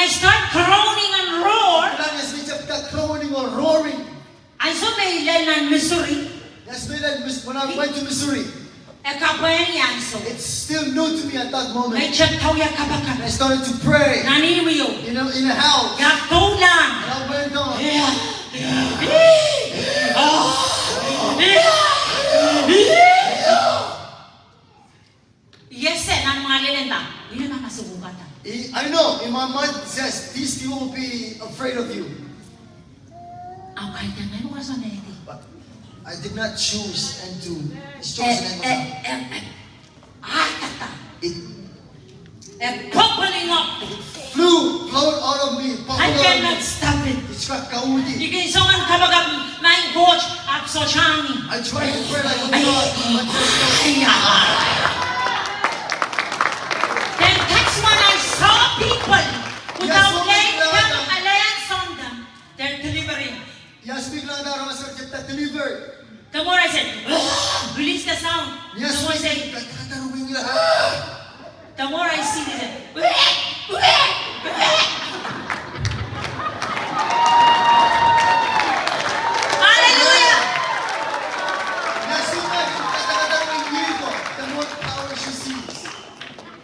[SPEAKER 2] start groaning and roar,
[SPEAKER 1] Kailangan yes, may chapta crowing or roaring.
[SPEAKER 2] I saw may ilan Missouri,
[SPEAKER 1] Yes, may like, when I went to Missouri,
[SPEAKER 2] kapayan yan so.
[SPEAKER 1] it's still new to me at that moment.
[SPEAKER 2] May chaptaw ya
[SPEAKER 1] And
[SPEAKER 2] kabakan.
[SPEAKER 1] I started to pray
[SPEAKER 2] Nanimiyo.
[SPEAKER 1] in a house.
[SPEAKER 2] Gatulan.
[SPEAKER 1] And I went on.
[SPEAKER 2] Yes, sir. Nan mga lilenda. Hindi na masubukan ta.
[SPEAKER 1] I know, in my mind it says, these people will be afraid of you.
[SPEAKER 2] Ang kahit na ngayon ka sa neti.
[SPEAKER 1] But I did not choose and to choose
[SPEAKER 2] Tata.
[SPEAKER 1] It
[SPEAKER 2] Popping up.
[SPEAKER 1] flowed out of me.
[SPEAKER 2] I cannot stop it.
[SPEAKER 1] It's got kaudi.
[SPEAKER 2] Ikinsungan kabagap my coach at Sochani.
[SPEAKER 1] I tried to pray like a God, but there's no.
[SPEAKER 2] Then that's when I saw people without
[SPEAKER 1] Yes,
[SPEAKER 2] laying
[SPEAKER 1] Lord.
[SPEAKER 2] down alliance on them. They're delivering.
[SPEAKER 1] Yes, bigla na ramas or chapta delivered.
[SPEAKER 2] The more I said, release the sound.
[SPEAKER 1] Yes,
[SPEAKER 2] The more I said,
[SPEAKER 1] katatarubin nila.
[SPEAKER 2] the more I see this. Hallelujah!
[SPEAKER 1] Yes, katatarubin nila. The more power she sees.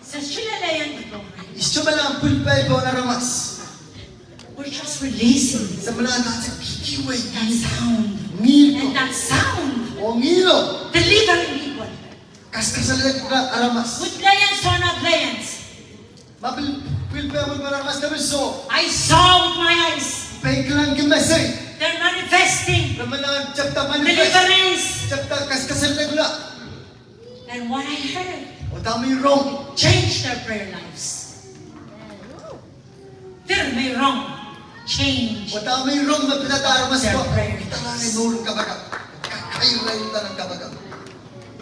[SPEAKER 2] Sa chilalayan ito,
[SPEAKER 1] Isto ba lang pulpel ko na ramas?
[SPEAKER 2] we're just releasing
[SPEAKER 1] Sa mga natin, kikiway.
[SPEAKER 2] that sound.
[SPEAKER 1] Ngilo.
[SPEAKER 2] And that sound,
[SPEAKER 1] O ngilo.
[SPEAKER 2] delivering people.
[SPEAKER 1] Kaskasalag na aramas.
[SPEAKER 2] With lions or not lions,
[SPEAKER 1] Mapulpel mo na ramas na biso.
[SPEAKER 2] I saw with my eyes.
[SPEAKER 1] Pay ka lang gimasay.
[SPEAKER 2] They're manifesting
[SPEAKER 1] Naman lang chapta manifest.
[SPEAKER 2] deliverance.
[SPEAKER 1] Chapta kaskasalag na.
[SPEAKER 2] And what I heard
[SPEAKER 1] O dami wrong.
[SPEAKER 2] changed their prayer lives. They're may wrong. Change.
[SPEAKER 1] O dami wrong na pinataramas ko.
[SPEAKER 2] Their prayer
[SPEAKER 1] Italangin
[SPEAKER 2] lives.
[SPEAKER 1] mo rin kabaga. Kakayo na yung tanang kabaga.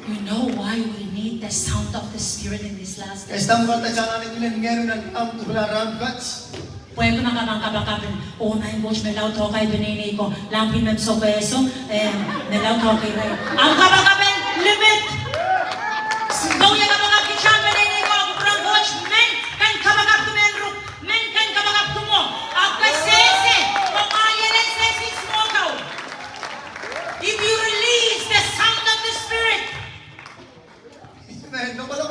[SPEAKER 2] You know why we need the sound of the Spirit in this last day?
[SPEAKER 1] Estamos batallando en el ngayon ng ularang guts.
[SPEAKER 2] Pwede makakangkabakabin. Oh my gosh, may law to kay binini ko. Lampin mem so peso. May law to kay Ray. Ang kabakabin, limit! Kung yung kabakabin siya, binini ko. Kurang gosh, men, kan kabakab to men rook. Men, kan kabakab to mo. Ang kasese, kung ayanin sesis mo ka. If you release the sound of the Spirit,
[SPEAKER 1] Amen. No pala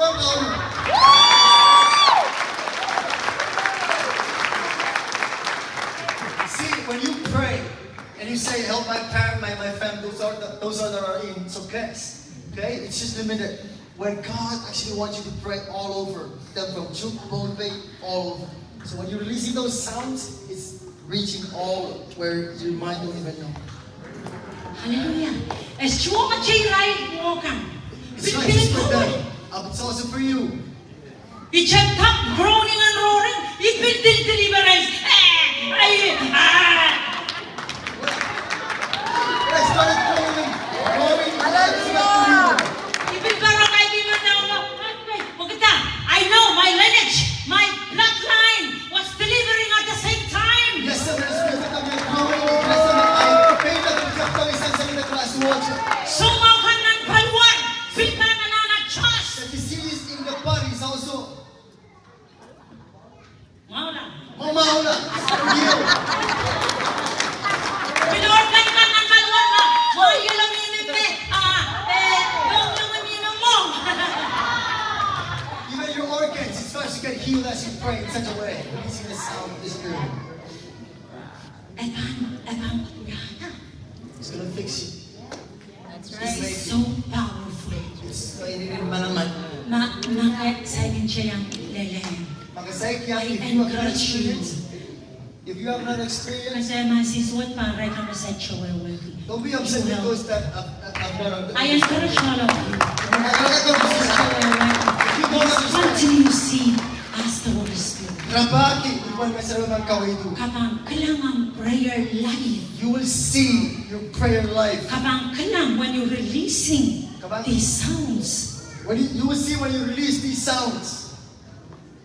[SPEAKER 1] in Socrates. Okay? It's just limited. Where God actually wants you to pray all over. Them from juke, bone vein, all over. So when you're releasing those sounds, it's reaching all where your mind don't even know.
[SPEAKER 2] Hallelujah. As Chúa mà chi rai vô cần.
[SPEAKER 1] It's not just for them. It's also for you.
[SPEAKER 2] He checked up, groaning and roaring. He built the deliverance.
[SPEAKER 1] I started growing.
[SPEAKER 2] I know my lineage, my bloodline was delivering at the same time.
[SPEAKER 1] Yes, sir.
[SPEAKER 2] Sumakan ng paluan, bigla na nanagchas.
[SPEAKER 1] The disease in the body is also
[SPEAKER 2] Maula.
[SPEAKER 1] healed.
[SPEAKER 2] Pinorgan ka ng paluan na, yung lang inip yung uminom mo.
[SPEAKER 1] Even your organs, it starts to get healed as you pray in such a way. Releasing the sound of the Spirit. It's going to fix you.
[SPEAKER 2] That's right. It's so powerful.
[SPEAKER 1] It's kainin malaman.
[SPEAKER 2] Makasayang siya yung leleng.
[SPEAKER 1] Makasayang yan, if you have not experienced,
[SPEAKER 2] Kasi masisuot pa right on the sexual world.
[SPEAKER 1] don't be upset with those that have not.
[SPEAKER 2] I encourage all of you.
[SPEAKER 1] If you don't understand,
[SPEAKER 2] Continue to see as the Holy Spirit.
[SPEAKER 1] trabaki, iwan ka sa ng kawidu.
[SPEAKER 2] Kapang kailangan prayer life.
[SPEAKER 1] You will see your prayer life.
[SPEAKER 2] Kapang kailangan when you're releasing these sounds.
[SPEAKER 1] When you will see when you release these sounds.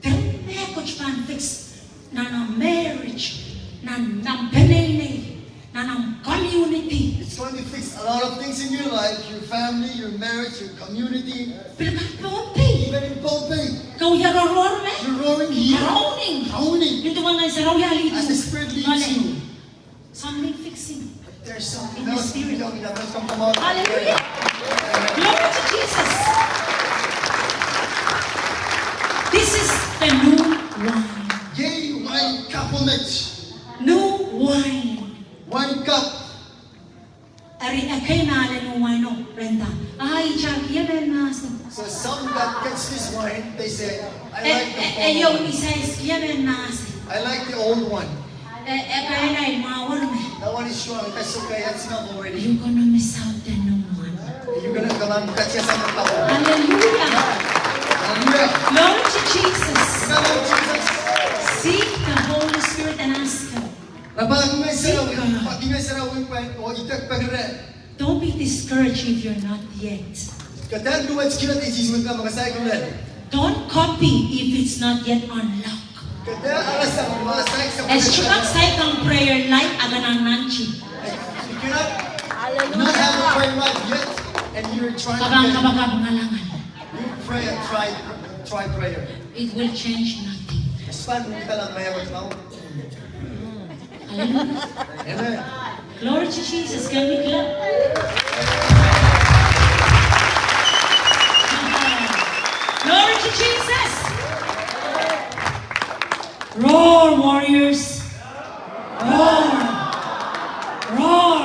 [SPEAKER 2] Tremendo coach pan fix na ng marriage, na ng penene, na ng community.
[SPEAKER 1] It's going to fix a lot of things in your life, your family, your marriage, your community. Even in Pompeii,
[SPEAKER 2] Kau yaroror me.
[SPEAKER 1] you're roaring here.
[SPEAKER 2] Drowning. Yung tuwang na sa royalty.
[SPEAKER 1] As the Spirit leads you.
[SPEAKER 2] Something fixing.
[SPEAKER 1] There's something
[SPEAKER 2] In the
[SPEAKER 1] else
[SPEAKER 2] Spirit.
[SPEAKER 1] that must come out.
[SPEAKER 2] Hallelujah. Glory to Jesus. This is the new wine.
[SPEAKER 1] Yay, wine couplement.
[SPEAKER 2] New wine.
[SPEAKER 1] One cup.
[SPEAKER 2] Ari akay na alin ng wine no, Brenda. Ay, Chuck, yan mas.
[SPEAKER 1] So some that gets this wine, they say, I like the
[SPEAKER 2] Yung
[SPEAKER 1] old one.
[SPEAKER 2] isa is yan mas.
[SPEAKER 1] I like the old one.
[SPEAKER 2] Kaya na mawar me.
[SPEAKER 1] That one is strong. That's okay. That's enough already.
[SPEAKER 2] You're gonna miss out the new one.
[SPEAKER 1] You're gonna come and catch us on the top.
[SPEAKER 2] Hallelujah.
[SPEAKER 1] Hallelujah.
[SPEAKER 2] Glory to Jesus.
[SPEAKER 1] Come on, Jesus.
[SPEAKER 2] Seek the Holy Spirit and ask Him. Don't be discouraged if you're not yet. Don't copy if it's not yet unlocked. As chumak say kang prayer life aganang nanchi.
[SPEAKER 1] You cannot not have a prayer life yet, and you're trying
[SPEAKER 2] Kabang
[SPEAKER 1] to
[SPEAKER 2] kabangalangan.
[SPEAKER 1] you pray and try prayer.
[SPEAKER 2] It will change nothing. Hallelujah.
[SPEAKER 1] Amen.
[SPEAKER 2] Glory to Jesus. Can we clap? Glory to Jesus. Roar, warriors. Roar. Roar.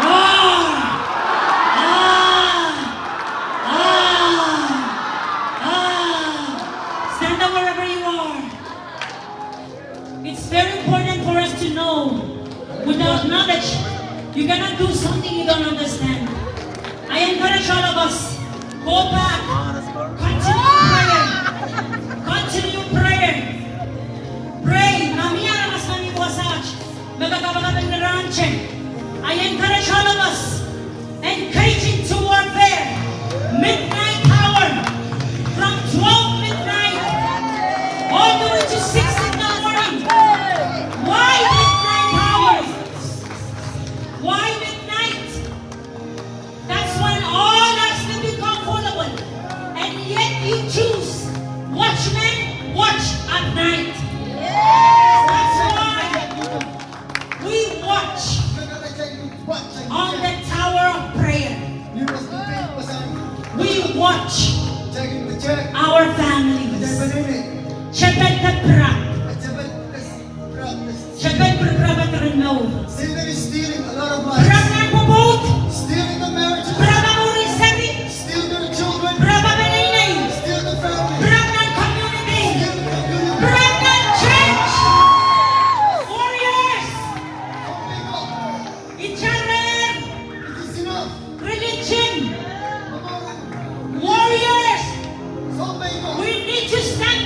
[SPEAKER 2] Roar. Stand up wherever you are. It's very important for us to know. Without knowledge, you cannot do something you don't understand. I encourage all of us, go back, continue prayer. Pray. I encourage all of us, engaging to warfare, midnight hour, from 12 midnight, all the way to 6 in the morning. Why midnight hours? Why midnight? That's when all are sleeping comfortable. And yet you choose. Watch to stand